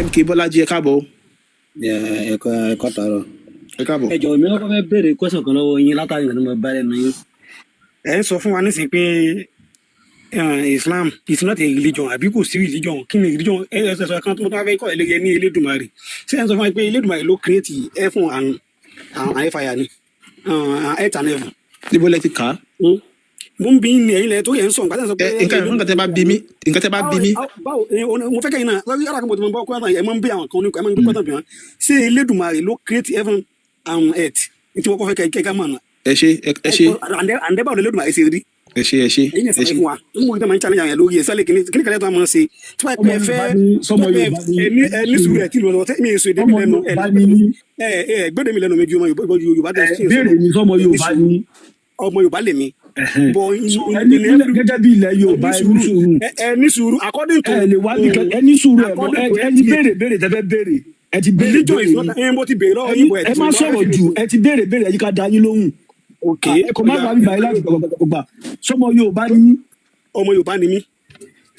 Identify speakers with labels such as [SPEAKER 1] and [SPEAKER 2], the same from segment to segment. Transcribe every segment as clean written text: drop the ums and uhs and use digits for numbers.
[SPEAKER 1] MK Bọ́lájí ẹ káàbọ̀.
[SPEAKER 2] ẹ̀kọ́ tààrọ̀.
[SPEAKER 1] Ẹ káàbọ̀.
[SPEAKER 3] Ẹ jọ̀ọ́ mi lọ́kọ́ fẹ́ béèrè question kan lọ́wọ́ yín látàrí ìgbà tí mo bá lẹ́nu yín. Ẹ ń sọ fún wa nísìnyí pé Islam is not a religion àbí kò sí religion kí ni religion ẹ sọ kan tó bá fẹ́ kọ́ ẹlẹ́gẹ̀ ní Elédùmarè ṣé ẹ ń sọ fún wa pé Elédùmarè ló create heaven and fire ni earth and heaven.
[SPEAKER 1] Níbo lẹ ti kà á?
[SPEAKER 3] Mo ń bí ní ẹ̀yin lẹ tó yẹ ń sọ nǹkan tẹ́ ń sọ pé.
[SPEAKER 1] Nǹkan tẹ́ bá bí mi.
[SPEAKER 3] Báwo mo fẹ́ kẹ́yìn náà lọ́sí yàrá kan bò tí mo bá kọ́ ẹ̀ máa ń bí àwọn kan oníkọ̀ ẹ̀ máa ń gbé pátá bí wọn ṣé Elédùmarè ló create heaven and earth ní tí wọ́n kọ́ fẹ́ kẹ́kẹ́ mọ̀ náà.
[SPEAKER 1] Ẹ ṣe.
[SPEAKER 3] Àǹdẹ́bà ò Elédùmarè ṣe rí.
[SPEAKER 1] Ẹ ṣe.
[SPEAKER 3] Ẹ̀yin ẹ̀sán fún wa n mú ìdámọ̀ challenge àwọn yẹn lórí ẹ̀sán lè kíní kẹ́lẹ́ tó máa ń ṣe tí wọ́n pẹ́ fẹ́ ní sùúrù ẹ̀ kí ló lọ́wọ́ mi èso ìdẹ́mi lẹ́nu gbọ́dọ̀ mi lẹ́nu mi ju ọmọ Yorùbá tẹ̀ sí
[SPEAKER 2] béèrè mi sọmọ Yorùbá ni
[SPEAKER 3] ọmọ Yorùbá lè mi.
[SPEAKER 2] Gẹ́gẹ́ bí ilẹ̀ Yorùbá
[SPEAKER 3] ẹni sùúrù according to
[SPEAKER 2] ẹni sùúrù ẹni béèrè tẹ́fẹ́ béèrè ẹ ti béèrè ẹ má sọ̀rọ̀ jù ẹ ti béèrè ẹ yí ká da yín lóhùn. ẹ kò má gba bíbá yín láti gbàgbà sọmọ Yorùbá ni.
[SPEAKER 3] Ọmọ Yorùbá ni mí.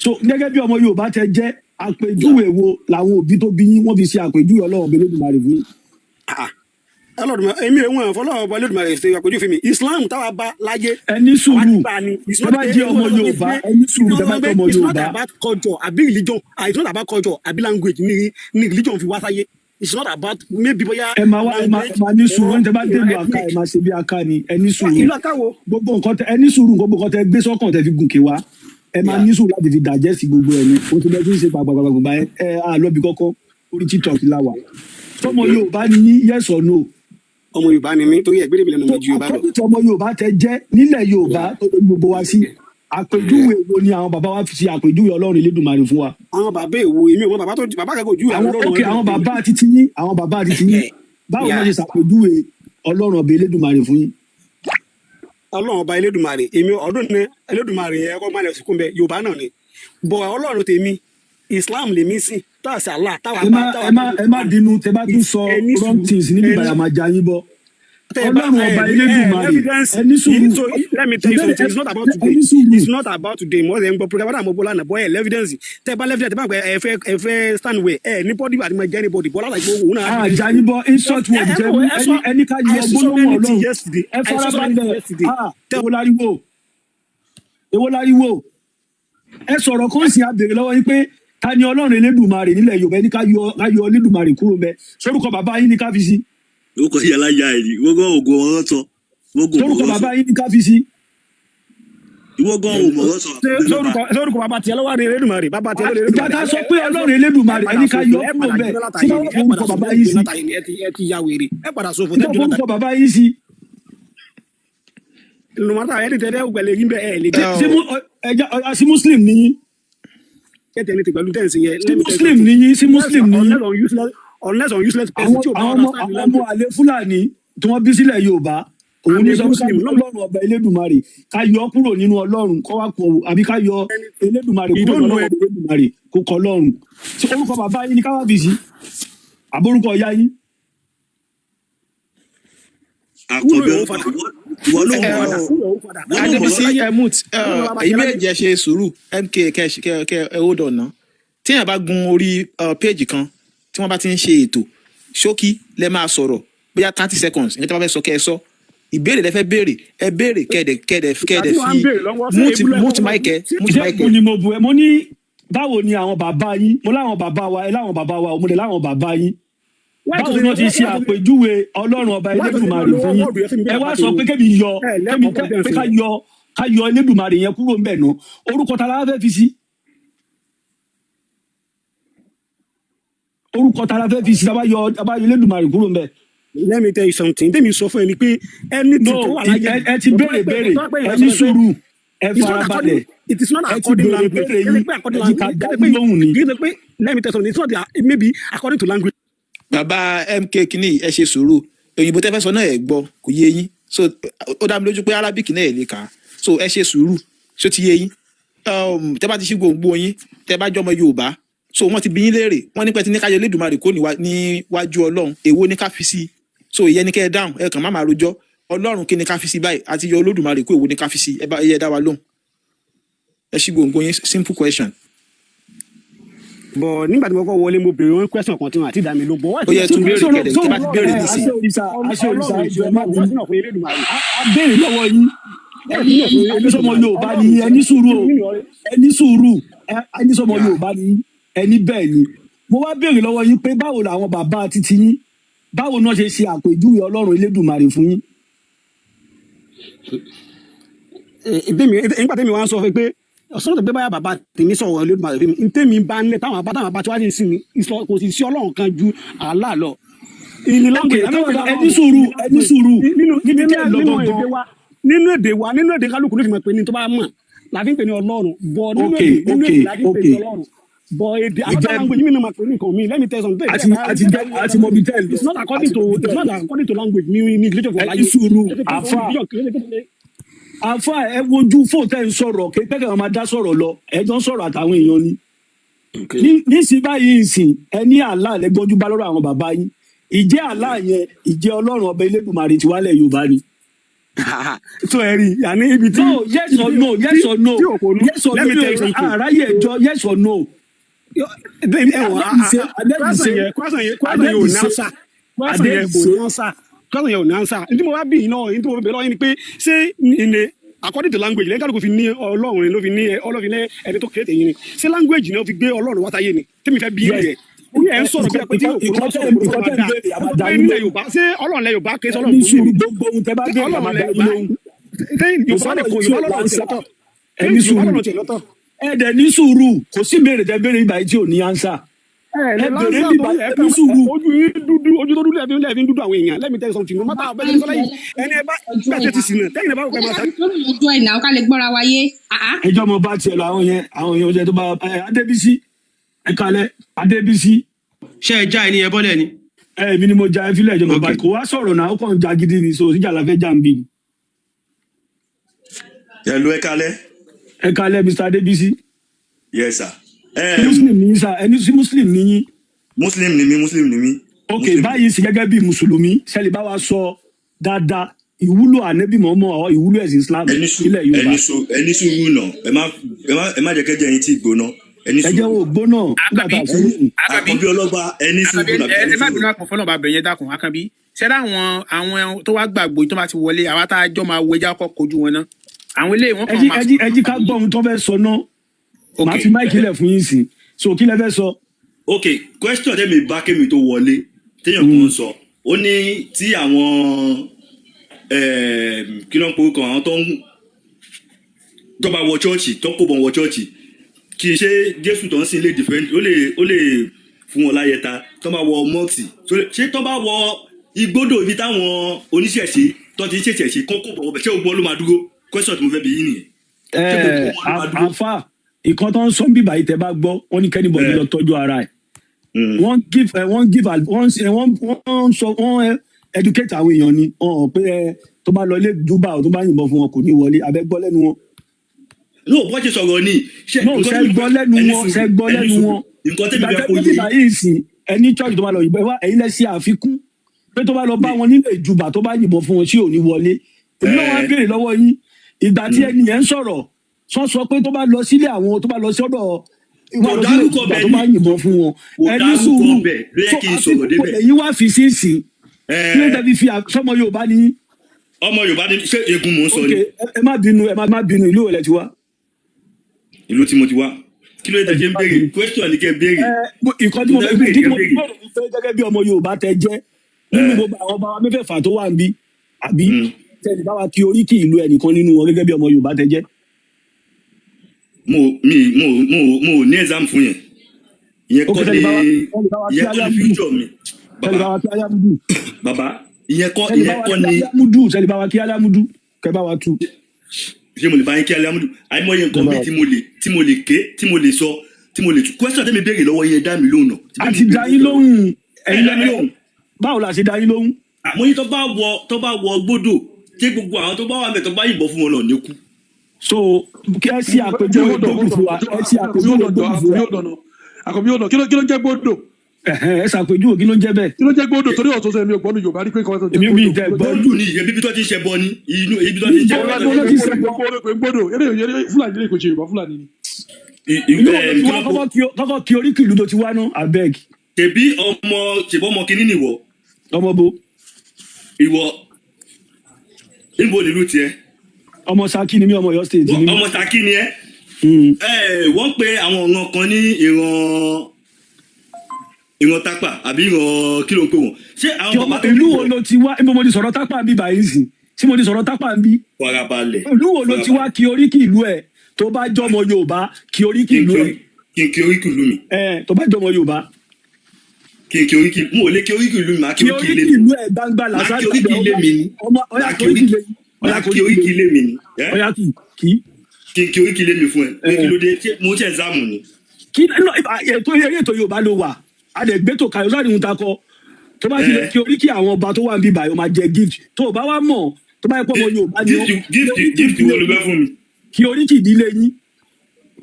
[SPEAKER 2] So gẹ́gẹ́ bí ọmọ Yorùbá tẹ jẹ́ àpèjúwe wo làwọn òbí tó bí yín wọ́n fi ṣe àpèjúwe Ọlọ́run Olódùmarè fún yín.
[SPEAKER 3] Èmi ìwọ̀n fọlọ́wọ́ ọba Olódùmarè ṣe àpèjúwe fún mi Islam táwa bá láyé.
[SPEAKER 2] Ẹni sùúrù tẹ bá jẹ́ ọmọ Yorùbá ẹni sùúrù tẹ bá jẹ́ ọmọ Yorùbá.
[SPEAKER 3] It's not about culture àbí religion it's not about culture àbí language ni religion fi wá sáyé. It's not about maybe bóyá.
[SPEAKER 2] ẹ máa ní sùúrù ẹni tẹ bá dé ìlú àká ẹ máa ṣe bí àká ni ẹni sùúrù.
[SPEAKER 3] Ìlú àká wo.
[SPEAKER 2] Gbogbo nǹkan tẹ ẹni sùúrù gbogbo nǹkan tẹ gbé sọ́kàn tẹ fi gùnkè wá ẹ máa ní sùúrù láti fi digest gbogbo ẹni o ti bẹ tí ń ṣe gbàgbàgbàgbà ẹ àlọ́bí kọ́kọ́ orí TikTok la wà. Sọmọ Yorùbá ni yes or no.
[SPEAKER 3] Ọmọ Yorùbá ni mí torí ẹgbẹ́ mi lẹ́nu mi ju Yorùbá lọ.
[SPEAKER 2] àkọ́kọ́ ọmọ Yorùbá tẹ jẹ́ nílẹ̀ Yorùbá tó lórí gbogbo wa sí àpèjúwe wo ni àwọn bàbá wa fi ṣe àpèjúwe Ọlọ́run Elédùmarè fún wa.
[SPEAKER 3] Àwọn bàbá èwo èmi ò mọ bàbá kẹ́kọ̀ọ́ ju
[SPEAKER 2] àwọn Ọlọ́run. àwọn bàbá àti tiyín báwo ni wọ́n ṣe ṣàpèjúwe Ọlọ́run ọba Elédùmarè fún yín.
[SPEAKER 3] Ọlọ́run ọba Elédùmarè èmi ọdún ní Elédùmarè ẹ̀kọ́ máa lẹ̀ síkún bẹ Yorùbá náà ni bọ̀ Ọlọ́run tèmi Islam lèmi sí táàsì Allah táwa
[SPEAKER 2] ẹ má bínú tẹ bá tún sọ wrong things níbi ìbàdàn máa já yín bọ. Ọlọ́run ọba Elédùmarè ẹni sùúrù.
[SPEAKER 3] So let me tell you something it's not about today it's not about today mo ṣe ń gbọ́ program wàdà mo bọ́ lánàá bọ́ ẹ̀ evidence tẹ bá evidence tẹ bá gbẹ ẹ fẹ́ stand way ẹ ní body àti mo jẹ́ ní body bọ́lá àti òun náà.
[SPEAKER 2] àjà yín bọ insult word jẹ ẹni ká yọ gbólóhùn Ọlọ́run ẹ farabalẹ̀ èwo láriwo ẹ sọ̀rọ̀ kó sì á béèrè lọ́wọ́ yín pé ta ni Ọlọ́run Elédùmarè nílẹ̀ Yorùbá ẹni ká yọ Elédùmarè kúrò mbẹ sórúkọ bàbá yín ni ká fi sí.
[SPEAKER 4] Orúkọ yàrá ya ẹ̀rí gbogbo ògùn ọ̀rọ̀ sọ.
[SPEAKER 2] Sórúkọ bàbá yín ni ká fi sí.
[SPEAKER 4] Ìwọ gan ògùn ọ̀rọ̀ sọ.
[SPEAKER 3] Sórúkọ bàbá tiẹ̀ lọ́wọ́ Elédùmarè bàbá tiẹ̀ lọ́wọ́ Elédùmarè.
[SPEAKER 2] Ìjọba sọ pé Ọlọ́run Elédùmarè ẹni ká yọ kúrò mbẹ tí wọ́n fọ orúkọ bàbá yín sí.
[SPEAKER 3] Ẹ ti ya wèrè ẹ padà sọ fún
[SPEAKER 2] tí wọ́n fọ orúkọ bàbá yín sí.
[SPEAKER 3] Lùmọ́tà ẹ̀ tẹ̀lé ọgbẹ̀lẹ̀ yín bẹ́ẹ̀ ẹ̀ lè jẹ́.
[SPEAKER 2] Sí Muslim ni yín. Muslim ni yín sí Muslim ni yín.
[SPEAKER 3] Unless on useless person.
[SPEAKER 2] Àwọn ọmọ àlè Fúlàní tí wọ́n bí sílẹ̀ Yorùbá òun ní sọ pé Ọlọ́run ọba Elédùmarè ká yọ kúrò nínú Ọlọ́run kó wá kó àbí ká yọ Elédùmarè kúrò nínú Elédùmarè kó kọ Ọlọ́run. Ṣé orúkọ bàbá yín ni ká wá bí sí? Àbórúkọ ìyá yín?
[SPEAKER 1] Adébísí Emut èyí méjì ẹ ṣe sùúrù MK kẹ hold on náà tí èèyàn bá gun orí péèjì kan tí wọ́n bá ti ń ṣe ètò ṣókí lẹ máa sọ̀rọ̀ bóyá 30 seconds ìyẹn tí wọ́n bá fẹ́ sọ kẹ́ ẹ sọ ìbéèrè lẹ fẹ́ béèrè ẹ béèrè kẹ́ẹ̀dẹ̀ fi mute mic ẹ.
[SPEAKER 2] ìṣègùn ni mo bu ẹ mo ní báwo ni àwọn bàbá yín mo láwọn bàbá wa ẹ láwọn bàbá wa mo lè láwọn bàbá yín báwo ni wọ́n ti ṣe àpèjúwe Ọlọ́run ọba Elédùmarè fún yín ẹ wá sọ pé ká yọ Elédùmarè yẹn kúrò ń bẹ̀ náà orúkọ ta la fẹ́ fi sí. Orúkọ ta la fẹ́ fi sí ta bá yọ Elédùmarè kúrò ń bẹ̀.
[SPEAKER 3] Let me tell you something tẹ́mi sọ fún ẹ ni pé anything tó wà láyé.
[SPEAKER 2] ẹ ti béèrè ẹ ní sùúrù ẹ farabalẹ̀
[SPEAKER 3] it is not
[SPEAKER 2] ẹ ti
[SPEAKER 3] according language
[SPEAKER 2] béèrè yín ẹ ti ká dájú lóhùn ni.
[SPEAKER 3] Let me tell you something it's not maybe according to language.
[SPEAKER 1] Bàbá MK kìíní ẹ ṣe sùúrù òyìnbó tẹ́ fẹ́ sọ náà ẹ gbọ́ kò yé yín so ó dá mi lójú pé Arabic náà ẹ lè kà á so ẹ ṣe sùúrù ṣó ti yé yín tẹ́ bá ti ṣí gbòǹgbò yín tẹ́ bá jọmọ Yorùbá so wọ́n ti bí yín léèrè wọ́n ní pé ti ní ká yọ Elédùmarè kó níwájú Ọlọ́run èwo ní ká fi sí so ìyẹn ní kẹ́ ẹ dáhùn ẹ kàn má máa rojọ́ Ọlọ́run kí ni ká fi sí báyìí àti yọ Olódùmarè kó èwo ní ká fi sí ẹ dá wa lóhùn ẹ ṣí gbòǹgbò yín simple question.
[SPEAKER 3] bọ̀ nígbà tí mo kọ́ wọlé mo béèrè wọn question kan tí wọn àti ìdámi ló bọ̀ wá
[SPEAKER 1] ó yẹ tún béèrè kẹ̀dẹ̀ tí bá ti béèrè nísìn.
[SPEAKER 2] àṣẹ òrìṣà ẹjọ́ ẹ má bínú. a béèrè lọ́wọ́ yín ẹni sọmọ Yorùbá ni ẹni sùúrù ẹni sùúrù ẹni sọmọ Yorùbá ni ẹni bẹ́ẹ̀ ni mo wá béèrè lọ́wọ́ yín pé báwo làwọn bàbá titi yín báwo náà ṣe ṣe àpèjúwe Ọlọ́run Elédùmarè fún yín.
[SPEAKER 3] nígbà tẹ́mi wá ń sọ fún pé ọ̀sán tó gbé báyà bàbá tèmi sọ̀rọ̀ Elédùmarè fún mi ntẹ́mi bá ń lẹ̀ táwọn bàbá tí wàá ti sìn ní kò sì sí Ọlọ́run kan ju Allah lọ.
[SPEAKER 2] ẹni sùúrù
[SPEAKER 3] nínú èdè kálukú ló fi mọ̀ pé ní tó bá mọ̀ la fi ń pè ní Ọlọ́run bọ̀ nínú èdè la fi ń pè ní Ọlọ́run bọ̀ èdè àwọn tó máa ń gbé yín mi máa pè ní nǹkan mi let me tell you something.
[SPEAKER 2] àti mọbi tẹ́lẹ̀.
[SPEAKER 3] it's not according to language ní English of
[SPEAKER 2] ẹni sùúrù àfa ẹ wojú fóòtẹ́ ń sọ̀rọ̀ kékeré wọn máa dá sọ̀rọ̀ lọ ẹjọ́ ń sọ̀rọ̀ àtàwọn èèyàn ni. nísìnyí báyìí ìsìn ẹni àlá lẹ́gbọ́njú bá lọ́rọ̀ àwọn bàbá yín ìjẹ́ àlá yẹn ìjẹ́ Ọlọ́run ọba Elédùmarè ti wálẹ̀ Yorùbá ni.
[SPEAKER 3] so ẹ rí yàní ibi tí.
[SPEAKER 2] no yes or no yes or no yes or no àráyè ẹjọ́ yes or no.
[SPEAKER 3] Kwásán yẹn ò ní ansa ní tí mo bá bí iná ní tí mo bẹ lọ́wọ́ yín ni pé ṣé ìní according to language lẹ́yìn kálukú fi ní Ọlọ́run ló fi ní Ọlọ́run ní ẹni tó kéde yín ni ṣé language náà fi gbé Ọlọ́run wátáyé ni tí mi fẹ́ bí yẹn orí ẹ̀ ń sọ̀rọ̀ bí apẹtí òkúrọ̀ sọ̀rọ̀ bí ọba dá nílẹ̀ Yorùbá ṣé Ọlọ́run lẹ Yorùbá kẹsàn Ọlọ́run tó ní
[SPEAKER 2] gbogbo ohun tẹ bá dé
[SPEAKER 3] Ọlọ́run lẹ Yorùbá Yorùbá ti lọ́tọ̀
[SPEAKER 2] ẹ̀ẹ́dẹ̀ ní sùúrù kò sí béèrè tẹ béèrè ibà tí ò ní ansa.
[SPEAKER 3] ojú tó dúdú lẹ́ẹ̀fín dúdú àwọn èèyàn let me tell you something no matter how bẹ́ẹ̀ sọ́lá yìí ẹni ẹ bá bẹ́ẹ̀ ti sinmi tẹ́yìn ẹ bá rò pé máa ta.
[SPEAKER 5] ọjọ́ ìnáwó ká lè gbọ́ra wáyé.
[SPEAKER 2] ẹjọ́ mo bá tiẹ̀ lọ àwọn yẹn ọjọ́ tó bá Adébísí ẹ kalẹ̀ Adébísí.
[SPEAKER 6] ṣé ẹ já ẹni yẹn bọ́lẹ̀ ni.
[SPEAKER 2] èmi ni mo ja ẹ fílẹ̀ ìjọba báyìí kò wá sọ̀rọ̀ náà ó kàn já gidi ni so síjà la fẹ́ jà ń bì.
[SPEAKER 4] Hello, ẹ kalẹ̀.
[SPEAKER 2] ẹ kalẹ̀ Mr. Adébísí.
[SPEAKER 4] Yes sir.
[SPEAKER 2] Muslim ni sá ẹni sí Muslim ni yín.
[SPEAKER 4] Muslim ni mí.
[SPEAKER 2] ok báyìí sì gẹ́gẹ́ bí mùsùlùmí ṣẹlẹ̀ bá wa sọ dáadáa ìwúlò ànẹ́bí mọ́mọ́ ọ ìwúlò ẹ̀sìn Islam ilẹ̀ Yorùbá.
[SPEAKER 4] ẹni sùúrù náà ẹ má jẹ́ kẹ́jẹ́ yín tí gbóná.
[SPEAKER 2] ẹjẹ́ wo gbóná.
[SPEAKER 4] Àkànbí ọlọ́ba ẹni sùúrù náà.
[SPEAKER 1] ẹ má bínú àpò fọlọ́ba bẹ̀yẹn dákun Àkànbí ṣẹ́dá àwọn tó wá gbàgbọ́ tó bá ti wọlé àwa tá a jọ máa wo ẹja kọ́ kojú wọn náà àwọn ilé wọn kàn máa.
[SPEAKER 2] ẹjí ká gbọ́ ohun tó fẹ́ sọ náà màá fi máìkì lẹ̀ fún yín sí so kí lẹ fẹ́ sọ.
[SPEAKER 4] ok question tẹ́mi bá kémi tó wọlé téèyàn kan sọ ó ní tí àwọn kí ló ń porúkọ àwọn tó bá wọ chọ́ọ̀chì tó kó bọ̀ wọ chọ́ọ̀chì kì í ṣe Jésù tó ń sìn lè defend ó lè fún wọn láyẹta tó bá wọ mọ́ọ̀tì ṣé tó bá wọ igbódò ibi táwọn oníṣẹ̀ṣe tó ti ń ṣèṣẹ̀ṣe kó kó bọ̀ wọ bẹ̀ ṣé ogun ló máa dúró question tí mo fẹ́ bi yín nìyẹn.
[SPEAKER 2] àfa ìkan tó ń sọ bíbá yìí tẹ bá gbọ́ wọ́n ní kẹ́nìbọ̀dì lọ tọ́jú ara ẹ̀ wọ́n educate àwọn èèyàn ni pé tó bá lọ ilé dúbà tó bá yìnbọn fún wọn kò ní wọlé abẹ́ gbọ́ lẹ́nu wọn.
[SPEAKER 4] no bọ́n ti sọ̀rọ̀ ni.
[SPEAKER 2] ṣe gbọ́ lẹ́nu wọn
[SPEAKER 4] nǹkan tẹ́bi bẹ́ẹ̀ kó yé.
[SPEAKER 2] bíbá yìí sì ẹni church tó bá lọ yìnbọn ẹ̀yin lẹ́sí àfikún pé tó bá lọ bá wọn nílé ìjùbà tó bá yìnbọn fún wọn sí ò ní wọlé. èmi náà wá béèrè lọ́wọ́ yín ìgbà tí ẹni yẹn ń sọ̀rọ̀ sọ pé tó bá lọ sílé àwọn tó bá lọ sí ọ̀dọ̀
[SPEAKER 4] kò dárúkọ bẹ́ẹ̀
[SPEAKER 2] tó bá yìnbọn fún wọn ẹni sùúrù tó àsìkò èyí wá fi sí ìsìn kí ló dé fi sọmọ Yorùbá ní.
[SPEAKER 4] ọmọ Yorùbá ní ṣé egun mò ń sọ ni.
[SPEAKER 2] ẹ má bínú ìlú ìwẹ̀lẹ̀ ti wá.
[SPEAKER 4] ìlú tí mo ti wá kí ló dé jẹ́ ń béèrè question ni kẹ́ ń béèrè.
[SPEAKER 2] ìkan tí mo fẹ́ béèrè gẹ́gẹ́ bí ọmọ Yorùbá tẹ jẹ́ nínú gbogbo àwọn ọba wa mẹ́fẹ̀ẹ̀fà tó wà ń bí àbí tẹ̀lé bá wa kí oríkì ìlú ẹnìkan nínú wọn gẹ́gẹ́ bí ọmọ Yorùbá tẹ jẹ́.
[SPEAKER 4] mo ní exam fún yẹn ìyẹn kọ́ ni future mi baba ìyẹn kọ́ ni.
[SPEAKER 2] sẹ́lẹ̀ bá wa kí Alamudu kẹ́ bá wa tú.
[SPEAKER 4] ṣé mo lè bá yín kí Alamudu àìmọye nǹkan mi tí mo lè ké tí mo lè sọ tí mo lè tú question tẹ́mi béèrè lọ́wọ́ yẹn dá mi lóhùn náà.
[SPEAKER 2] a ti dá yín lóhùn ẹ̀yin lóhùn báwo la ṣe dá yín lóhùn.
[SPEAKER 4] àmọ́ yín tó bá wọ gbódò tí gbogbo àwọn tó bá wà mẹ́ tó bá yìnbọn fún wọn náà ní kú.
[SPEAKER 2] so kí ẹ ṣe àpèjúwe gbòdò fún wa ẹ ṣe àpèjúwe gbòdò fún wa.
[SPEAKER 7] àkọ́bí ọ̀dọ̀ kí ló ń jẹ́ gbòdò.
[SPEAKER 2] ẹ ṣàpèjúwe kí ló ń jẹ́ bẹ́ẹ̀.
[SPEAKER 7] kí ló ń jẹ́ gbòdò torí ọ̀tún sọ èmi ò gbọ́ ní Yorùbá ní pé kọ́ńtà
[SPEAKER 2] èmi mi jẹ́
[SPEAKER 4] gbòdò ní ibi tó ti ṣe bọ ní ibi tó ti ṣe bọ ní.
[SPEAKER 7] gbòdò eré Fúlàní lè kò ṣe Yorùbá Fúlàní ni.
[SPEAKER 2] ìlú wo ló ti wá kọ́kọ́ kí oríkì ìlú tó ti wá náà abeg.
[SPEAKER 4] ṣèbí ọmọ kínní nìwọ.
[SPEAKER 2] ọmọ bo.
[SPEAKER 4] ìwọ níbo nílùú tiẹ̀.
[SPEAKER 2] ọmọ Ṣakí ni mí, ọmọ Ọ̀yọ́ state ni mí.
[SPEAKER 4] ọmọ Ṣakí ni ẹ. wọ́n pe àwọn ọ̀ràn kan ní ìran tápà àbí ìran kí ló ń pè wọ́n. ṣé àwọn bàbá tó
[SPEAKER 2] ìlú wo ló ti wá ibo mo ti sọ̀rọ̀ tápà ń bí báyìí sí tí mo ti sọ̀rọ̀ tápà ń bí.
[SPEAKER 4] farabalẹ̀.
[SPEAKER 2] ìlú wo ló ti wá kí oríkì ìlú ẹ̀ tó bá jọmọ Yorùbá kí oríkì ìlú ẹ̀.
[SPEAKER 4] kí n kí oríkì ìlú mi.
[SPEAKER 2] tó bá jọmọ Yorùbá.
[SPEAKER 4] kí n kí oríkì mo ò lè kí oríkì ìlú mi máa kí oríkì ilé mi.
[SPEAKER 2] kí oríkì ìlú ẹ̀ gbangba làṣà
[SPEAKER 4] máa kí oríkì ilé mi ni. máa kí oríkì ilé mi ni.
[SPEAKER 2] ọ̀yà kí
[SPEAKER 4] n kí oríkì ilé mi fún ẹ. kí ló dé mo ń ṣe ẹ̀sáàmù ni.
[SPEAKER 2] kí ètò Yorùbá ló wà a lè gbé tó kàyọ́ sáré ń takọ tó bá ti lè kí oríkì àwọn ọba tó wà ń bí báyìí ó máa jẹ gift tó o bá wá mọ̀ tó bá yẹ pọ̀ mọ́ Yorùbá ni ó.
[SPEAKER 4] gift wo ló fẹ́ fún mi.
[SPEAKER 2] kí oríkì ìdílé yín.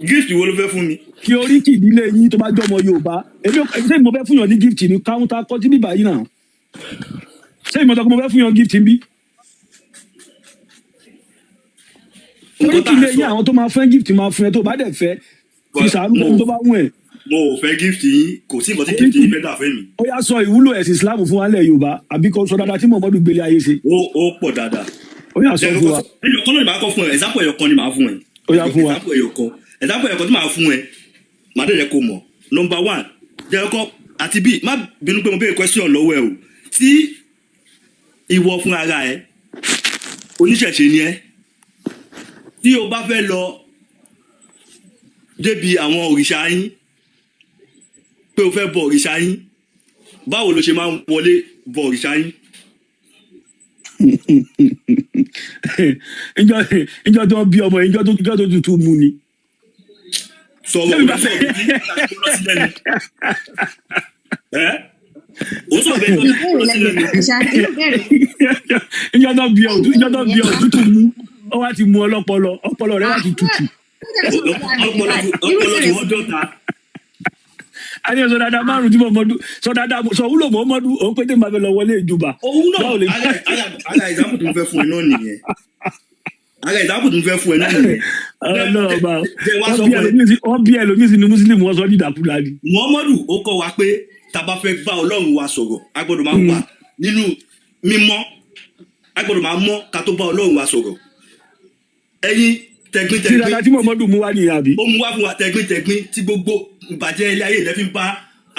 [SPEAKER 4] gift wo ló fẹ́ fún mi.
[SPEAKER 2] kí oríkì ìdílé yín tó bá jọ ọmọ Yorùbá èmi ṣé mo fẹ́ fún yàn ní gift ní káwùntà kọ́ tí bíbá yìí náà ṣé ìmọ̀tọ́ kí mo fẹ́ fún yàn gift bí. oríkì ilé yín àwọn tó máa fẹ́ gift máa fún ẹ tó bá dẹ̀ fẹ́ fi sàánú tó bá wù ẹ́.
[SPEAKER 4] mo ò fẹ́ gift yín kò sí ìmọ̀tí gift yín fẹ́ dà fẹ́ mi.
[SPEAKER 2] ó yá sọ ìwúlò ẹ̀sìn Islam fún wa lẹ̀ Yorùbá àbí kò sọ dáadáa tí Muhammadu gbélé ayé ṣe.
[SPEAKER 4] ó pọ̀ dáadáa.
[SPEAKER 2] ó yá sọ fún wa.
[SPEAKER 4] ẹ̀yọ̀kan náà ni màá kọ́ fún ẹ example ẹ̀yọ̀kan ni màá fún ẹ.
[SPEAKER 2] ó yá fún wa.
[SPEAKER 4] example ẹ̀yọ̀kan tí màá fún ẹ màá dẹ̀ yẹ kó mọ̀. number one jẹ́rọ̀kọ́ àti bí má bínú pé mo béèrè question lọ́wọ́ ẹ o tí ìwọ fún ara ẹ oníṣẹ̀ṣe ni ẹ tí o bá fẹ́ lọ débi àwọn òrìṣà yín pé o fẹ́ bọ òrìṣà yín báwo ló ṣe máa ń wọlé bọ òrìṣà yín.
[SPEAKER 2] ìjọ tó bí ọmọ ìjọ tó tutù mu ni.
[SPEAKER 4] sọ̀rọ̀ òun sọ̀rọ̀ bí lọ sílẹ̀ ni. ó sọ̀rọ̀ bẹ́ẹ̀ lọ sílẹ̀ ni.
[SPEAKER 2] ìjọ tó bí ọ tutù mu ọ wá ti mu ọpọlọ rẹ wá ti tutù.
[SPEAKER 4] ọpọlọ tí wọ́n dọ̀ta.
[SPEAKER 2] a ní sọ dáadáa márùn tí mo mọdún sọ dáadáa sọ wúlò mọ mọdún òun pété máa fẹ́ lọ wọlé ìjùbà.
[SPEAKER 4] òun náà ara ìdáàbò tó ń fẹ́ fún ẹ náà nìyẹn. ara ìdáàbò tó ń fẹ́ fún ẹ náà nìyẹn.
[SPEAKER 2] ọlọ́ọ̀bá wọ́n bí ẹlòmíín sí ni Muslim wọ́n sọ ní ìdàkúdà ni.
[SPEAKER 4] Muhammadu ó kọ́ wa pé tá a bá fẹ́ bá Ọlọ́run wa sọ̀rọ̀ a gbọ́dọ̀ máa wà nínú mímọ́ a gbọ́dọ̀ máa mọ́ ká tó bá Ọlọ́run wa sọ̀rọ̀. ẹ̀yin tẹ̀gbintẹ̀gbin
[SPEAKER 2] tí dada tí Muhammadu mú wá nìyẹn àbí.
[SPEAKER 4] ó mú wá fún wa tẹ̀gbintẹ̀gbin tí gbogbo ìbàjẹ́ ilé ayé ìlẹ́fín bá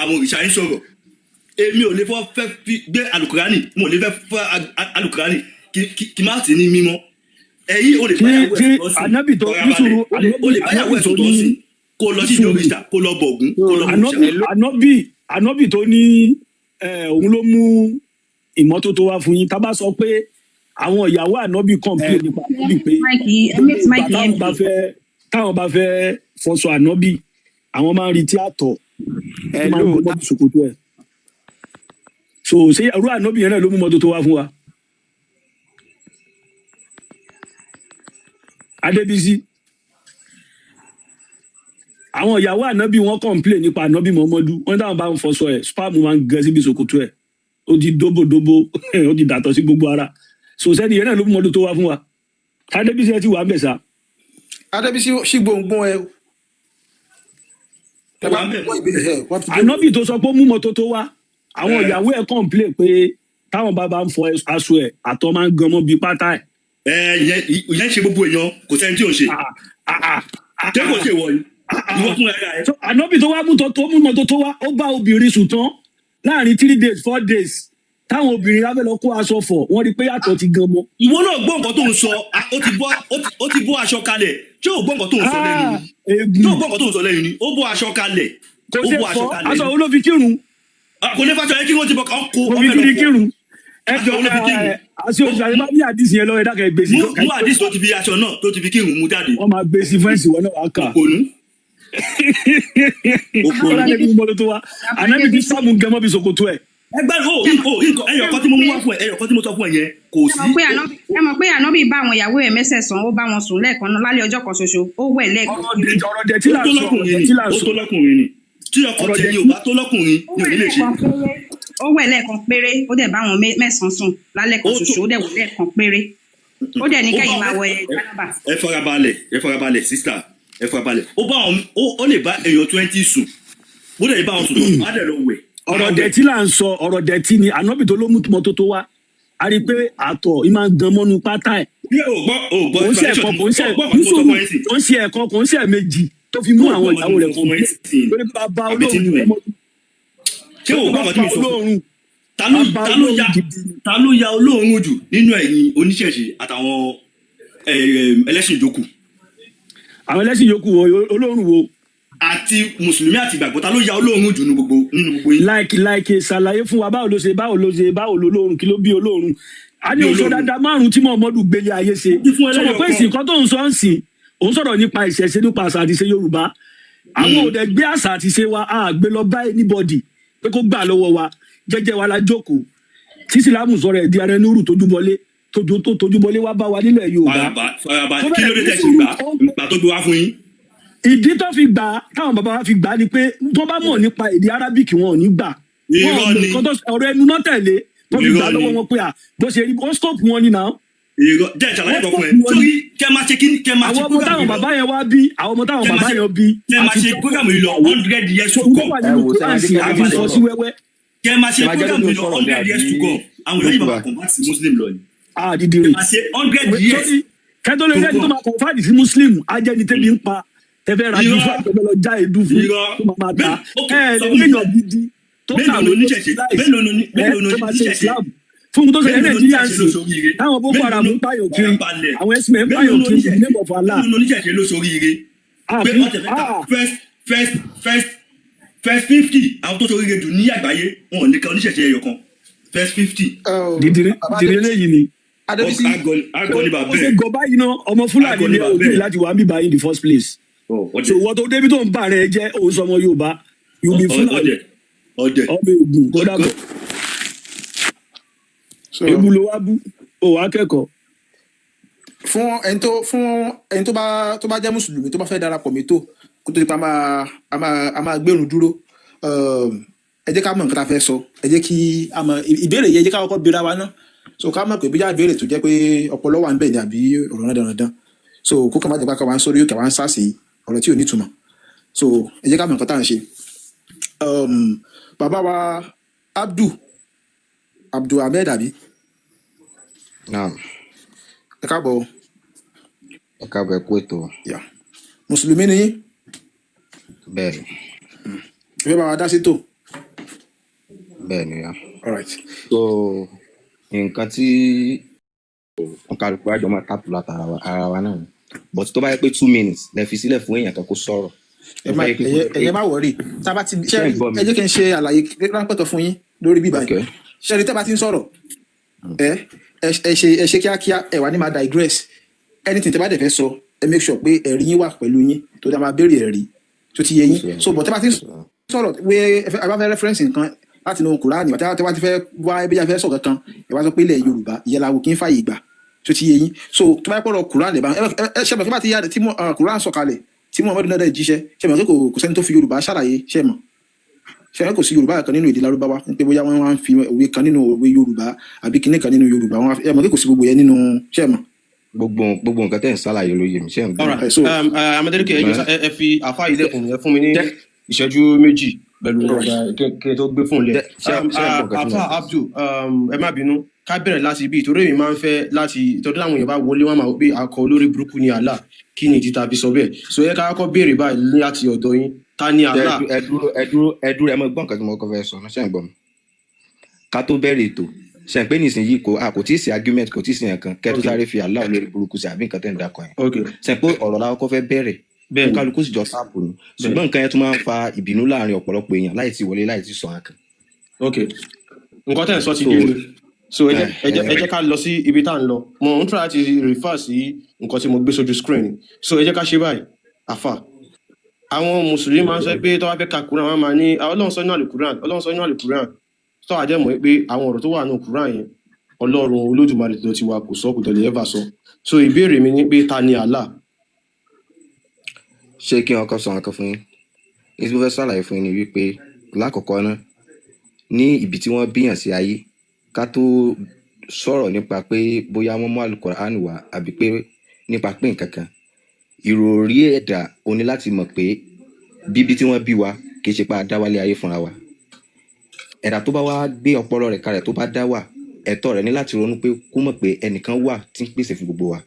[SPEAKER 4] àwọn òrìṣà yín sọ̀rọ̀. èmi ò lè fẹ́ fi gbé alukurani mo ò lè fẹ́ fẹ́ alukurani kí má sí ní mímọ́. ẹ̀yin ò lè báyàwó ẹ̀ tó sí o lè báyàwó ẹ̀ tó sí kó lọ sí ìjọ òrìṣà kó lọ bọ̀gún kó lọ bọ̀gún.
[SPEAKER 2] ànábì tó ní òun ló mú ìmọ́tótó wá fún yín tá bá sọ pé àwọn ìyàwó ànábì complain nípa ànábì pé táwọn bá fẹ́ fọṣọ ànábì àwọn máa ń rí tíátọ̀ tó máa ń gbọ́ bọ́ọ̀bù ṣòkòtò ẹ̀ so ṣé irú ànábì yẹn náà ló mú mọ́tò tó wá fún wa. Adébísí àwọn ìyàwó ànábì wọn complain nípa ànábì Muhammadu wọn táwọn bá ń fọṣọ ẹ̀ spam máa ń gẹ síbi ṣòkòtò ẹ̀ ó di dóbòdóbò ó di dàtọ̀ sí gbogbo ara so sẹ́ni yẹn náà ló mú mọ́tò tó wá fún wa. Adébísí ẹ ti wà ń bẹ̀ sá.
[SPEAKER 1] Adébísí ṣì gbòǹgbòǹ ẹ.
[SPEAKER 2] ànábì tó sọ pé ó mú mọ́tò tó wá àwọn ìyàwó ẹ̀ complain pé táwọn bàbá ń fọ aṣọ ẹ̀ àtọ̀ máa ń gan mọ́ bíi pátá ẹ̀.
[SPEAKER 4] ìyẹn ṣe gbogbo èèyàn kò sẹ́ni tí ò ṣe ṣé kò ṣe wọ̀nyí ìwọ fún ẹ̀ka ẹ̀.
[SPEAKER 2] ànábì tó wá mú mọ́tò tó wá ó bá obìnrin sùn tán láàrin 3 days 4 days táwọn obìnrin lábẹ́ lọ kó aṣọ fọ̀ wọ́n rí pé àtọ̀ ti gan mọ́.
[SPEAKER 4] ìwọ náà gbọ́ nǹkan tó ń sọ ó ti bọ́ aṣọ kalẹ̀ ṣé ò gbọ́ nǹkan tó ń sọ lẹ́yìn ni ṣé ò gbọ́ nǹkan tó ń sọ lẹ́yìn ni ó bọ́ aṣọ kalẹ̀ ó bọ́ aṣọ kalẹ̀
[SPEAKER 2] aṣọ wo ló fi kírun.
[SPEAKER 4] kò ní fàṣọ yẹn kí wọ́n ti bọ̀ kó
[SPEAKER 2] ọmọ ẹ̀ lọ kírun. ẹjọ àti oṣù àti bá ní àdìsí yẹn lọ ẹ dákẹ́ gbèsè.
[SPEAKER 4] mú àdìsí tó ti fi aṣọ náà tó ti fi kírun mú jáde.
[SPEAKER 2] wọ́n máa gbèsè fẹ́ǹsì wọn náà wá kà.
[SPEAKER 4] òpònú
[SPEAKER 2] ànábì tí sáàmù gẹmọ́ bí ṣòkòtò ẹ̀.
[SPEAKER 4] ẹgbẹ́ ẹyọ̀kan tí mo mú wá fún ẹ ẹyọ̀kan tí mo sọ fún ẹ yẹn kò sí.
[SPEAKER 5] ẹ mọ̀ pé ànábì bá àwọn ìyàwó ẹ̀ mẹ́sẹ̀sán ó bá wọn sùn lẹ́ẹ̀kan náà lálẹ́ ọjọ́ kan ṣoṣo ó wẹ̀ lẹ́ẹ̀kan.
[SPEAKER 2] ọ̀rọ̀ dẹ̀ tí là ń sọ
[SPEAKER 4] ó tó lọ́kùnrin ni tí ọkọ tẹ ni ò bá tó lọ́kùnrin ni ò ní lè ṣe.
[SPEAKER 5] ó wẹ̀ lẹ́ẹ̀kan péré ó dẹ̀ bá àwọn mẹ́sàn-án sùn lálẹ́ kan ṣoṣo ó dẹ̀ wẹ̀ lẹ́ẹ̀kan péré ó dẹ̀ ní kẹ́yìn máa wọ ẹ̀ jálábà.
[SPEAKER 4] ẹ farabalẹ̀ sísítà ẹ fà balẹ̀ ó lè bá èèyàn 20 sùn bó lè bá wọn sùn tó á dẹ̀ lọ wẹ̀.
[SPEAKER 2] ọ̀rọ̀ dẹ̀tí là ń sọ ọ̀rọ̀ dẹ̀tí ni ànábì tó ló mú mọ́tò tó wá a rí i pé àtọ̀ ì máa ń gan mọ́nu pátá ẹ̀ kò ń ṣe ẹ̀kọ́ kò ń ṣe ẹ̀kọ́ kò ń ṣe ẹ̀méjì tó fi mú àwọn ìyàwó rẹ̀ kò pé bàbá olóòrùn
[SPEAKER 4] ṣé o gbọ́ ọ̀tí mi sọ ta ló ya olóòrùn jù nínú ẹ̀yin oníṣẹ̀ṣe àtàwọn ẹlẹ́sìn ìjókù.
[SPEAKER 2] àwọn ẹlẹ́sìn yòókù olóòrùn wo.
[SPEAKER 4] àti mùsùlùmí àti ìgbàgbọ́ ta ló ya olóòrùn jù nínú gbogbo yín.
[SPEAKER 2] láìkì ṣàlàyé fún wa báwo lolóòrùn kí ló bí olóòrùn. a ní oṣù dáadáa márùn-ún tí Muhammadu gbélé ayé ṣe. sọ̀rọ̀ pé ìsìn kan tó ń sọ ń sìn òun sọ̀rọ̀ nípa ìṣẹ̀ṣe nípa àṣà àti ìṣe Yorùbá. àwọn òde gbé àṣà àti ìṣe wa a gbé lọ bá anybody pé kó gbà lọ́wọ́ wa jẹ́jẹ́ wa la jókòó tí Ìsìlámù sọ̀rọ̀ ẹ̀ di ara ẹni rù tójúbọlé wá bá wa nílẹ̀ Yorùbá.
[SPEAKER 4] kí ló dé tẹ̀ sí gbà tó gbé wá fún yín.
[SPEAKER 2] ìdí tó fi gbà táwọn bàbá wa fi gbà ni pé tó bá mọ̀ nípa èdè Arabic wọn ò ní gbà. ọ̀rọ̀ ẹnu náà tẹ̀lé tó fi gbà lọ́wọ́ wọn pé bó ṣe rí ó scope wọn ni náà.
[SPEAKER 4] jẹ́ ìṣàlàyé kan fún ẹ sórí kẹ́ máa ṣe
[SPEAKER 2] àwọn ọmọ táwọn bàbá yẹn wá bí àwọn ọmọ táwọn bàbá yẹn bí.
[SPEAKER 4] kẹ́ máa ṣe program yìí lọ 100 years to go.
[SPEAKER 2] àfi sọ sí wẹ́wẹ́.
[SPEAKER 4] kẹ́ máa ṣe program yìí lọ 100 years to go. àwọn èèyàn yìí máa convert sí Muslim lọ ni.
[SPEAKER 2] dídì rè.
[SPEAKER 4] kẹ́ máa ṣe 100 years.
[SPEAKER 2] kẹ́tọ́ lè rẹ́ni tó máa convert sí Muslim ajẹ́ni tẹ́bi ń pa tẹ́fẹ́ ra jù fún àtẹ́fẹ́ lọ já èdú fún tó máa ta lẹ́yìn gidi tó kàwé fún tó ṣe Nàìjíríà ń sìn táwọn Boko Haram ń pààyàn kiri àwọn ẹ̀sìn ń pààyàn kiri in the name of Allah.
[SPEAKER 4] nínú oníṣẹ̀ṣe ló sórí ire pé wọ́n tẹ̀fẹ́ ta first 50 àwọn tó sórí ire jù ní àgbáyé wọn ò ní kan oníṣẹ̀ṣe ẹyọ kan first 50.
[SPEAKER 2] dìde lẹ́yìn ni
[SPEAKER 4] àgọ́ ní bàbá
[SPEAKER 2] ó ṣe gọba yìí náà ọmọ Fúlàní ní òjò láti wà ń bíbá in the first place. so wọ́n tó débi tó ń bà rẹ̀ jẹ́ òun sọmọ Yorùbá yóò bí Fúlàní ọmọ Ègùn kó dàbọ̀. ebu ló wá bú ó wá kẹ́kọ̀ọ́.
[SPEAKER 1] fún ẹni tó bá jẹ́ mùsùlùmí tó bá fẹ́ darapọ̀ mẹ́tò kó tó di pa a máa gbẹ̀rún dúró ẹ jẹ́ ká mọ̀ nǹkan tá a fẹ́ sọ ẹ jẹ́ kí a mọ̀ ìbéèrè yẹn ẹ jẹ́ ká kọ́kọ́ béèrè wa náà so ká mọ̀ pé bíjà ìbéèrè tó jẹ́ pé ọpọlọ wà ń bẹ̀ ní àbí ọ̀rọ̀ náà dandan so kó kàn má jẹ́ pé ká wá ń sórí òkè wá ń sàṣì ọ̀rọ̀ tí ò ní túmọ̀ so ẹ jẹ́ ká mọ̀ nǹkan tá à ń ṣe. bàbá wa Abdul Ahmed àbí.
[SPEAKER 8] Naam.
[SPEAKER 1] ẹ káàbọ̀.
[SPEAKER 8] ẹ káàbọ̀ ẹ kú ètò.
[SPEAKER 1] mùsùlùmí ni yín.
[SPEAKER 8] bẹ́ẹ̀ni.
[SPEAKER 1] ìfẹ́ bá wa dá sí tò.
[SPEAKER 8] bẹ́ẹ̀ni ya.
[SPEAKER 1] all right.
[SPEAKER 8] so nǹkan tí kálukú àjọ máa tàpù látara ara wa náà ni but tó bá yẹ pé 2 minutes lè fi sílẹ̀ fún èèyàn kan kó sọ̀rọ̀.
[SPEAKER 1] ẹ má wọrí tá a bá ti ẹ jẹ́ kí n ṣe àlàyé ráńpẹ́ kan fún yín lórí bíbá yìí ṣẹ́ni tẹ́ bá ti ń sọ̀rọ̀ ẹ ṣe kíákíá ẹ wà ní máa digress anything tẹ́ bá dẹ̀ fẹ́ sọ ẹ make sure pé ẹ̀rí yín wà pẹ̀lú yín tó dá máa béèrè ẹ̀rí tó ti yé yín so but tẹ́ bá ti ń sọ̀rọ̀ pé ẹ bá fẹ́ reference nǹkan láti inú Kùránì tẹ́ bá ti fẹ́ wá ẹbí yà fẹ́ sọ kankan ẹ wá sọ pé ilẹ̀ Yorùbá ìyẹlàwó kì í fààyè gbà tó ti yé yín so tó bá yẹ pọ̀rọ̀ Kùránì lè bá ẹ ṣe mọ̀ kí bá ti yá tí Kùránì sọ̀kalẹ̀ tí Muhammadu náà dẹ̀ jíṣẹ́ ṣe mọ̀ kò sẹ́ni tó fi Yorùbá ṣàlàyé ṣe mọ̀ ṣe kò sí Yorùbá kan nínú èdè Lárúbáwá pé bóyá wọ́n wá ń fi òwe kan nínú òwe Yorùbá àbí kinní kan nínú Yorùbá wọn ẹ mọ̀ kò sí gbogbo yẹn nínú ṣe mọ̀.
[SPEAKER 8] gbogbo nǹkan tẹ̀ ń ṣàlàyé ló yé mi ṣe ń gbọ́.
[SPEAKER 6] Amadélékè ẹ fi àfa yìí lẹ́kùn ẹ fún mi ní ìṣẹ́jú méjì pẹ̀lú kí ẹ tó gbé fún un lẹ̀. àfa Abdul ẹ má bínú ká bẹ̀rẹ̀ láti ibi ìtorí èmi máa ń fẹ́ láti ìtọ́jú àwọn èèyàn bá wọlé wọn máa wọ pé akọ olórí burúkú ni Allah kí ni ìdí tàbí sọ bẹ́ẹ̀ so ẹ ká kọ́ béèrè báyìí láti ọ̀dọ̀ yín ta ni Allah.
[SPEAKER 8] ẹ mọ gbọ́n nǹkan tí mo kọ́ fẹ́ sọ náà ṣe ń gbọ́ mi ká tó bẹ̀rẹ̀ ètò ṣe ń pé nísìnyí kò tí ì sí argument kò tí ì sí nǹkan kẹ́tù sáré fi Allah olórí burúkú sí àbí nǹkan tẹ̀ ń dakọ̀ yẹn ṣe ń pé ọ̀rọ̀ la kọ́ fẹ́ bẹ̀rẹ̀ kálukú sì jọ sáàpù ni ṣùgbọ́n nǹkan yẹn tún máa ń fa ìbínú láàrin ọ̀pọ̀lọpọ̀ èèyàn láì tí wọlé láì tí sọ nǹkan.
[SPEAKER 6] nǹkan tẹ̀ ń sọ ti dé so ẹ jẹ́ ká lọ sí ibi tá à ń lọ mo ń try láti refer sí nǹkan tí mo gbé sójú screen so ẹ jẹ́ ká ṣe báyìí àfà àwọn mùsùlùmí máa ń sọ pé tó bá fẹ́ ka Quran wọn máa ní Ọlọ́run sọ nínú àlùkùrán Ọlọ́run sọ nínú àlùkùrán tó wà jẹ́ mọ̀ pé àwọn ọ̀rọ̀ tó wà nínú Quran yẹn Ọlọ́run Olódùmarè tó ti wà kò sọ kò tẹ̀lé ever sọ so ìbéèrè mi ni pé ta ni Allah.
[SPEAKER 8] ṣé kí wọn kọ sọ nǹkan fún yín ní tí mo fẹ́ ṣàlàyé fún yín ni wípé lákọ̀ọ́kọ́ náà ní ibi tí wọ́n bíyàn sí ayé ká tó sọ̀rọ̀ nípa pé bóyá wọ́n mú àlùkùrán wá àbí pé nípa pé nǹkan kan ìròrí ẹ̀dá ó ní láti mọ̀ pé bíbí tí wọ́n bí wa kì í ṣe pé a dá wálé ayé fúnra wa. Ẹ̀dá tó bá wá gbé ọpọlọ rẹ̀ kalẹ̀ tó bá dá wà, ẹ̀tọ́ rẹ̀ ní láti ronú pé kó mọ̀ pé ẹnìkan wà tí ń pèsè fún gbogbo wa.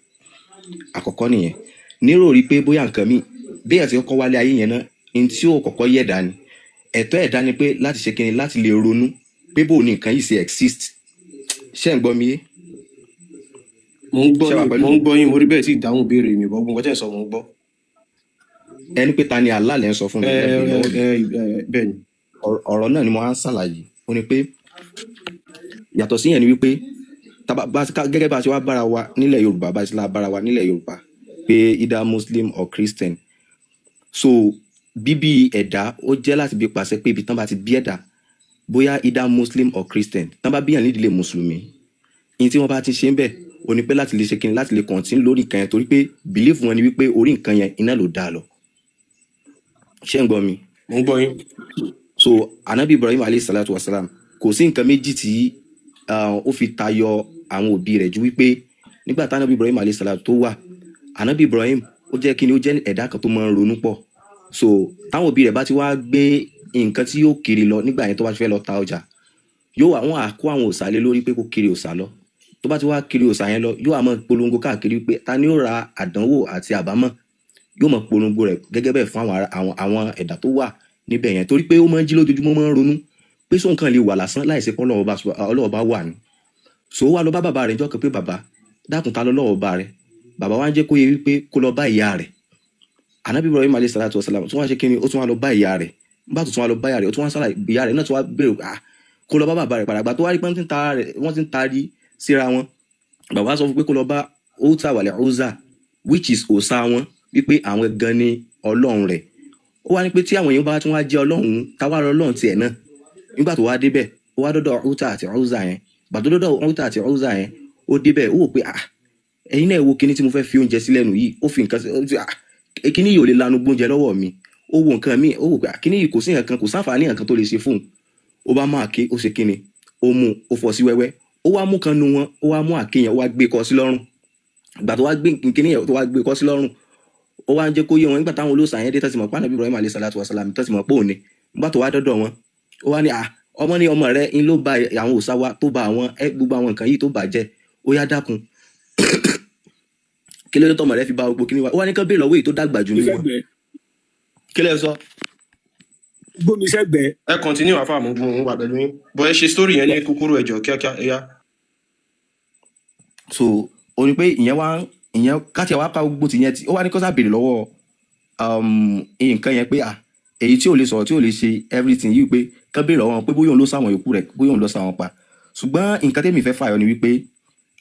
[SPEAKER 8] Àkọ́kọ́ nìyẹn. Nírò rí pé bóyá nǹkan míì bí èèyàn ti kọ́kọ́ wálé ayé yẹn náà ní tí ó kọ́kọ́ yẹ̀ ẹ̀dá ni. Ẹ̀tọ́ ẹ̀dá ni pé láti ṣe kíni láti lè ronú pé bó ni nǹkan yìí ṣe exist. Ṣé ń gbọ́ mi yé?
[SPEAKER 6] Mo ń gbọ́ yín, mo rí bẹ́ẹ̀ tí ìdáhùn béèrè mi, gbogbo nǹkan tẹ́ ẹ̀ sọ mo ń gbọ́.
[SPEAKER 8] Ẹni pé ta ni Allah lẹ́ ń sọ fún mi.
[SPEAKER 6] Bẹ́ẹ̀ ni.
[SPEAKER 8] Ọ̀rọ̀ náà ni mo á ń ṣàlàyé. Ó ní pé yàtọ̀ sí yẹn ni wípé gẹ́gẹ́ bá a ṣe wá bára wa nílẹ̀ Yorùbá bá a ṣe lá bára wa nílẹ̀ Yorùbá pé either Muslim or Christian. So bíbí ẹ̀dá ó jẹ́ láti bí pàṣẹ pé ibi tán bá ti bí ẹ̀dá bóyá either Muslim or Christian tán bá bíyàn nídìílé Mùsùlùmí. Ìyẹn tí wọ́n bá ti ṣe ń bẹ̀ ó ní pé láti lè ṣe kíni láti lè continue lórí nǹkan yẹn torí pé belief wọn ni wípé orí nǹkan yẹn iná ló dá lọ. Ṣé ń gbọ́ mi?
[SPEAKER 6] Mo ń gbọ́ yín.
[SPEAKER 8] So Anabi Ibrahim alayhi salatu wasalam kò sí nǹkan méjì tí ó fi tayọ àwọn òbí rẹ̀ ju wípé nígbà tí Anabi Ibrahim alayhi salatu tó wà Anabi Ibrahim ó jẹ́ kíni ó jẹ́ ẹ̀dá kan tó máa ń ronú pọ̀. So táwọn òbí rẹ̀ bá ti wá gbé nǹkan tí yóò kiri lọ nígbà yẹn tó bá ti fẹ́ lọ ta ọjà yóò àwọn àkó àwọn òòṣà lé lórí pé kó kiri òòṣà lọ. Tó bá ti wá kiri òòṣà yẹn lọ yóò àmọ́ polongo káàkiri pé ta ni ó ra àdánwò àti àbámọ̀ yóò mọ̀ polongo rẹ̀ gẹ́gẹ́ bẹ́ẹ̀ fún àwọn ẹ̀dá tó wà níbẹ̀ yẹn torí pé ó máa ń jí lójoojúmọ́ máa ń ronú pé sóun kan lè wà lásán láìsí pé Ọlọ́run bá wà ní. So ó wá lọ bá bàbá rẹ̀ jọ́kàn pé bàbá dákun ta lọ́wọ́ bá rẹ̀ bàbá wa ń jẹ́ kó yẹ wípé kó lọ bá ìyá rẹ̀. Anabi Ibrahim alayhi salatu wasalam tó wá ṣe kíni ó tún wá lọ bá ìyá rẹ̀ nígbà tó tún wá lọ bá ìyá rẹ̀ ó tún wá sálà ìyá rẹ̀ náà tó wá bèrè kó lọ bá bàbá rẹ̀ padà gbà tó wá rí pé wọ́n ti ń taari síra wọn. Bàbá sọ fún pé kó lọ bá Ota wàlẹ̀ Uzza which is òòṣà wọn wípé àwọn gan ni Ọlọ́run rẹ̀. Ó wá ní pé tí àwọn èèyàn bá tún wá jẹ́ Ọlọ́run táwa Ọlọ́run tiẹ̀ náà nígbà tó wá débẹ̀ ó wá dọ́dọ̀ Ota àti Uzza yẹn gbà tó dọ́dọ̀ Ota àti Uzza yẹn ó débẹ̀ ó wò pé ẹ̀yin náà wo kíní tí mo fẹ́ fi oúnjẹ sí lẹ́nu yìí ó fi nǹkan kíní yìí ò lè lanu gbóúnjẹ lọ́wọ́ mi ó wo nǹkan míì ó wò pé kíní yìí kò sí nǹkan kò sáǹfààní nǹkan tó lè ṣe fóun ó bá máa ké ó ṣe kíni ó mú ó fọ́ sí wẹ́wẹ́ ó wá mú kan nu wọn ó wá mú àké yẹn ó wá gbé kọ sí lọ́rùn ìgbà tó wá gbé kíní yẹn tó wá gbé kọ sí lọ́rùn ó wá ń jẹ́ kó yé wọn nígbà táwọn olóòṣà yẹn dé tẹ́sí mọ̀ pé Ànábì Ibrahim alayhi salatu wasalam tẹ́sí mọ̀ pé òní nígbà tó wá dọ́dọ̀ wọn ó wá ní ọmọ ní ọmọ rẹ ń ló ba àwọn òòṣà wa tó ba àwọn gbogbo àwọn nǹkan yìí tó bàjẹ́ ó yá dákun kí ló dé tọmọ rẹ fi ba gbogbo kíní wa ó wá ní kán béèrè lọ́wọ́ èyí tó dàgbà jù ní wọn kí lẹ sọ.
[SPEAKER 2] gbómi sẹ́gbẹ̀ẹ́.
[SPEAKER 6] Ẹ continue àfa mo wà pẹ̀lú yín bọ́ ẹ ṣe story yẹn ní kúkúrú ẹ̀jọ̀ kíákíá ẹ̀yà.
[SPEAKER 8] So ó ní pé ìyẹn káti àwa ká gbogbo tìyẹn tí ó wá ní kọ́sà béèrè lọ́wọ́ nǹkan yẹn pé èyí tí ò lè sọ̀rọ̀ tí ò lè ṣe everything yìí pé kán béèrè lọ́wọ́ pé bóyá òun ló sáwọn yòókù rẹ̀ bóyá òun ló sáwọn pa ṣùgbọ́n nǹkan tẹ́mi fẹ́ fàyọ ni wípé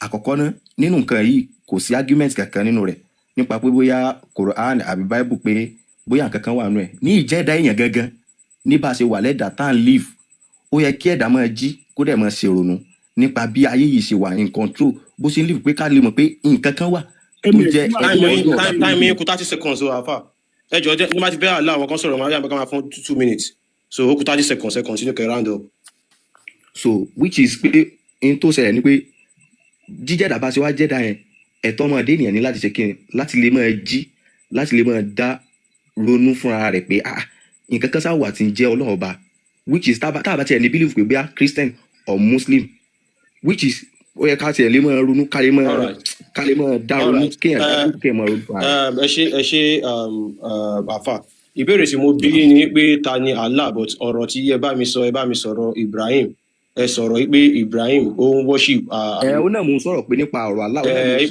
[SPEAKER 8] àkọ́kọ́ ná nínú nǹkan yìí kò sí argument kankan nínú rẹ̀ nípa pé bóyá Quran àbí Bible pé bóyá nǹkan kan wà nínú ẹ̀ ní ìjẹ́dá èèyàn gangan ní bá a ṣe wà lẹ́dà tá à ń live ó yẹ kí ẹ̀dá máa jí kó dẹ̀ máa ṣèrònú nípa bí ayé yìí ṣe wà in control bó ṣe ń live pé ká lè mọ̀ pé nǹkan kan wà tó jẹ́
[SPEAKER 6] time yín kù 30 seconds o àfà ẹ jọ jẹ ní bá ti bẹ́ẹ̀ àlá àwọn kan sọ̀rọ̀ máa yà máa fún 2 minutes so ó kù 30 seconds ẹ continue kẹ́ round up.
[SPEAKER 8] So which is pé n tó ṣẹlẹ̀ ni pé jíjẹ́dá bá ṣe wá jẹ́dá yẹn ẹ̀tọ́ ọmọdé ènìyàn ní láti ṣe kíni láti lè máa jí láti lè máa dá ronú fúnra rẹ̀ pé nǹkan kan sáwà tí ń jẹ́ Ọlọ́run ọba which is tá a bá tiẹ̀ ní believe pé bíi Christian or Muslim which is ó yẹ ká tiẹ̀ lè máa ronú ká lè máa dá ronú kéèyàn máa ronú.
[SPEAKER 6] ẹ ṣe àfà ìbéèrè tí mo bí ni pé ta ni Allah but ọ̀rọ̀ tí ẹ bá mi sọ̀rọ̀ Ibrahim ẹ sọ̀rọ̀ pé Ibrahim ó ń worship.
[SPEAKER 8] ó náà mò ń sọ̀rọ̀ pé nípa ọ̀rọ̀ Allah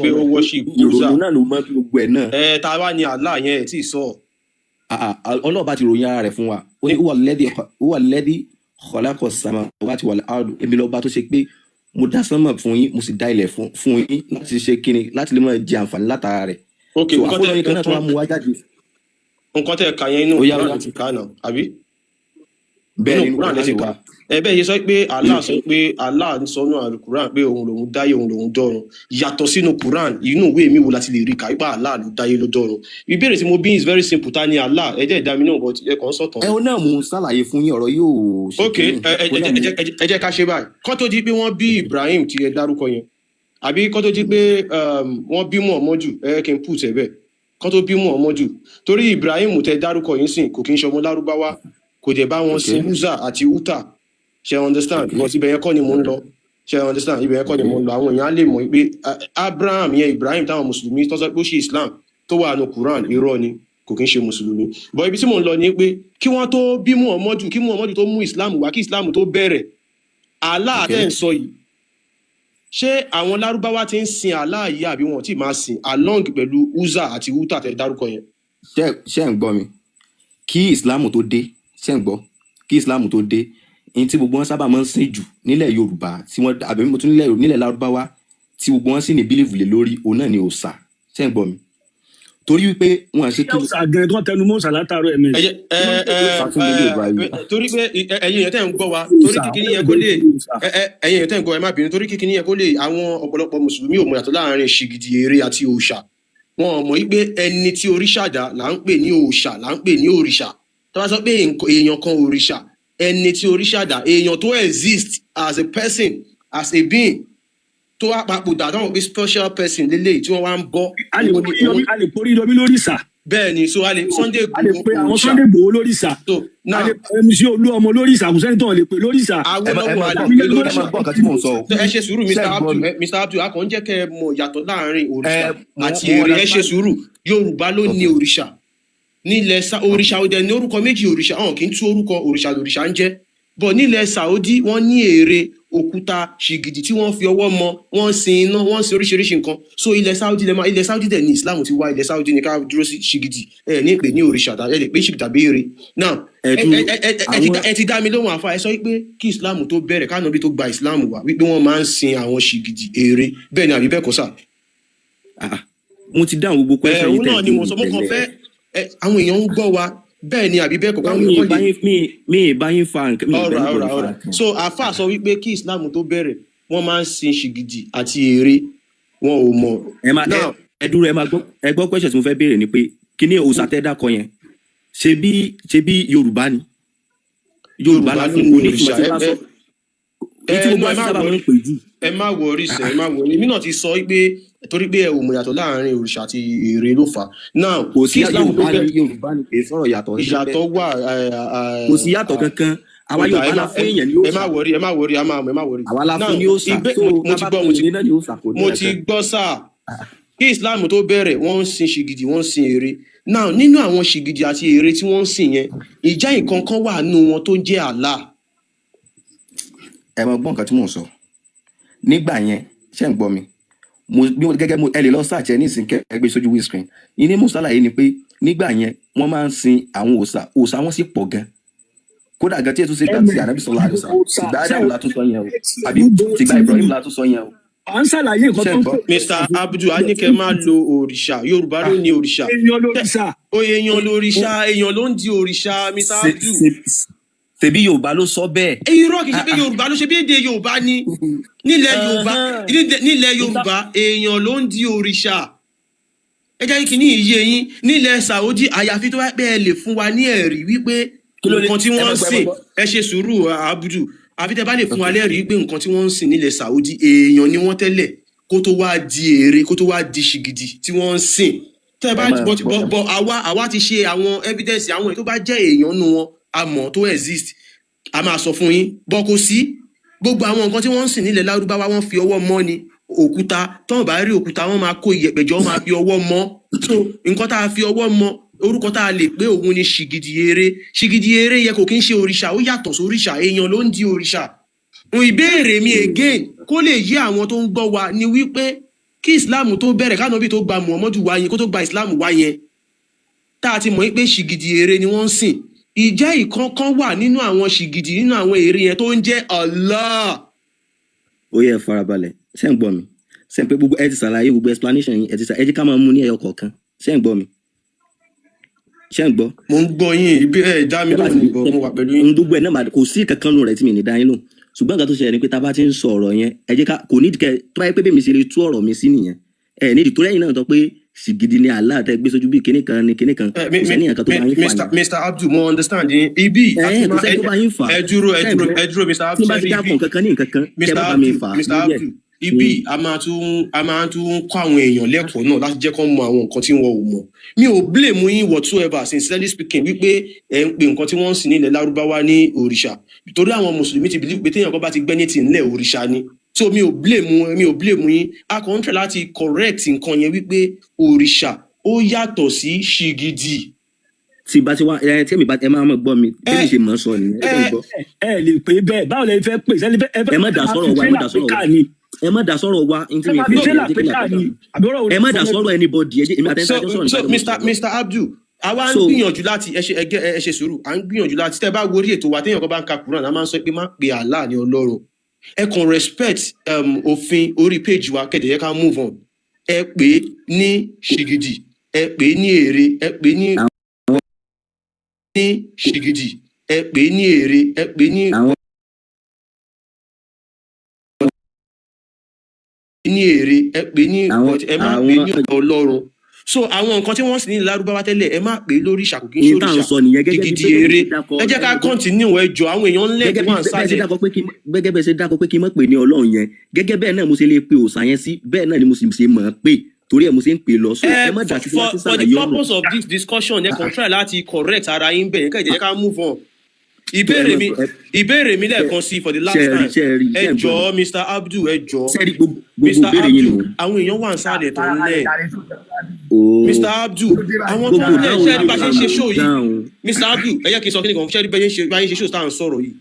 [SPEAKER 6] pé ó worship
[SPEAKER 8] ìrònú náà ló mọ gbogbo ẹ̀ náà.
[SPEAKER 6] ta wá ni Allah yẹn ẹ tí ì sọ.
[SPEAKER 8] Ọlọ́ọ̀bá ti ròyìn ara rẹ̀ fún wa ó ní huwa alladhi khalaqa as-samawati wal ard èmi lọ́ba tó ṣe pé mo dá sánmọ̀ fún yín mo sì dá ilẹ̀ fún yín láti ṣe kíni láti lè máa jẹ àǹfààní látara rẹ̀.
[SPEAKER 6] ok
[SPEAKER 8] àfọlọ́yìn kan náà tó wá mú wá jáde.
[SPEAKER 6] nǹkan tẹ́ ka yẹn inú Quran ti ká náà àbí.
[SPEAKER 8] bẹ́ẹ̀ ni Quran ti wá.
[SPEAKER 6] bẹ́ẹ̀ yẹ sọ pé Allah ń sọ nínú Al-Quran pé òun lòun dáyé òun lòun dọ́run yàtọ̀ sínú Quran inú ìwé mi wo láti lè rí kàwé pé Allah ló dáyé ló dọ́run. Ìbéèrè tí mo bí is very simple ta ni Allah ẹ jẹ́ ìdá mi náà but ẹ kàn sọ̀tàn.
[SPEAKER 8] ẹ o náà mo ṣàlàyé fún yín ọ̀rọ̀ yóò ṣe.
[SPEAKER 6] ok ẹ jẹ́ ká ṣe báyìí kó tó di pé wọ́n bí Ibrahim tí ẹ dárúkọ yẹn àbí kó tó di pé wọ́n bí Muhammadu ẹ kí n put ẹ bẹ́ẹ̀ kán tó bí Muhammadu torí Ibrahim tẹ dárúkọ yìí sìn kò kí ń ṣọmọ lárúbáwá kò dẹ̀ bá wọn sin Uza àti Uta ṣe understand because ibẹ̀ yẹn kọ́ ni mò ń lọ ṣe understand ibẹ̀ yẹn kọ́ ni mò ń lọ àwọn èèyàn á lè mọ̀ pé Abraham yẹn Ibrahim táwọn mùsùlùmí tó sọ pé ó ṣe Islam tó wà ní Quran irọ́ ni kò kí ń ṣe mùsùlùmí but ibi tí mò ń lọ ni pé kí wọ́n tó bí Muhammadu kí Muhammadu tó mú Islam wá kí Islam tó bẹ̀rẹ̀ Allah tẹ́ ń sọ yìí ṣé àwọn lárúbáwá ti ń sin Allah yìí àbí wọn ti máa sìn along pẹ̀lú Uza àti Uta tẹ́ dárúkọ yẹn.
[SPEAKER 8] ṣé ń gbọ́ mi kí Islam tó dé ṣé ń gbọ́ kí Islam tó dé ní tí gbogbo wọn sábà máa ń sìn jù nílẹ̀ Yorùbá tí wọ́n àbí mo tún nílẹ̀ lárúbáwá tí gbogbo wọn sì ní bílíìfù lé lórí òun náà ni òòṣà ṣé ń gbọ́ mi torí wípé wọn à ṣe kí.
[SPEAKER 2] òòṣà gan tó tẹnu mọ́ òòṣà látàárọ̀ ẹ̀mí.
[SPEAKER 6] torí pé ẹ̀yin èèyàn tẹ́ ń gbọ́ wa torí kíkiní yẹn kó lè ẹ̀yin èèyàn tẹ́ ń gbọ́ ẹ má bínú torí kíkiní yẹn kó lè àwọn ọ̀pọ̀lọpọ̀ mùsùlùmí ò mọ̀ yàtọ̀ láàrin ṣìgìdì ère àti òòṣà wọn ò mọ̀ wípé ẹni tí òrìṣà dá là ń pè ní òòṣà là ń pè ní òrìṣà tó bá sọ pé èèyàn kan òrìṣà ẹni tí òrìṣà dá èèyàn tó exist as a person as a being tó wá papòdà táwọn pé special person lélẹ́yìí tí wọ́n wá ń bọ́.
[SPEAKER 2] a lè porí lómi lórí ìsà.
[SPEAKER 6] bẹ́ẹ̀ ni so a lè Sunday
[SPEAKER 2] Igboho a lè pe àwọn Sunday Igboho lórí ìsà. a lè pe MC Olúọmọ lórí ìsà kò sẹ́ni tó lè pe lórí ìsà.
[SPEAKER 6] ẹ ṣe sùúrù Mr. Abdul akọ̀ ń jẹ́ kẹ́ ẹ mọ̀ yàtọ̀ láàrin òrìṣà àti ère ẹ ṣe sùúrù Yorùbá ló ní òrìṣà nílẹ̀ òrìṣà òdẹ ní orúkọ méjì òrìṣà hàn kì í tú orúkọ òrìṣà lòrìṣà ń jẹ́ bọ̀ nílẹ̀ Saudi wọ́n ní ère òkúta ṣìgìdì tí wọ́n fi ọwọ́ mọ wọ́n sin iná wọ́n sin oríṣiríṣi nǹkan so ilẹ̀ Saudi dẹ̀ ní Islam ti wá ilẹ̀ Saudi ní ká dúró sí ṣìgìdì ẹ ní pè ní òrìṣà ẹ lè pè ṣìgìdì tàbí ère now ẹ ti dá mi lóhùn àfa ẹ sọ wípé kí Islam tó bẹ̀rẹ̀ kánábì tó gba Islam wá wípé wọ́n máa ń sin àwọn ṣìgìdì ère bẹ́ẹ̀ ni àbí bẹ́ẹ̀ kọ́ sà.
[SPEAKER 8] mo ti dáhùn gbogbo question yìí
[SPEAKER 6] tẹ̀ àwọn èèyàn ń gbọ́ wa bẹ́ẹ̀ ni àbí bẹ́ẹ̀ kọ́
[SPEAKER 8] mi ì bá yín fa nǹkan.
[SPEAKER 6] ọ̀rọ̀ so àáfà sọ wípé kí Islam tó bẹ̀rẹ̀ wọ́n máa ń sin ṣìgìdì àti ère wọn ò mọ̀.
[SPEAKER 8] ẹ dúró ẹ gbọ́ question tí mo fẹ́ béèrè ni pé kí ni òòṣà tẹ́ dákọ yẹn ṣe bí Yorùbá ni Yorùbá la fi ní ìtumọ̀ tí wọ́n sọ èyí tí gbogbo àti sábà máa ń pè jù.
[SPEAKER 6] ẹ má wọrí sẹ ẹ má wọrí èmi náà ti sọ pé torí pé ẹ ò mọ̀ yàtọ̀ láàrin òrìṣà àti ère ló fà á now
[SPEAKER 8] kò sí Yorùbá ni kì í sọ̀rọ̀
[SPEAKER 6] ìyàtọ̀ wà
[SPEAKER 8] kò sí yàtọ̀ kankan àwa Yorùbá la fún èèyàn ní òòṣà.
[SPEAKER 6] ẹ má wọrí
[SPEAKER 8] àwa la fún ní òòṣà
[SPEAKER 6] mo ti gbọ́ sáà kí Islam tó bẹ̀rẹ̀ wọ́n ń sin ṣìgìdì wọ́n ń sin ère now nínú àwọn ṣìgìdì àti ère tí wọ́n ń sìn yẹn ìjà nǹkan kan wà nínú wọn tó jẹ́ Allah.
[SPEAKER 8] ẹ mọ gbọ́n nǹkan tí mò ń sọ nígbà yẹn ṣé ń gbọ́ mi gẹ́gẹ́ ẹ lè lọ search ẹ nísìnyí kẹgbẹ́ sójú windscreen ìní mùsàlà yìí ni pé nígbà yẹn wọ́n máa ń sin àwọn òòṣà wọn sì pọ̀ gan kódà gan tí ètò ṣe gbà tí ànábì sọlá àdùsá ìgbà Ádámù la tún sọ yẹn o àbí ìgbà Ibrahim la tún sọ yẹn o.
[SPEAKER 2] à ń ṣàlàyé nǹkan tó ń pè.
[SPEAKER 6] Mr. Abdul anike máa lo òrìṣà Yorùbá ló ní òrìṣà èèyàn lóríṣà èèyàn ló ń di òrìṣà Mr. Abdul.
[SPEAKER 8] tẹ̀bí Yorùbá ló sọ bẹ́ẹ̀.
[SPEAKER 6] irọ́ kìí ṣe pé Yorùbá ló ṣe bí èdè Yorùbá ni nílẹ̀ Yorùbá èèyàn ló ń di òrìṣà ẹ jẹ́ kí ní iye yín nílẹ̀ Saudi àyàfi tó wá pé ẹ lè fún wa ní ẹ̀rí wípé nǹkan tí wọ́n ń sìn ẹ ṣe sùúrù Abdul àfi tẹ́ bá lè fún wa lẹ́rìí wípé nǹkan tí wọ́n ń sìn nílẹ̀ Saudi èèyàn ni wọ́n tẹ́lẹ̀ kó tó wá di ère kó tó wá di ṣìgìdì tí wọ́n ń sìn tẹ́ bá bọ̀ àwa ti ṣe àwọn evidence àwọn tó bá jẹ́ èèyàn nu wọn àmọ́ tó exist a máa sọ fún yín bọ́ kò sí gbogbo àwọn nǹkan tí wọ́n ń sìn nílẹ̀ Lárúbáwá wọ́n fi ọwọ́ mọ́ ni òkúta tọ́wọ́n bá rí òkúta wọ́n máa kó iyẹ̀pẹ̀jọ́ wọ́n máa fi ọwọ́ mọ́ so nǹkan tá a fi ọwọ́ mọ́ orúkọ tá a lè pé òun ni ṣìgìdì ère yẹ kò kí ń ṣe òrìṣà ó yàtọ̀ sí òrìṣà èèyàn ló ń di òrìṣà. ìbéèrè mi again kó lè yé àwọn tó ń gbọ́ wa ni wípé kí Islam tó bẹ̀rẹ̀ kánábì tó gba Muhammadu wá yẹn kó tó gba Islam wá yẹn tá a ti mọ̀ pé ṣìgìdì ère ni wọ́n ń sìn ìjẹ́ ìkankan wà nínú àwọn ṣìgìdì nínú àwọn ère yẹn tó ń jẹ́ Allah.
[SPEAKER 8] ó yẹ farabalẹ̀ ṣé ń gbọ́ mi ṣé ń pé gbogbo ẹ ti ṣàlàyé gbogbo explanation yín ẹ jẹ́ ká máa mú ní ẹyọ kọ̀ọ̀kan ṣé ń gbọ́ mi ṣé ń gbọ́.
[SPEAKER 6] mo ń gbọ́ yín ibi ẹ dá mi lóhùn ìbọn mo wà pẹ̀lú yín.
[SPEAKER 8] gbogbo ẹ náà kò sí kankan nù rẹ tí mi ní dá yín lóhùn ṣùgbọ́n nǹkan tó ṣẹlẹ̀ ni pé tá a bá ti ń sọ ọ̀rọ̀ yẹn ẹ jẹ́ ká kò ní ìdíkẹ́ tó bá yẹ pé bí mi ṣe lè tú ọ̀rọ̀ mi sí nìyẹn ẹ ní ìdí tó lẹ́yìn náà tó pé ṣìgìdì ni Allah tẹ gbé sójú bí kinní kan ni kinní kan kò sẹ́ni nǹkan tó bá yín fà ní.
[SPEAKER 6] Mr. Abdul mo understand yín ibi
[SPEAKER 8] kò sẹ́ni tó bá yín fà
[SPEAKER 6] ẹ dúró Mr. Abdul
[SPEAKER 8] tí n bá ti dákun kankan ní nǹkan kan tẹ bá mi fà
[SPEAKER 6] Mr. Abdul ibi a máa tún kọ́ àwọn èèyàn lẹ́kọ̀ọ́ náà láti jẹ́ kó mọ àwọn nǹkan tí wọn ò mọ̀ mi ò blame yín whatsoever sincerely speaking wípé ẹ ń pe nǹkan tí wọ́n ń sìn ní ilẹ̀ lárúbáwá ní òrìṣà torí àwọn mùsùlùmí ti believe pé téèyàn kan bá ti gbẹ́ ní ti ńlẹ̀ òrìṣà ni so mi ò blame yín a kàn ń try láti correct nǹkan yẹn wípé òrìṣà ó yàtọ̀ sí ṣìgìdì.
[SPEAKER 9] tí bá ti wá tí èmi bá ẹ máa mọ̀ gbọ́ mi bí mi ṣe mọ̀ sọ nìyẹn ẹ gbọ́.
[SPEAKER 2] ẹ lè pè é bẹ́ẹ̀ báwo lè fẹ́ pè
[SPEAKER 9] ẹ má dà sọ̀rọ̀ wa ẹ má dà sọ̀rọ̀ wa ẹ má dà sọ̀rọ̀ anybody èmi àtẹnudẹ sọ̀rọ̀
[SPEAKER 6] so Mr. Abdul àwa ń gbìyànjú láti ẹ ṣe sùúrù à ń gbìyànjú láti tẹ́ bá worí ètò wa téèyàn kan bá ń ka Quran a máa ń sọ pé má pe Allah ní Ọlọ́run ẹ kàn respect òfin orí page wa kẹdẹ yẹ ká move on ẹ pè é ní ṣìgìdì ẹ pè é ní èrè ẹ pè é ní ṣìgìdì ẹ pè é ní èrè ẹ pè é ní èrè ẹ pè é ní ẹ má pè é ní Ọlọ́run so àwọn nǹkan tí wọ́n sì ní lárúbáwá tẹ́lẹ̀ ẹ má pè é lórí ìṣàkókí sóríṣà gidi eré ẹ jẹ́ ká continue ẹjọ́ àwọn èèyàn ńlẹ̀ tó wà ń sáré.
[SPEAKER 9] gẹ́gẹ́ bẹ́ẹ̀ ṣe dákọ̀ pé kí n má pè ní Ọlọ́run yẹn gẹ́gẹ́ bẹ́ẹ̀ náà mo ṣe lè pe òòṣà yẹn sí bẹ́ẹ̀ náà ni mo sì ṣe mọ̀ ọ́n pè torí ẹ̀ mo ṣe ń pè lọ.
[SPEAKER 6] for the purpose of this discussion ẹ kàn try láti correct ara yín bẹ́ẹ̀ kẹ́ ẹ jẹ́ ká move on. ìbéèrè mi lẹ́ẹ̀kan sí for the last time ẹ jọ̀ọ́ Mr. Abdul ẹ jọ̀ọ́ Mr. Abdul àwọn èèyàn wà ń sáré tó ń lẹ̀ Mr. Abdul àwọn tó ń lẹ̀ ṣẹ́ẹ́rì bá ṣe ń ṣe show yìí Mr. Abdul ẹ yẹ kí n sọ kí nìkan ṣẹ́ẹ́rì bá ṣe show tá à ń sọ̀rọ̀ yìí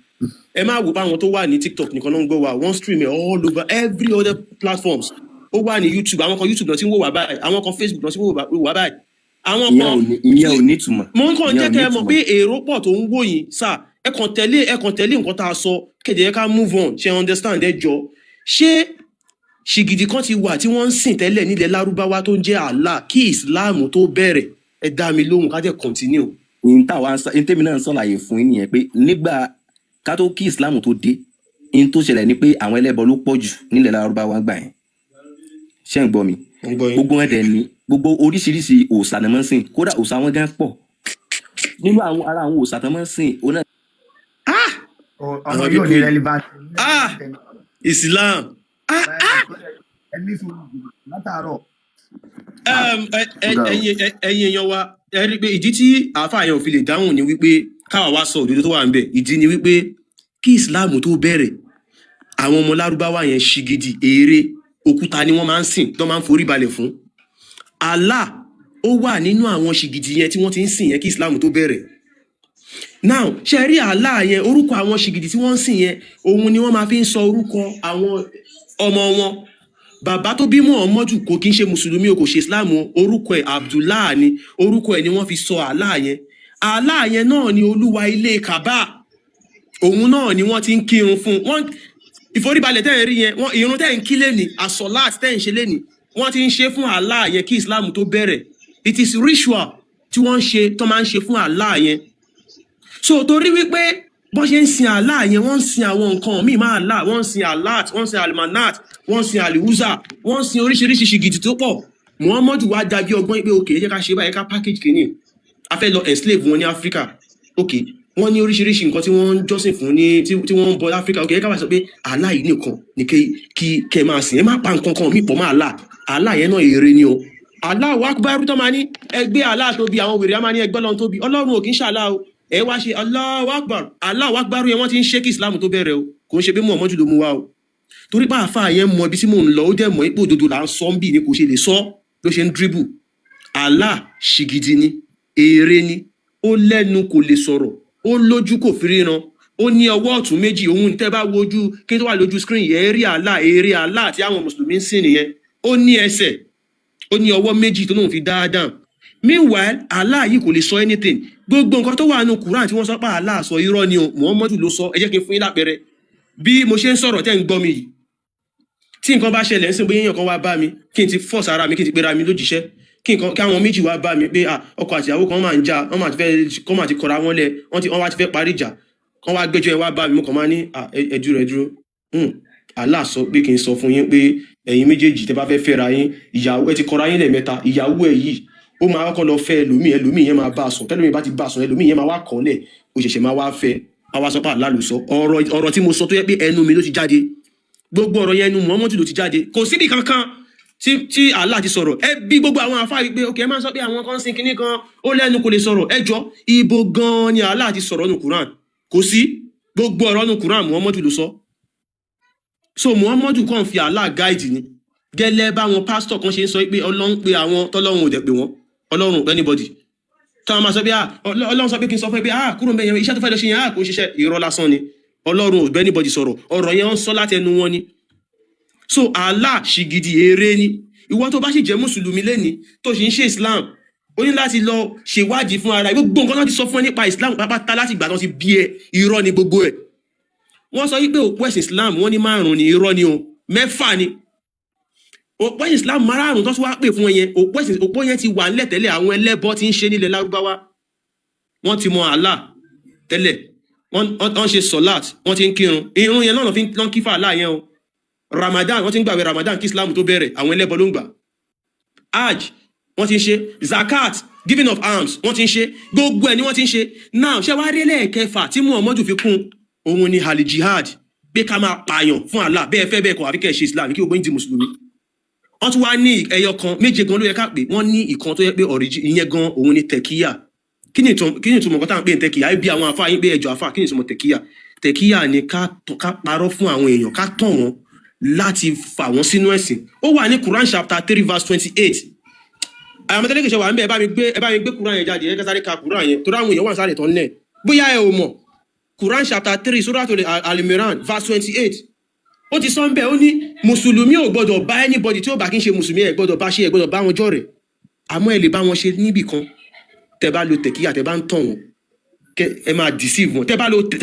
[SPEAKER 6] ẹ má wò pé àwọn tó wà ní TikTok nìkan náà ń gbọ́ wa wọ́n stream it all over every other platforms ó wà ní YouTube àwọn kan YouTube náà ti ń wò wá báyìí àwọn kan Facebook náà ti ń wò wá báyìí àwọn kan
[SPEAKER 9] ìyẹn ò ní túmọ̀
[SPEAKER 6] mo ń kàn jẹ́ kẹ́ ẹ mọ̀ pé èrò pọ̀ tó ń wò yín sáà ẹ kàn tẹ̀lé nǹkan tá a sọ kéde ká move on ṣe understand ẹ jọ ṣé ṣìgìdì kan ti wà tí wọ́n ń sìn tẹ́lẹ̀ nílẹ̀ lárúbáwá tó ń jẹ́ Allah kí ìsìláàmù tó bẹ̀rẹ̀ ẹ dá mi lóhùn ká jẹ́ continue.
[SPEAKER 9] ní tèmi náà ń sọ̀làyé fún yín nìyẹn pé nígbà ká tó kí ìsìláàmù tó dé ní tó ṣẹlẹ̀ ni pé àwọn ẹlẹ́bọ ló pọ̀ jù nílẹ̀ lárúbáwá gbà yẹn ṣé ń gbọ́ mi gbogbo wọn dẹ̀ ní gbogbo oríṣiríṣi òòṣà ni wọ́n ń sìn kódà òòṣà wọn gan pọ̀ nínú ara àwọn òòṣà tó máa ń sìn òun náà.
[SPEAKER 10] ọmọ yóò ní relevant.
[SPEAKER 6] Islam.
[SPEAKER 10] ẹni sọ látàárọ̀.
[SPEAKER 6] ẹ̀yin èèyàn wa ẹ rí i pé ìdí tí àáfàá yẹn ò fi lè dáhùn ni wípé káwa wá sọ òdodo tó wà ń bẹ ìdí ni wípé kí Islam tó bẹ̀rẹ̀ àwọn ọmọ lárúbáwá yẹn ṣìgìdì ère òkúta ni wọ́n máa ń sìn tó máa ń forí balẹ̀ fún Allah ó wà nínú àwọn ṣìgìdì yẹn tí wọ́n ti ń sìn yẹn kí Islam tó bẹ̀rẹ̀ now ṣe rí Allah yẹn orúkọ àwọn ṣìgìdì tí wọ́n ń sìn yẹn òun ni wọ́n máa fi ń sọ orúkọ àwọn ọmọ wọn bàbá tó bí Muhammadu kò kí ń ṣe mùsùlùmí o kò ṣe Islam orúkọ ẹ̀ Abdullah ni orúkọ ẹ̀ ni wọ́n fi sọ Allah yẹn náà ni olúwa ilé Kaaba òun náà ni wọ́n ti ń kírun fún wọn ìforíbalẹ̀ tẹ́ ẹ̀ rí yẹn irun tẹ́ ẹ̀ ń kí lẹ́nì àsọ̀láàt tẹ́ ẹ̀ ń ṣe lẹ́nì wọ́n ti ń ṣe fún Allah yẹn kí Islam tó bẹ̀rẹ̀ it is ritual tí wọ́n ń ṣe tó máa ń ṣe fún Allah yẹn so torí wípé bọ́n ṣe ń sin Allah yẹn wọ́n ń sin àwọn nǹkan míì máa Allah wọ́n ń sin Allat wọ́n ń sin Almanat wọ́n ń sin Aliwuza wọ́n ń sin oríṣiríṣi ṣìgìdì tó pọ̀ Muhammadu wá dàbí ọgbọ́n pé òkè jẹ́ ká ṣe báyìí ká package kìíní a fẹ́ lọ enslave wọn ní Áfíríkà òkè wọ́n ní oríṣiríṣi nǹkan tí wọ́n ń jọ́sìn fún ní tí wọ́n ń bọ Áfíríkà òkè ká wá sọ pé Allah yìí nìkan ni kí kẹ́ máa sìn ẹ má pa nǹkan kan mí pọ̀ mọ́ Allah yẹn náà èrè ni o Allahu Akbar tó máa ní ẹgbẹ́ Allah tóbi àwọn wèrè á máa ní ẹgbẹ́ Ọlọ́run tóbi Ọlọ́run ò kì í ṣàlá o ẹ wá ṣe Allahu Akbar yẹn wọ́n ti ń ṣe kí Islam tó bẹ̀rẹ̀ o kò ń ṣe bí Muhammadu ló mú wa o torí bá àfa yẹn mọ ibi tí mò ń lọ ó dẹ̀ mọ ipò òdodo là ń sọ ń bì ní kò ṣe lè sọ ló ṣe ń dribble Allah ṣìgìdì ni ère ni ó lẹ́nu kò lè sọ̀rọ̀ ó lójú kò fi ríran ó ní ọwọ́ ọ̀tún méjì òun tẹ́ bá wojú kí tó wà lójú screen yẹn rí Allah ère Allah tí àwọn mùsùlùmí ń sìn nìyẹn ó ní ẹsẹ̀ ó ní ọwọ́ méjì tó lóun fi dáadáa meanwhile Allah yìí kò lè sọ anything gbogbo nǹkan tó wà nínú Quran tí wọ́n sọ pé Allah sọ irọ́ ni o Muhammadu ló sọ ẹ jẹ́ kí n fún yín lápẹẹrẹ bí mo ṣe ń sọ̀rọ̀ tẹ́ ń gbọ́ mi yìí tí nǹkan bá ṣẹlẹ̀ ń sìn bóyá èèyàn kan wá bá mi kí n ti force ara mi kí n ti pera mi lójíṣẹ́ kí àwọn méjì wá bá mi pé ọkọ àti ìyàwó kan máa ń jà wọ́n máa ti kọra wọn lẹ̀ wọ́n wá ti fẹ́ parí ìjà kan wá gbẹ́jọ́ ẹ wá bá mi mo kàn máa ní ẹ dúró Allah sọ pé kí n sọ fún yín pé ẹ̀yin méjèèjì tẹ́ bá fẹ́ fẹ́ra yín ìyàwó ẹ ti kọra yín lẹ́ẹ̀mẹ́ta ìyàwó ẹ yìí ó máa kọ́kọ́ lọ fẹ́ ẹlòmíì yẹn máa bá a sùn tẹ́lómi bá ti bá a sùn ẹlòmíì yẹn máa wá kọ́lẹ̀ ó ṣẹ̀ṣẹ̀ máa wá fẹ́ àwa sọ pé Allah ló sọ ọ̀rọ̀ tí mo sọ tó yẹ pé ẹnu mi ló ti jáde gbogbo ọ̀rọ̀ yẹn nu Muhammadu ló ti jáde kò síbi kankan tí Allah ti sọ̀rọ̀ ẹ bí gbogbo àwọn àfáà wípé ok ẹ máa sọ pé àwọn kan sin kinní kan ó lẹ́nu kò lè sọ̀rọ̀ ẹ jọ ibo gan ni Allah ti sọ̀rọ̀ nu Quran kò sí gbogbo ọ̀rọ̀ nu Quran Muhammadu ló sọ so Muhammadu kàn fi Allah guide ni gẹ́lẹ́ báwọn pásítọ̀ kan ṣe ń sọ pé Ọlọ́run pé àwọn tọ́lọ́run ò dẹ̀ pé wọ́n Ọlọ́run anybody táwọn máa sọ pé Ọlọ́run sọ pé kí n sọ fún ẹ pé kúrò ń bẹ yẹn iṣẹ́ tó fẹ́ lọ ṣe yẹn kò ń ṣiṣẹ́ irọ́ lásán ni Ọlọ́run ò bẹ́ anybody sọ̀rọ̀ ọ̀rọ̀ yẹn ń sọ láti ẹnu wọn ni so Allah ṣìgìdì eré ni ìwọ tó bá sì jẹ́ mùsùlùmí lẹ́ni tó sì ń ṣe Islam ó ní láti lọ ṣèwádìí fún ara gbogbo nǹkan tó ti sọ fún ẹ nípa Islam pápátá láti ìgbà tó ti bí ẹ irọ́ ni gbogbo ẹ̀ wọ́n sọ wípé òpó ẹ̀sìn Islam wọ́n ní 5 ni irọ́ ni o 6 ni òpó ẹ̀sìn Islam 5 tó tún wá pè fún ẹ yẹn òpó yẹn ti wà nílẹ̀ tẹ́lẹ̀ àwọn ẹlẹ́bọ ti ń ṣe nílẹ̀ Lárúbáwá wọ́n ti mọ Allah tẹ́lẹ̀ wọ́n ṣe sọ̀láàt wọ́n ti ń kírun irun yẹn lọ́nà fi ń kí fàlà yẹn o Ramadan wọ́n ti ń gbàwé Ramadan kí Islam tó bẹ̀rẹ̀ àwọn ẹlẹ́bọ ló ń gbà hajj wọ́n ti ń ṣe zakat giving of alms wọ́n ti ń ṣe gbogbo ẹ̀ ni wọ́n ti ń ṣe now ṣé wàá rí lẹ́ẹ̀kẹfà tí Muhammadu fi kún òun ni hali jihad pé ká máa pààyàn fún Allah bẹ́ẹ̀ fẹ́ bẹ́ẹ̀ kọ́ àfi kẹ́ ẹ̀ ṣe Islam kí gbogbo yín di mùsùlùmí wọ́n tún wá ní ẹyọ kan méje gan ló yẹ ká pè wọ́n ní ìkan tó yẹ pé origin ìyẹn gan òun ni tẹ̀kíyà kí ni ìtumọ̀ kan tá à ń pè ní tẹ̀kíyà bí àwọn àfáà yín pé ẹjọ́ àfáà kí ni ìtumọ̀ tẹ̀kíyà tẹ̀kíyà ni ká parọ́ fún àwọn èèyàn ká tàn wọ́n láti fà wọ́n sínú ẹ̀sìn ó wà ní Quran chapter 3 verse 28 àyàmọ́tẹ́lẹ́ kìí ṣe wà ń bẹ́ ẹ bá mi gbé Quran yẹn jáde ẹ kẹsàrí ka Quran yẹn tó ráwọn èèyàn wà sáré tán lẹ̀ bóyá ẹ ò mọ̀ Quran chapter 3 Suratul Al-Imran verse 28 ó ti sọ ń bẹ́ ó ní mùsùlùmí ò gbọ́dọ̀ bá anybody tí ó bá kí ń ṣe mùsùlùmí ẹ gbọ́dọ̀ bá ṣe ẹ gbọ́dọ̀ bá wọn jọ̀rẹ̀ àmọ́ ẹ lè bá wọn ṣe níbì kan tẹ bá lo tẹ̀kíyà tẹ bá ń tàn wọn ẹ máa deceive wọn tẹ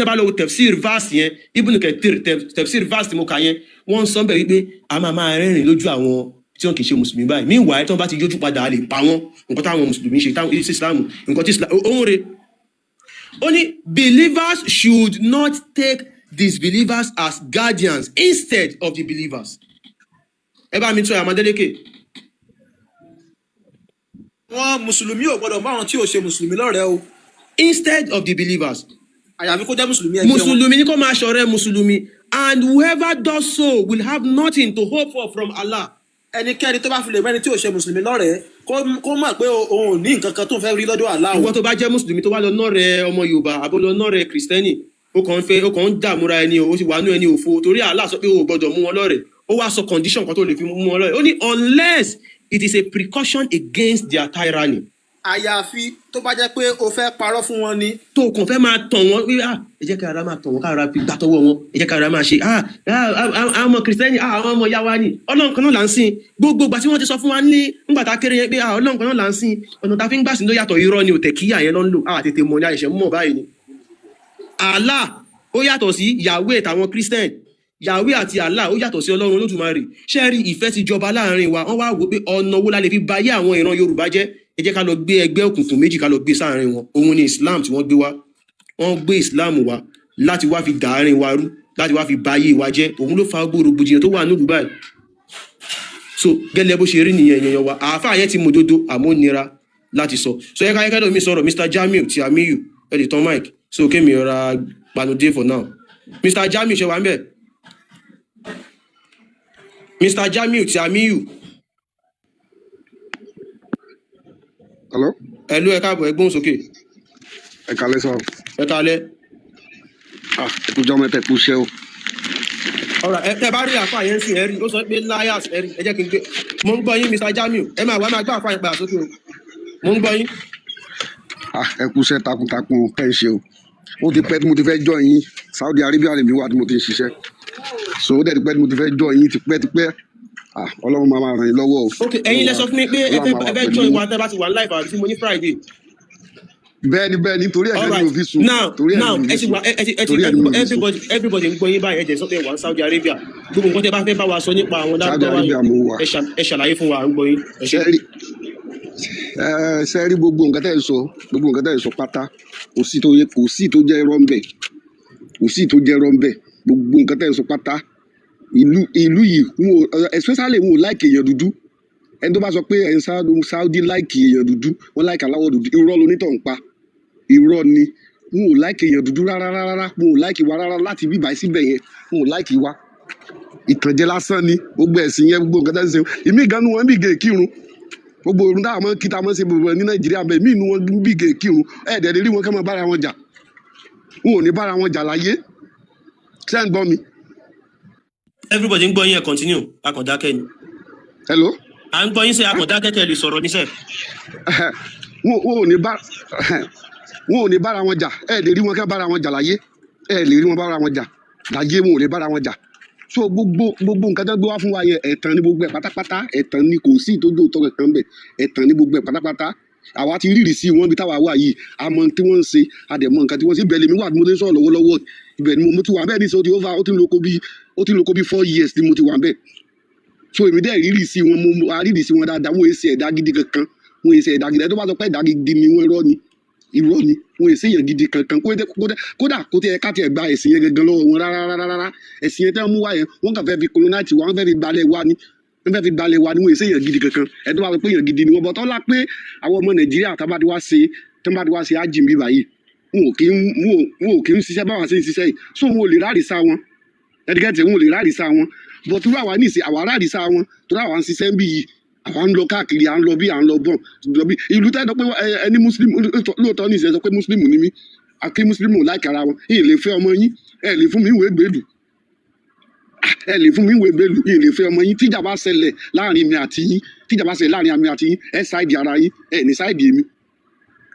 [SPEAKER 6] bá lo tefsir verse yẹn Ibn Kathir tefsir verse tí mo kà yẹn wọ́n ń sọ bẹ́ẹ̀ wípé a máa rẹ́rìn lójú àwọn tí wọ́n kì í ṣe mùsùlùmí báyìí meanwhile tí wọ́n bá ti yójú padà lè pa wọ́n nǹkan táwọn mùsùlùmí ṣe táwọn Islam nǹkan tí Islam òun re ó ní believers should not take disbelievers as guardians instead of the believers ẹ bá mi tún Amadélékè.
[SPEAKER 1] wọn mùsùlùmí ò gbọ́dọ̀ bá àwọn tí ò ṣe mùsùlùmí lọ́rẹ̀ẹ́ o
[SPEAKER 6] instead of the believers
[SPEAKER 1] àyàfi kó jẹ́ mùsùlùmí ẹgbẹ́ wọn
[SPEAKER 6] mùsùlùmí ni kó máa ṣọ̀rẹ́ mùsùlùmí and whoever does so will have nothing to hope for from Allah.
[SPEAKER 1] ẹnikẹ́ni tó bá fi lè mẹ́ni tí ò ṣe mùsùlùmí lọ́rẹ̀ẹ́ kó mọ̀ pé òun ò ní nǹkan kan tó ń fẹ́ rí lọ́dọ̀ Allah.
[SPEAKER 6] ìwọ tó bá jẹ́ mùsùlùmí tó wá lọ nọ́rẹ̀ ọmọ Yorùbá àbó lọ nọ́rẹ̀ kìrìsìtẹ́nì ó kàn ń dààmúra ẹni ó sì wà nú ẹni òfo torí Allah sọ pé o ò gbọdọ̀ mú wọn lọ́rẹ̀ ó wá sọ condition kan tó lè fi mú wọn lọ́rẹ̀ ó ní unless it is a precaution against their tyranny.
[SPEAKER 1] àyàfi tó bá jẹ́ pé o fẹ́ parọ́ fún wọn ni.
[SPEAKER 6] tó o kàn fẹ́ máa tàn wọ́n pé ẹ jẹ́ ká ara máa tàn wọ́n ká ara fi gbà tọwọ́ wọn ẹ jẹ́ ká ara máa ṣe àwọn ọmọ kìrìsìtẹ́nì àwọn ọmọ yá wa ni Ọlọ́run kan náà là ń sìn gbogbo ìgbà tí wọ́n ti sọ fún wa ní ńgbà tá a kéré yẹn pé Ọlọ́run kan náà là ń sìn ọ̀nà tá a fi ń gbà sí ló yàtọ̀ irọ́ ni òtẹ̀ kíyà yẹn ló ń lò tètè mọ̀ ní àyẹ̀ṣẹ̀ mọ̀ báyìí ni. Allah ó yàtọ̀ sí Yahweh tàwọn Christian Yahweh àti Allah ó yàtọ̀ sí Ọlọ́run Olódùmarè ṣé rí ìfẹ́ ti jọba láàrin wa wọ́n wá wò pé ọ̀nà wo la lè fi bayé àwọn ìran Yorùbá jẹ́ ẹ jẹ́ ká lọ gbé ẹgbẹ́ òkùnkùn méjì ká lọ gbé sáàrin wọn òun ni Islam tí wọ́n gbé wá wọ́n gbé Islam wá láti wá fi dàárín wa rú láti wá fi bayé wa jẹ́ òun ló fa gbogbo rògbòdìyàn tó wà nílùú báyìí so gẹ́lẹ́ bó ṣe rí nìyẹn èèyàn wa àáfàá yẹn ti mọ òdodo àmọ́ nira láti sọ so yẹ ká yẹ kẹ́lẹ́ mi sọ̀rọ̀ Mr. Jamiu ti Amiyu ẹ lè tán mic so kémi ọ̀ra gbanudé for now Mr. Jamiu ṣe wà ń bẹ̀ Mr. Jamiu ti Amiyu.
[SPEAKER 11] Hello?
[SPEAKER 6] Hello, ẹ káàbọ̀, ẹ gbóhùn sókè.
[SPEAKER 11] Ẹ kálẹ́ sọ.
[SPEAKER 6] Ẹ kálẹ́.
[SPEAKER 11] Ẹkújọ́ mẹ́ta ẹkú iṣẹ́ o.
[SPEAKER 6] Ọ̀rọ̀ ẹ bá rí àfáà yẹn sí ẹ̀rí, ó sọ pé liars ẹ̀rí, ẹ jẹ́ kí n gbé. Mo ń gbọ́ yín Mr. Jamiu, ẹ máa wá máa gbọ́ àfáà yẹn padà sókè o. Mo ń gbọ́ yín.
[SPEAKER 11] Ẹkú iṣẹ́ takuntakun ẹ̀ ń ṣe o. Ó ti pẹ́ tí mo ti fẹ́ join yín, Saudi Arabia lèmi wà tí mo ti ń ṣiṣẹ́. So ó dẹ̀ ti pẹ́ tí mo ti fẹ́ join yín tipẹ́tipẹ́. Ọlọ́run máa ràn yín lọ́wọ́ o.
[SPEAKER 6] Ok, ẹ̀yin lẹ sọ fún mi pé ẹ fẹ́ join wa tẹ́ bá ti wà live àbí tí mo ní Friday.
[SPEAKER 11] Bẹ́ẹ̀ni torí ẹ̀ ní òfin sùn.
[SPEAKER 6] Now everybody ń gbọ́ yín báyìí ẹ̀jẹ̀ sọ pé wà ní Saudi Arabia gbogbo nǹkan tẹ́ bá fẹ́ bá wa sọ nípa àwọn dáadáa ẹ ṣàlàyé fún wa ń gbọ́ yín.
[SPEAKER 11] Ṣé rí gbogbo nǹkan tẹ́ ẹ sọ pátá kò sí tó jẹ́ irọ́ ńbẹ̀ gbogbo nǹkan tẹ́ ẹ sọ pátá ìlú yìí especially wọn ò láìkè èèyàn dúdú ẹni tó bá sọ pé ẹni Saudi láìkè èèyàn dúdú wọn láìkè aláwọ̀ dúdú irọ́ lonítọ̀ ń pa irọ́ ni wọn ò láìkè èèyàn dúdú rárá wọn ò láìkè wa rárá láti bíbá síbẹ̀ yẹn wọn ò láìkè wa ìtànjẹ lásán ni gbogbo ẹ̀sìn yẹn gbogbo nǹkan tó ń ṣe ìmí ìgànnú wọn bí gè kírun gbogbo òrùn táwọn máa ń kí táwọn máa ń ṣe gbogbo ní nàìjíríà bẹ́ẹ̀ ìmí inú wọn bí gè kírun ẹ̀ẹ́dẹ̀ẹ́dẹ́ rí wọn kẹ́ máa bára wọn jà wọn ò ní bára wọn jà láyé ṣé ń gbọ́ mi.
[SPEAKER 6] everybody ń gbọ́ yín ẹ̀ continue akọ̀dákẹ́ ni.
[SPEAKER 11] hello.
[SPEAKER 6] à ń gbọ́ yín sẹ́ akọ̀dákẹ́ tẹ̀ lè sọ̀rọ̀ níṣẹ́.
[SPEAKER 11] wọn ò ní bára wọn jà ẹ̀ẹ́dẹ̀ rí wọn kẹ́ bára wọn jà láyé ẹ̀ẹ́dẹ̀ rí wọn bára wọn jà láyé wọn ò lè bára wọn jà so gbogbo nǹkan tó gbé wá fún wa yẹn ẹ̀tàn ní gbogbo ẹ̀ pátápátá ẹ̀tàn ní kò sí ìtọ́jú òótọ́ kankan bẹ̀ ẹ̀tàn ní gbogbo ẹ̀ pátápátá àwa ti rírì sí wọn bí táwa wà yìí àmọ́ tí wọ́n ń ṣe àdẹ̀mọ́ nǹkan tí wọ́n ṣe ibẹ̀ lèmi wà tí mo ti ń sọ̀rọ̀ lọ́wọ́lọ́wọ́ ibẹ̀ ni mo ti wà bẹ́ẹ̀ ní sọ ó ti ń lo kó bí 4 years ni mo ti wà bẹ́ẹ̀ so èmi dẹ̀ rírì sí wọn mo rírì sí wọn dáadáa wọn èsì ẹ̀dá gidi kankan wọn èsì ẹ̀dá gidi tó bá sọ pé ẹ̀dá gidi ni wọn irọ́ ni wọn èsì èèyàn gidi kankan kódà kó tẹ ká tiẹ̀ gba ẹ̀sìn yẹn gangan lọ́wọ́ wọn rárá ẹ̀sìn yẹn tẹ́ mú wá yẹn wọ́n kàn fẹ́ fi colonite wa wọ́n fẹ́ fi gbalẹ̀ wa ni wọn èsì èèyàn gidi kankan ẹ̀dọ́ wa sọ pé èèyàn gidi ni wọn bọ̀ tọ́lá pé àwọn ọmọ nàìjíríà tábàdí wá ṣe ájìm bíbá yìí wọn ò kí ń ṣiṣẹ́ báwọn ṣe ń ṣiṣẹ́ yìí so wọn ò lè rárìsá wọn ẹ̀dígẹ́tì wọn ò lè rárìsá wọn bọ̀ tó àwa ní ìsìn àwa rárìsá wọn tó àwa ń ṣiṣẹ́ ń bí yìí àwa ń lọ káàkiri à ń lọ bí à ń lọ bọ̀ ìlú tẹ́ ẹ sọ pé ẹni muslim lóòótọ́ ní ìṣẹ́ sọ pé muslim ni mí àkí muslim láìka ara wọn yìí lè fẹ́ ọmọ yín ẹ lè fún mi ìwé gbèlú yìí lè fẹ́ ọmọ yín tíjà bá ṣẹlẹ̀ láàrin mi àti yín ẹ ṣáìdì ara yín ẹ ní ṣáìdì èmi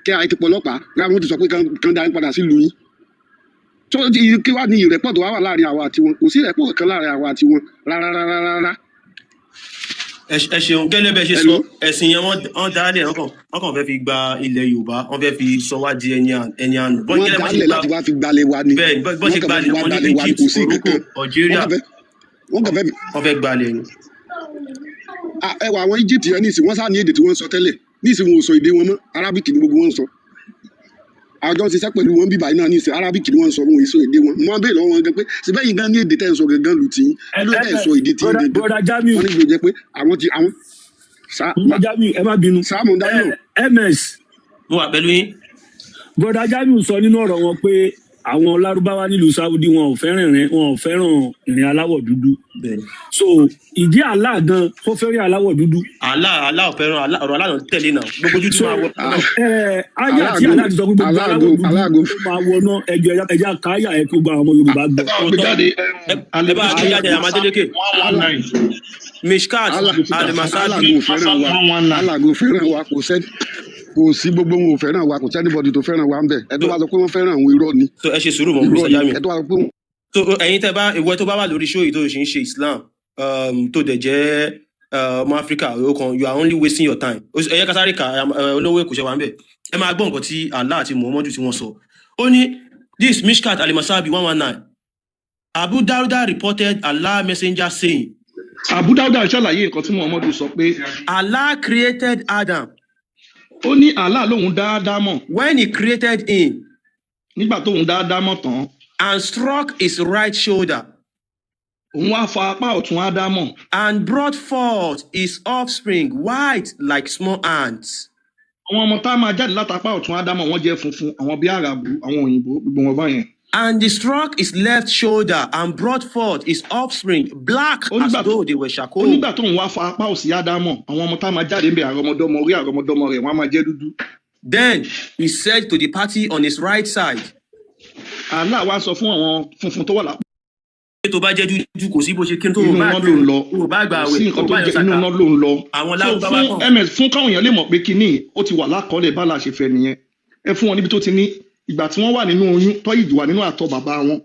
[SPEAKER 11] kí ayé ti pọ̀ ọlọ́pàá láwọn ti sọ pé kan dá yín padà sílùú yín tó kí wàá ní ìrẹ́pọ̀ tó wà láàrin àwa àti wọn kò sí ìrẹ́pọ̀ kan láàrin àwa àti wọn rárá.
[SPEAKER 6] ẹ ṣeun gẹ́lẹ́ bẹ́ẹ̀ ṣe sọ ẹ̀sìn yẹn wọ́n dálẹ̀ wọ́n kàn fẹ́ fi gba ilẹ̀ yorùbá wọ́n fẹ́ fi sọ wá di ẹni àná.
[SPEAKER 11] wọ́n dálẹ̀ láti wá fi gbalẹ̀ wa ni
[SPEAKER 6] bẹ́ẹ̀ bọ́n ṣe gbalẹ̀ wọn ní Egypt Morocco Algeria wọ́n fẹ́ gbalẹ̀ ni.
[SPEAKER 11] ẹ wà àwọn Egypt yẹn nísìnyí wọ́n sáà ní èdè tí wọ́n sọ tẹ́lẹ̀ nísìnyí wọn ò sọ èdè wọn mọ́ Arabic ni gbogbo wọn sọ àjọ ṣiṣẹ́ pẹ̀lú wọn bíbá iná nísìnyí Arabic ni wọ́n sọ wọn èso èdè wọn mọ́ bẹ́ẹ̀ lọ́wọ́ wọn gan pé síbẹ̀ yìí gan ní èdè tẹ́ ń sọ gangan lù tí ló tẹ́ sọ èdè tí ń dẹ̀ wọ́n ní ìlú jẹ́ pé àwọn ti àwọn.
[SPEAKER 2] Jamiu ẹ má bínú
[SPEAKER 11] sáàmù dáná.
[SPEAKER 2] ms.
[SPEAKER 6] mo wà pẹ̀lú yín.
[SPEAKER 2] broda Jamiu sọ nínú ọ̀rọ̀ wọn pé àwọn lárúbáwá nílùú Saudi wọn ò fẹ́ràn ìrìn aláwọ̀ dúdú so ìdí Allah gan ó fẹ́ràn aláwọ̀ dúdú.
[SPEAKER 6] Allah ò fẹ́ràn ọ̀rọ̀ Allah tẹ̀lé náà gbogbo ojú tí máa wọ.
[SPEAKER 2] ayé àti Allah ti sọ pé gbogbo aláwọ̀ dúdú máa wọ náà ẹja káyà ẹ kí gbogbo àwọn ọmọ Yorùbá gbọ́.
[SPEAKER 6] ẹ bá a kí yájà yàmá délékè. Mishkat Alimasabi.
[SPEAKER 11] alágo fẹ́ràn wa kò sí gbogbo wọn ò fẹ́ràn wa kò sí anybody tó fẹ́ràn wa ń bẹ̀ ẹ tó bá sọ pé wọ́n fẹ́ràn àwọn irọ́ ni.
[SPEAKER 6] so ẹ ṣe sùúrù mọ́ Mr. Jamiu.
[SPEAKER 11] ẹ tó bá sọ pé.
[SPEAKER 6] so ẹ̀yin tẹ́ bá ìwọ tó bá wà lórí show yìí tó ṣe ń ṣe Islam tó dẹ̀ jẹ́ ọmọ Áfíríkà you are only wasting your time. ẹ yẹ ká sáré ka olówó èkó ṣe wà ń bẹ̀ ẹ máa gbọ́ nǹkan tí Allah àti Muhammadu tí wọ́n sọ. ó ní this Mishkat Alimasabi 119 Abu Dawuda reported Allah messenger saying.
[SPEAKER 7] Abu Dawuda ṣàlàyé nǹkan tí Muhammadu sọ pé.
[SPEAKER 6] Allah created Adam.
[SPEAKER 7] Ó ní Allah lòun dá Ádámọ̀.
[SPEAKER 6] When he created him.
[SPEAKER 7] Nígbà tóun dá Ádámọ̀ tán.
[SPEAKER 6] And struck his right shoulder.
[SPEAKER 7] Òun wá fa apá ọ̀tún Ádámọ̀.
[SPEAKER 6] And brought forth his offspring white like small ants.
[SPEAKER 7] Àwọn ọmọ tá a máa jáde látàpá ọ̀tún Ádámọ̀ wọ́n jẹ́ funfun àwọn bíi Àràbù àwọn òyìnbó gbogbo wọn báyẹn.
[SPEAKER 6] And he struck his left shoulder and brought forth his offspring black as though they were charcoal.
[SPEAKER 7] Onígbà tó ń wá fa apá òsì Ádámọ̀ àwọn ọmọ tá a máa jáde ń bẹ àrọmọdọ́mọ orí àrọmọdọ́mọ rẹ̀ wọ́n á máa jẹ́ dúdú.
[SPEAKER 6] Then he said to the party on his right side.
[SPEAKER 7] Allah wá sọ fún àwọn funfun tó wà lápá.
[SPEAKER 6] Tó bá jẹ́ dúdú kò sí bó ṣe kí n tó
[SPEAKER 7] inú náà ló ń lọ
[SPEAKER 6] sí
[SPEAKER 7] nǹkan tó jẹ́ inú náà ló ń lọ.
[SPEAKER 6] Àwọn lárúbáwá kan.
[SPEAKER 7] ms fún káwọn èèyàn lè mọ̀ pé kinní ó ti wà lákọọ́lẹ̀ bá la ṣe fẹ́ nìyẹn ẹ fún wọn níbi tó ti ní ìgbà tí wọ́n wà nínú oyún tọ́yì wà nínú àtọ̀ bàbá wọn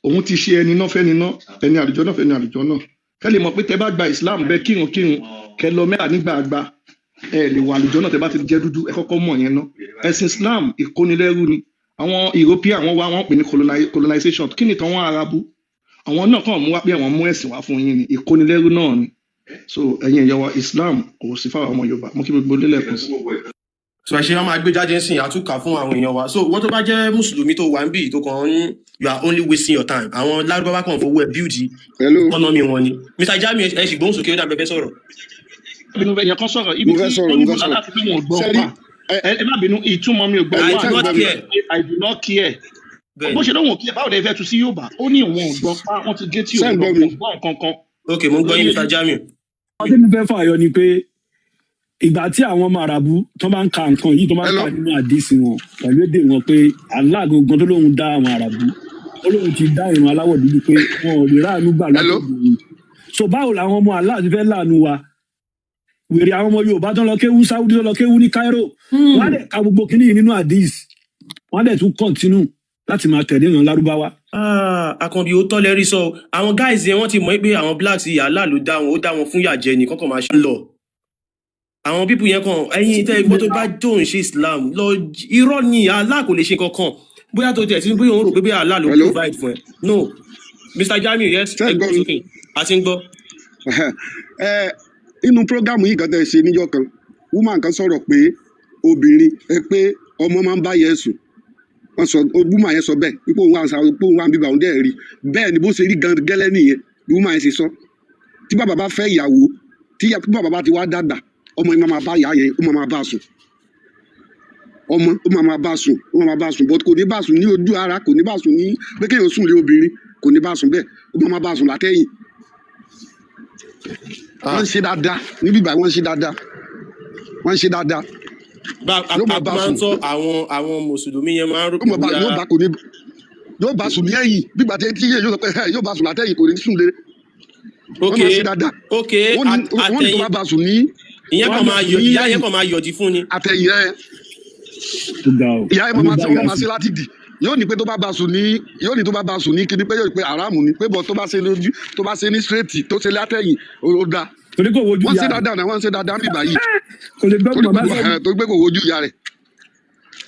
[SPEAKER 7] òun ti ṣe ẹni náà fẹ́ni náà ẹni àlùjọ náà fẹ́ni àlùjọ náà kẹ́ lè mọ̀ pé tẹ́ bá gba Islam bẹ́ẹ̀ kírun kẹ́ lọ mẹ́ta nígbà àgbà ẹ lè wà àlùjọ náà tẹ́ bá ti jẹ́ dúdú ẹ kọ́kọ́ mọ̀ yẹn náà ẹ̀sìn Islam ìkónilẹ́rú ni àwọn European wọ́n wá wọ́n pè ní colonization kí ni tán wọ́n Arabu àwọn náà kàn mú wá pé àwọn mú ẹ̀sìn wá fún yín ni ìkónilẹ́rú náà ni so ẹ̀yin ẹ̀yọ́ wa Islam kò sí fáwọn ọmọ Yorùbá mo kí gbogbo lélẹ̀kùn sí.
[SPEAKER 6] so àṣẹ wọn máa gbé jáde sìn àtúnkà fún àwọn èèyàn wa so wọ́n tó bá jẹ́ mùsùlùmí tó wà ń bì tó kàn ń you are only wasting your time àwọn lárúbáwá kan fowó ẹ̀ build economy wọn ni Mr. Jamiu ẹ sì gbóhùn sókè ó dàbẹ̀ fẹ́ sọ̀rọ̀.
[SPEAKER 7] ibi èèyàn kan sọ̀rọ̀ ibi tí olùkọ́ aláfi bí wọn gbọ́ pa ẹ má bínú ìtumọ̀ mi ò gbọ́ I do not care bó ṣe lóhùn kí ẹ báwo lè fẹ́ tu sí Yorùbá ó ní òun ò gbọ́ pa wọ́n ti gé tí òun gbọ́ nǹkan kan
[SPEAKER 6] ok mo ń gbọ́ yín Mr. Jamiu.
[SPEAKER 2] wọ́n tí mo fẹ́ fààyọ ni pé ìgbà tí àwọn ọmọ àràbù tó máa ń ka nǹkan yìí tó máa ń kà nínú àdìsí wọn pẹ̀lú èdè wọn pé aláàgógan tó lóun dá àwọn àràbù ó lóun ti dá ìran aláwọ̀ dúdú pé wọn ò lè ráàánú gbà lọ́dọ̀ òun so báwo làwọn ọmọ aláàtí fẹ́ láàánú wa wèrè àwọn ọmọ Yorùbá tó lọ kéwú Sáúdí tó lọ kéwú ní Cairo wọn á dẹ̀ ka gbogbo kínní yìí nínú àdìsí wọn á dẹ̀ tún kọ̀ntínú láti máa tẹ̀lé ìran lárúbáwá.
[SPEAKER 6] Àkànbí ó tọ́ lẹ́rí sọ àwọn guys yẹn wọ́n ti mọ̀ pé àwọn blacks yìí Allah ló dá wọn ó dá wọn fún yàjẹ́ ní kọ́kọ́ máa ṣe lọ àwọn pípù yẹn kan ẹ̀yin tẹ́ gbọ́ tó bá tó ń ṣe Islam lọ irọ́ ni Allah kò lè ṣe kankan bóyá tó tẹ̀ sí bóyá òun rò pé bí Allah ló provide fún ẹ no Mr. Jamiu yes ẹgbẹ́ sókè àti ń gbọ́.
[SPEAKER 11] inú prógámù yìí kan tẹ́ ṣe níjọ́ kan woman kan sọ̀rọ̀ pé obìnrin pé ọmọ máa ń bá yẹ sùn wọ́n sọ woman yẹn sọ bẹ́ẹ̀ pípé òun wà ń bíbá òun dẹ́ rí bẹ́ẹ̀ ni bó ṣe rí gan gẹ́lẹ́ nìyẹn bí woman yẹn ṣe sọ tí bàbá bá fẹ́ ìyàwó tí bàbá bá ti wá dàgbà ọmọ yẹn máa bá ìyá yẹn ó máa bá sùn ọmọ ó máa bá sùn ó máa bá sùn but kò ní bá sùn ní ojú ara kò ní bá sùn ní pé kéèyàn sùn lé obìnrin kò ní bá sùn bẹ́ẹ̀ ó máa bá sùn látẹ̀yìn wọ́n ń ṣe dáadáa níbí báyìí wọ́n ń ṣe dáadáa wọ́n ń ṣe dáadáa.
[SPEAKER 6] àpapọ̀ máa ń tọ́ àwọn mùsùlùmí yẹn máa ń rò pé
[SPEAKER 11] yóò bá sùn ní ẹ̀yìn gbígbà tí yóò sọ pé yóò bá sùn látẹ̀yìn kò ní sùn lé wọ́n máa ń ṣe dáadáa wọ́n ní tó bá bá sùn ní
[SPEAKER 6] ìyá yẹn kàn máa yọ̀dí fún ni.
[SPEAKER 11] àtẹ̀yìn ẹ̀ ìyá yẹn máa ṣe láti dì yóò ní pé tó bá bá sùn ní kíní pé yóò pé aráàmù ni pé bọ́ tó bá ṣe lójú tó bá ṣe ní straight tó ṣe látẹ̀yìn ó dáa wọ́n ṣe dáadáa náà wọ́n ṣe dáadáa níbà yìí tó gbé kò wojú ìyá rẹ̀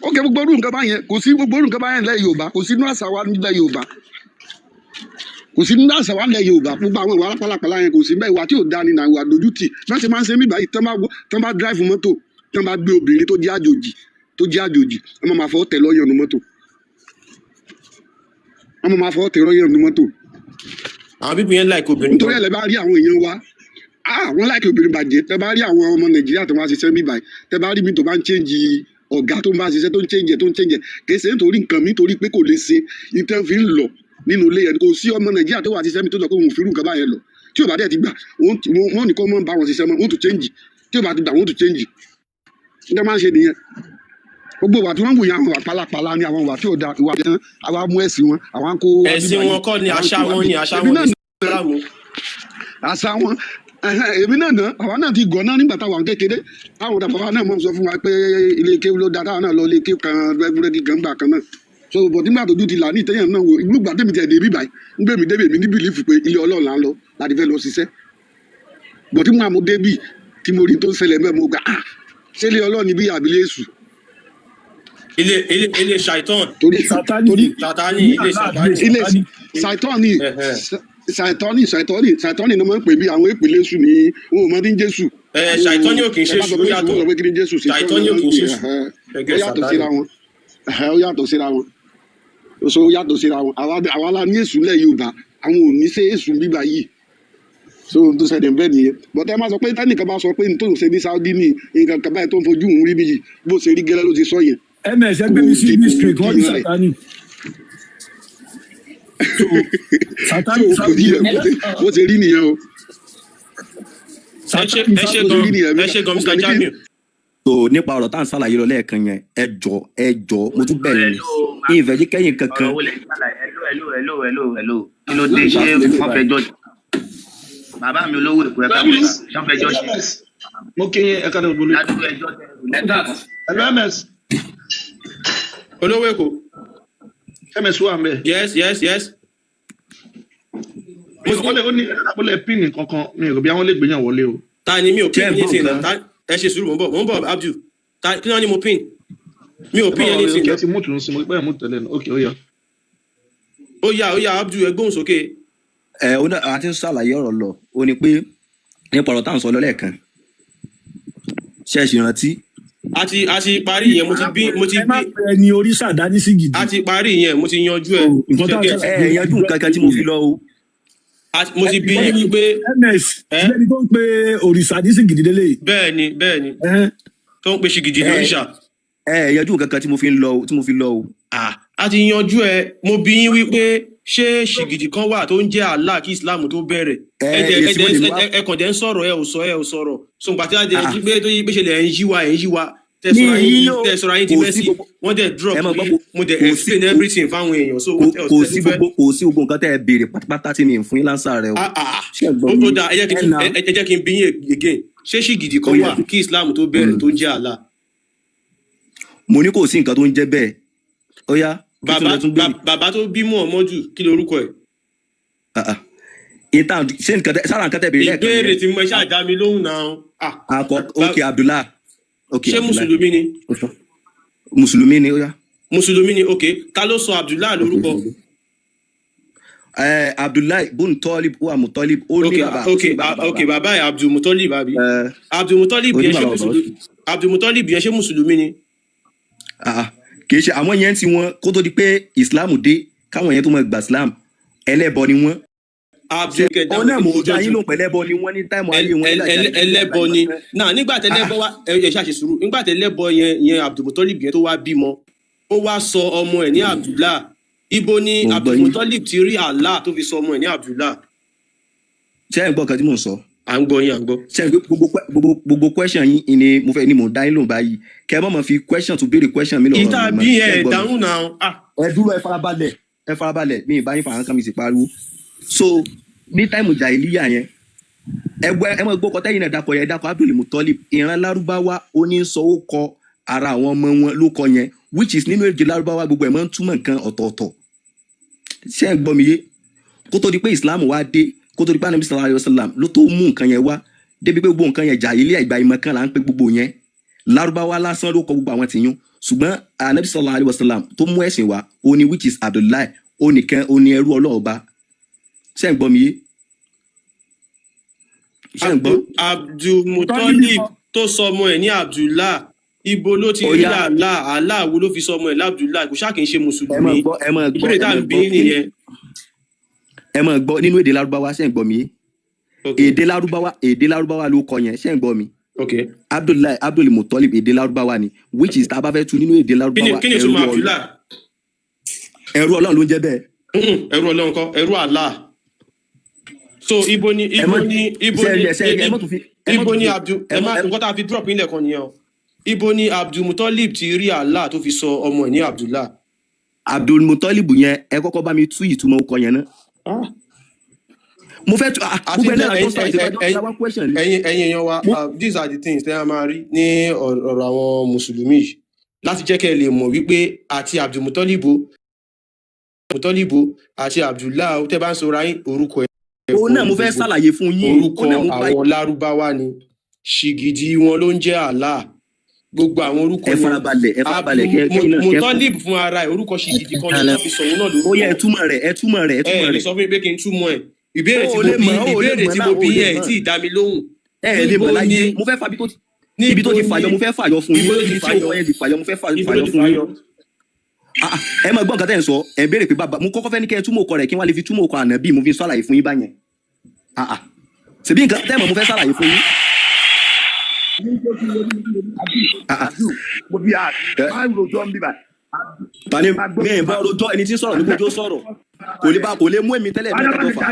[SPEAKER 11] ó kẹ́ gbogbo orú nǹkan báyẹn kò sí gbogbo orú nǹkan báyẹn lẹ́ Yorùbá kò sí inú àṣà wa nílẹ̀ Yorùbá kò sí nínú àṣà wa nílẹ̀ Yorùbá gbogbo àwọn ìwà alápàlàpàlà yẹn kò sí bẹ́ẹ̀ ìwà tí ò dáa ni nà ìwà dójútì bẹ́ẹ̀ ṣe máa ń ṣe mí báyìí tán bá drive mọ́tò tán bá gbé obìnrin tó jẹ́ àjòjì ọmọ máa fọ́ tẹ̀ lọ́yọ̀ nu mọ́tò
[SPEAKER 6] àwọn bíbí yẹn láìkó obìnrin.
[SPEAKER 11] nítorí ẹ̀ lẹ́ bá rí àwọn èèyàn wa wọ́n láìkó obìnrin bàjẹ́ tẹ́ bá rí àwọn ọmọ Nàìjíríà tó máa ṣiṣẹ́ mí báyìí tẹ́ bá rí mi tó bá ń change ọ̀gá tó ń bá ṣiṣẹ́ tó ń change kì í ṣe nítorí nǹkan mi torí pé kò lè ṣe ìtẹ́ fi ń lọ nínú ilé yẹn kò sí ọmọ Nàìjíríà tó wà ṣiṣẹ́ mi tó sọ pé òun ò fi irú nǹkan báyẹn lọ tí ò bá dẹ̀ ti gbà wọ́n ní kó mọ́ bá wọn ṣiṣẹ́ mọ́ wọ́n tún change tí ò bá ti gbà wọ́n tún change ní máa ń ṣe nìyẹn gbogbo ìwà tí wọ́n ń wòye àwọn ìwà pálapàla ni àwọn ìwà tí ò da ìwà tí àwa mú ẹ̀sìn wọn àwọn kó.
[SPEAKER 6] ẹ̀sìn wọn kọ́ ni àṣà wọn ni àṣà wọn ni
[SPEAKER 11] àṣà wọn èmi náà àwa náà ti gọ̀ náà nígbà táwọn kékeré táwọn bàbá náà mọ̀ sọ fún wa pé ilé kéwú ló da táwọn náà lọ ilé kéwú kan búrẹ́dì kan gbà kan náà so bọ̀ nígbà tó dùn ti là ní ìtẹ́yàn náà wò ìlú gbà tèmi tẹ̀ dé bí báyìí ń gbé mi débi èmi ní bìlífù pé ilé Ọlọ́run là ń lọ láti fẹ́ lọ ṣiṣẹ́ bọ̀ tí mo àmọ́ débì tí mo rí tó ń ṣẹlẹ̀ mẹ́ mo gbà ṣé ilé Ọlọ́run ni bí àbílẹ̀ èṣù
[SPEAKER 6] ilé ṣàìtàn
[SPEAKER 11] torí ṣàìtọ́nì ni wọ́n ń pè bí àwọn ìpìlẹ̀ èṣù ní ohun ọmọdé ń jésù.
[SPEAKER 6] ṣàìtọ́nì ò kì í ṣe èṣù ó yàtọ̀ ṣàìtọ́nì ò kì í ṣe èṣù
[SPEAKER 11] ó yàtọ̀ síra wọn ó yàtọ̀ síra wọn àwa la ní èṣù lẹ̀ Yorùbá àwọn ò ní ṣe èṣù bíbá yìí so tó ṣẹlẹ̀ bẹ́ẹ̀ nìyẹn bọ́tẹ́ máa sọ pé tẹ́nìkan bá sọ pé n tó ń ṣe ní Saudi ní nǹkan kan báyìí tó ń fojú òun rí bí yìí bó ṣe rí gẹ́lẹ́ ló ti sọ yẹn.
[SPEAKER 2] ms ẹgbẹ́ mi sí mystery kan ní Sátánì. Sátánì
[SPEAKER 11] bó ṣe rí nìyẹn o.
[SPEAKER 6] ẹ ṣe gan Mr. Jamiu.
[SPEAKER 9] so nípa ọ̀rọ̀ tá à ń ṣàlàyé lọ lẹ́ẹ̀kan yẹn ẹ jọ mo tún bẹ̀rẹ̀ ní ìfẹ́ jí kẹ́yìn kankan.
[SPEAKER 12] hello kí ló dé ṣé wọ́n fẹ́ jọ́ọ̀jì bàbá mi olówó èkó ẹ̀ka mọ́ta ṣé wọ́n fẹ́ jọ́ọ̀jì.
[SPEAKER 7] mo kí ẹ̀ka tó gbóló. hello ms.
[SPEAKER 6] olówó èkó.
[SPEAKER 7] ms wà mbẹ.
[SPEAKER 6] yes.
[SPEAKER 7] ó ní àpòlẹ̀ pin kankan mi ò bí àwọn lè gbìyànjú wọlé o.
[SPEAKER 6] ta ni mi ò pin anything na ẹ ṣe sùúrù mo ń bọ̀ Abdul kí wọ́n ní mo pin mi ò pin anything.
[SPEAKER 7] ẹ ti mú tùnú sí mo pẹ́ mú tẹ̀lé ní ok ó yá.
[SPEAKER 6] Abdul ẹ gbóhùn sókè.
[SPEAKER 9] a ti ń ṣàlàyé ọ̀rọ̀ lọ ó ní pé nípa ọ̀rọ̀ tá à ń sọ lọ lẹ́ẹ̀kan ṣe é ṣe rántí.
[SPEAKER 6] a ti parí yẹn mo ti bí.
[SPEAKER 2] ẹ má pẹ ní oríṣà dání sí gidi.
[SPEAKER 6] a ti parí yẹn mo ti yanjú ẹ.
[SPEAKER 9] yanjú nǹkan kan tí mo fi lọ o.
[SPEAKER 6] mo ti bí yín pé.
[SPEAKER 2] ms ẹni tó ń pe òrìṣà ní sí gidi délé.
[SPEAKER 6] bẹ́ẹ̀ni tó ń pe ṣìgìdì ní òrìṣà.
[SPEAKER 9] yanjú nǹkan kan tí mo fi lọ o.
[SPEAKER 6] a a ti yanjú ẹ mo bí yín wípé ṣé ṣìgìdì kan wà tó ń jẹ́ Allah kí Islam tó bẹ̀rẹ̀ ẹ kàn dẹ̀ ń sọ̀rọ̀ ẹ ò sọ̀rọ̀ so gbàtí a dẹ̀ jí pé tó yí pé ṣe lẹ̀ ń yí wa tẹ̀sọ̀rọ̀ ayé ti mẹ́sì wọ́n dẹ̀ drop mo dẹ̀ explain everything fáwọn èèyàn so
[SPEAKER 9] kò sí gbogbo nǹkan tẹ́ ẹ béèrè pátápátá tí mi ń fún yín lánsà rẹ o.
[SPEAKER 6] ó dà ẹ jẹ́ kí n bí yín again ṣé ṣìgìdì kan wà kí Islam tó bẹ̀rẹ̀ tó ń jẹ́ Allah.
[SPEAKER 9] mo ní kò sí nǹkan tó ń jẹ́ bẹ́ẹ̀ ó yá.
[SPEAKER 6] bàbá tó bí Muhammadu kí lorúkọ ẹ̀.
[SPEAKER 9] ṣé sára nǹkan tẹ́ béèrè lẹ́ẹ̀kan yẹn.
[SPEAKER 6] ìbéèrè tí mo ṣáà dá mi lóhùn náà.
[SPEAKER 9] ok Abdullah.
[SPEAKER 6] ṣé mùsùlùmí ni.
[SPEAKER 9] mùsùlùmí ni ó yá.
[SPEAKER 6] mùsùlùmí ni ok ta ló sọ Abdullah lórúkọ.
[SPEAKER 9] Abdullahi bun Talib wa Mutalib ó ní bàbá.
[SPEAKER 6] ok bàbá ẹ Abdul Mutalib àbí. Abdul Mutalib yẹn ṣé mùsùlùmí ni.
[SPEAKER 9] kì í ṣe àwọn yẹn tí wọn kó tó di pé Islam dé káwọn yẹn tó mọ gbà Islam ẹlẹ́bọ ni wọn. ọ náà mo dá yín ló pẹ̀lẹ́bọ ni wọn ní táìmù ayé wọn.
[SPEAKER 6] ẹlẹ́bọ ni náà nígbà tẹ́lẹ́bọ wá ẹ ṣáà ṣe sùúrù nígbà tẹ́lẹ́bọ yẹn Abdul Mutalib yẹn tó wá bímọ ó wá sọ ọmọ ẹ̀ ní Abdullah ibo ni Abdul Mutalib ti rí Allah tó fi sọ ọmọ ẹ̀ ní Abdullah.
[SPEAKER 9] ṣé ẹ gbọ́ kan tí mò ń sọ.
[SPEAKER 6] à ń gbọ́ yín à ń gbọ́.
[SPEAKER 9] ṣé ẹ gbogbo question yín ni mo fẹ́ ni mò ń dá yín lóhùn báyìí kẹ́ ẹ má mọ̀ fi question tó béèrè question mi lọ́wọ́.
[SPEAKER 6] ìta bí ẹ dáhùn náà.
[SPEAKER 9] ẹ dúró ẹ farabalẹ̀ mi ì bá yín fàrán kan mi sì pariwo. so ní táìmù jàhílíyà yẹn ẹ mọ̀ gbọ́ kọ́tẹ́yìn náà dakọ̀ yẹn dakọ̀ Abdul Mutalib ìran lárúbáwá ó ní sọ ó kọ ara àwọn ọmọ wọn ló kọ yẹn which is nínú èdè lárúbáwá gbogbo ẹ̀ máa ń túmọ̀ nǹkan ọ̀tọ̀ọ̀tọ̀ ṣé ẹ gbọ́ mi yé kó tó di pé Islam wá dé kó tó di pé Ànábì sallallahu alaihi wasallam ló tó mú nǹkan yẹn wá débi pé gbogbo nǹkan yẹn jàhílíyà ìgbà ìmọ̀ kan là ń pè gbogbo yẹn lárúbáwá lásán ló kọ gbogbo àwọn tìyún ṣùgbọ́n Ànábì sallallahu alaihi wasallam tó mú ẹ̀sìn wá ó ní which is Abdullahi ó nìkan ó ní ẹrú ọlọ́ọ̀ba ṣé ẹ gbọ́ mi yé.
[SPEAKER 6] Abdul Mutalib tó sọ ọmọ ẹ̀ ní Abdullah ibo ló ti rí Allah wo ló fi sọ ọmọ ẹ̀ lábdullah kò ṣáà kì í ṣe mùsùlùmí ìbéèrè tá à ń bí nìyẹn.
[SPEAKER 9] ẹ máa gbọ́ nínú èdè lárúbáwá ṣé ń gbọ́ mi yé èdè lárúbáwá ló kọ yẹn ṣé ń gbọ́ mi. Abdul Mutalib èdè lárúbáwá ni which is tá a bá fẹ́ tu nínú èdè lárúbáwá
[SPEAKER 6] kí ni túmọ̀ Abdullah.
[SPEAKER 9] ẹrú Ọlọ́run ló ń jẹ́ bẹ́ẹ̀.
[SPEAKER 6] ẹrú Ọlọ́run kọ́ ẹrú Allah. So ibo ni Abdul nǹkan tá a fi drop ilẹ̀ kan nìyẹn o ibo ni Abdul Mutalib ti rí Allah tó fi sọ ọmọ ẹ̀ ní Abdullah.
[SPEAKER 9] Abdul Mutalib yẹn ẹ kọ́kọ́ bá mi tú ìtumọ̀ ọkọ yẹn náà. mo fẹ́ tu gbogbo ẹ̀ náà tó sọ ìjọba question.
[SPEAKER 6] ẹ̀yin èèyàn wa these are the things tẹ́ a máa rí ní ọ̀rọ̀ àwọn mùsùlùmí yìí láti jẹ́ kẹ́ ẹ lè mọ̀ wípé àti Abdul Mutalib àti Abdullah tẹ́ bá ń sọ ra yín orúkọ ẹ̀.
[SPEAKER 9] òun náà mo fẹ́ ṣàlàyé fún yín.
[SPEAKER 6] orúkọ àwọn lárúbáwá ni ṣìgìdì wọn ló ń jẹ́ Allah gbogbo àwọn orúkọ
[SPEAKER 9] yẹn. ẹ farabalẹ̀ kẹ́yìn náà.
[SPEAKER 6] Mutalib fún ara ẹ̀ orúkọ ṣìgìdì kan ní wọ́n fi sọ òun náà lórúkọ.
[SPEAKER 9] ó yẹ ẹ túmọ̀ rẹ̀.
[SPEAKER 6] ẹ sọ fún mi pé kí n túmọ̀ ẹ̀ ìbéèrè tí mo bí ẹ̀ tí ì dá mi lóhùn.
[SPEAKER 9] ẹ lè mọ̀ láyé mo fẹ́ fa ibi tó ti fàyọ mo fẹ́ fàyọ fún yín ibi tí ọ̀rọ̀ yẹn ti fàyọ mo fẹ́ fàyọ fún yín. ẹ máa gbọ́ nǹkan tẹ́ ń sọ ẹ béèrè pé bàbá mo kọ́kọ́ fẹ́ ní kẹ́ ẹ túmọ̀ ọkọ rẹ̀ kí wọ́n lè fi túmọ̀ ọkọ ànábì mo fi ṣàlàyé fún yín báyẹn. ṣèbí nǹkan tẹ́ mọ̀ mo fẹ́ ṣàlàyé fún yín. tani mi ì bá rojọ́ ẹni tí ń sọ̀rọ̀ ní gbójú sọ̀rọ̀ kò lè mú èmi tẹ́lẹ̀ mi kẹ́kọ̀ọ́ fà.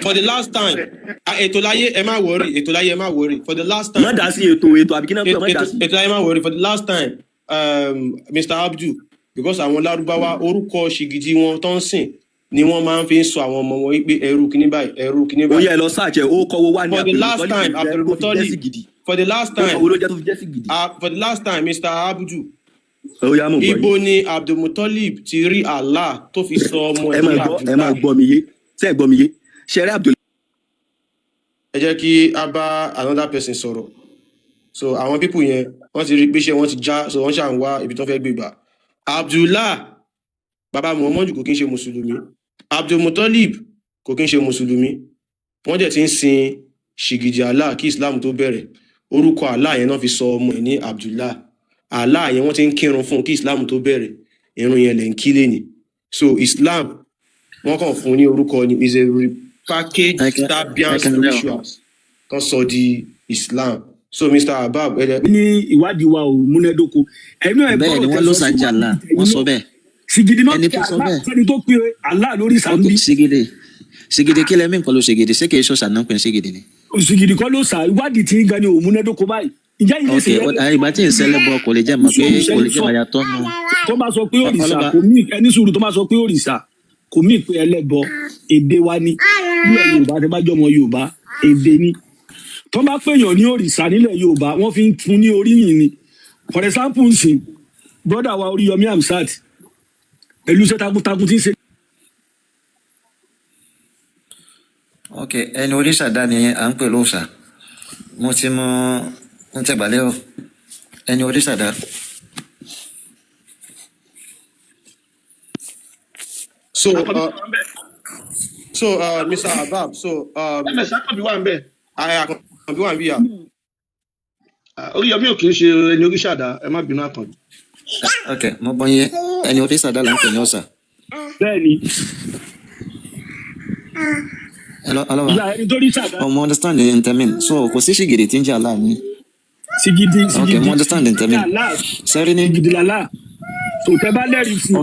[SPEAKER 6] For the last time ètò láyé ẹ má worry for the last time.
[SPEAKER 9] má dá sí ètò àbí kí náà pé má dá sí.
[SPEAKER 6] ètò láyé má worry for the last time Mr. Abdul because àwọn lárúbáwá orúkọ ṣìgìdì wọn tó ń sìn ni wọ́n máa ń fi sọ àwọn ọmọ wọn wípé ẹrú kíní báyìí.
[SPEAKER 9] ó yẹ lọ sáàjẹ ó kọwọ wá ní
[SPEAKER 6] for the last time Mr. Abdul ibo ni Abdul Mutalib ti rí Allah tó fi sọ ọmọ ẹ̀ ní Abdullah.
[SPEAKER 9] ẹ máa gbọ́ mi yé ṣé ẹ gbọ́ mi yé ṣẹ̀rí Abdul.
[SPEAKER 6] ẹ jẹ́ kí a bá another person sọ̀rọ̀ so àwọn pípù yẹn wọ́n ti rí pé ṣé wọ́n ti já so wọ́n ṣà ń wá ibi tó fẹ́ gbé gbà. Abdullah bàbá Muhammadu kò kí ń ṣe mùsùlùmí Abdul Mutalib kò kí ń ṣe mùsùlùmí wọ́n dẹ̀ ti ń sin ṣìgìdì Allah kí Islam tó bẹ̀rẹ̀ orúkọ Allah yẹn náà fi sọ ọmọ ẹ̀ ní Abdullah Allah yẹn wọ́n ti ń kírun fún kí Islam tó bẹ̀rẹ̀ irun yẹn lẹ̀ ń kí lẹ́ni so Islam wọ́n kàn fún ní orúkọ ni is a repackaged Serbian rituals kan sọ di Islam so Mr. Abab
[SPEAKER 2] ní ìwádìí wa ò múnádóko ẹ̀mí ẹ̀
[SPEAKER 13] bẹ́ẹ̀ ni
[SPEAKER 2] bọ́ọ̀
[SPEAKER 13] wọ́n ló sàjà là wọ́n sọ bẹ́ẹ̀
[SPEAKER 2] sìgìdì náà
[SPEAKER 13] ẹni
[SPEAKER 2] kí
[SPEAKER 13] tó sọ
[SPEAKER 2] àlá
[SPEAKER 13] bẹ́ẹ̀
[SPEAKER 2] sẹ́ni tó pe àlá lórí sàmbí
[SPEAKER 13] ṣègèdè kí lẹ́mí nǹkan ló ṣègèdè ṣé kìí ṣọ̀ṣà náà pè ń ṣègèdè ni.
[SPEAKER 2] sìgìdì kọ́ ló sà ìwádìí tí ń gan ni ò múnádóko báyìí ìjà yìí
[SPEAKER 13] ok ìgbà tí ń ṣẹlẹ̀ bọ kò lè jẹ́ mọ̀ pé kò lè jẹ́ mọ̀ yàtọ̀ nù.
[SPEAKER 2] tó bá sọ pé òrìṣà kò mí ẹni sùúrù tó bá sọ pé òrìṣà kò mí pé ẹlẹ́bọ èdè wa ni nílẹ̀ Yorùbá tẹ́ bá jọmọ Yorùbá èdè ni tó bá pèèyàn ní òrìṣà nílẹ̀ Yorùbá wọ́n fi ń fún ní oríyìn ni for example nsìn brother wa Oríyọmí Hamzat pẹ̀lú iṣẹ́ takuntakun tí ń ṣe.
[SPEAKER 13] ok ẹni oríṣà dá ni à ń pè lóòṣà mo ti mọ ń tẹ̀gbálẹ́ ọ ẹni oríṣà dá.
[SPEAKER 6] Mr. Abab
[SPEAKER 7] Àkànbí wà ń bẹ̀.
[SPEAKER 6] Àkànbí wà ń bí yà.
[SPEAKER 7] Oríyọmí ò kì í ṣe ẹni oríṣàdá ẹ má bínú Àkànbí.
[SPEAKER 13] ok mo gbọ́ yẹ ẹni oríṣà dá là ń pè ní ọ̀ṣà.
[SPEAKER 2] bẹ́ẹ̀ni.
[SPEAKER 13] ọlọ́wà ọmọ understand the intermin so kò sí ṣìgìdì tí ń jẹ́ àlá mi.
[SPEAKER 2] ṣìgìdì
[SPEAKER 13] ok mo understand the intermin sẹ́rí ní.
[SPEAKER 2] ṣìgìdì làlá tó tẹ bá lẹ́rìí fún.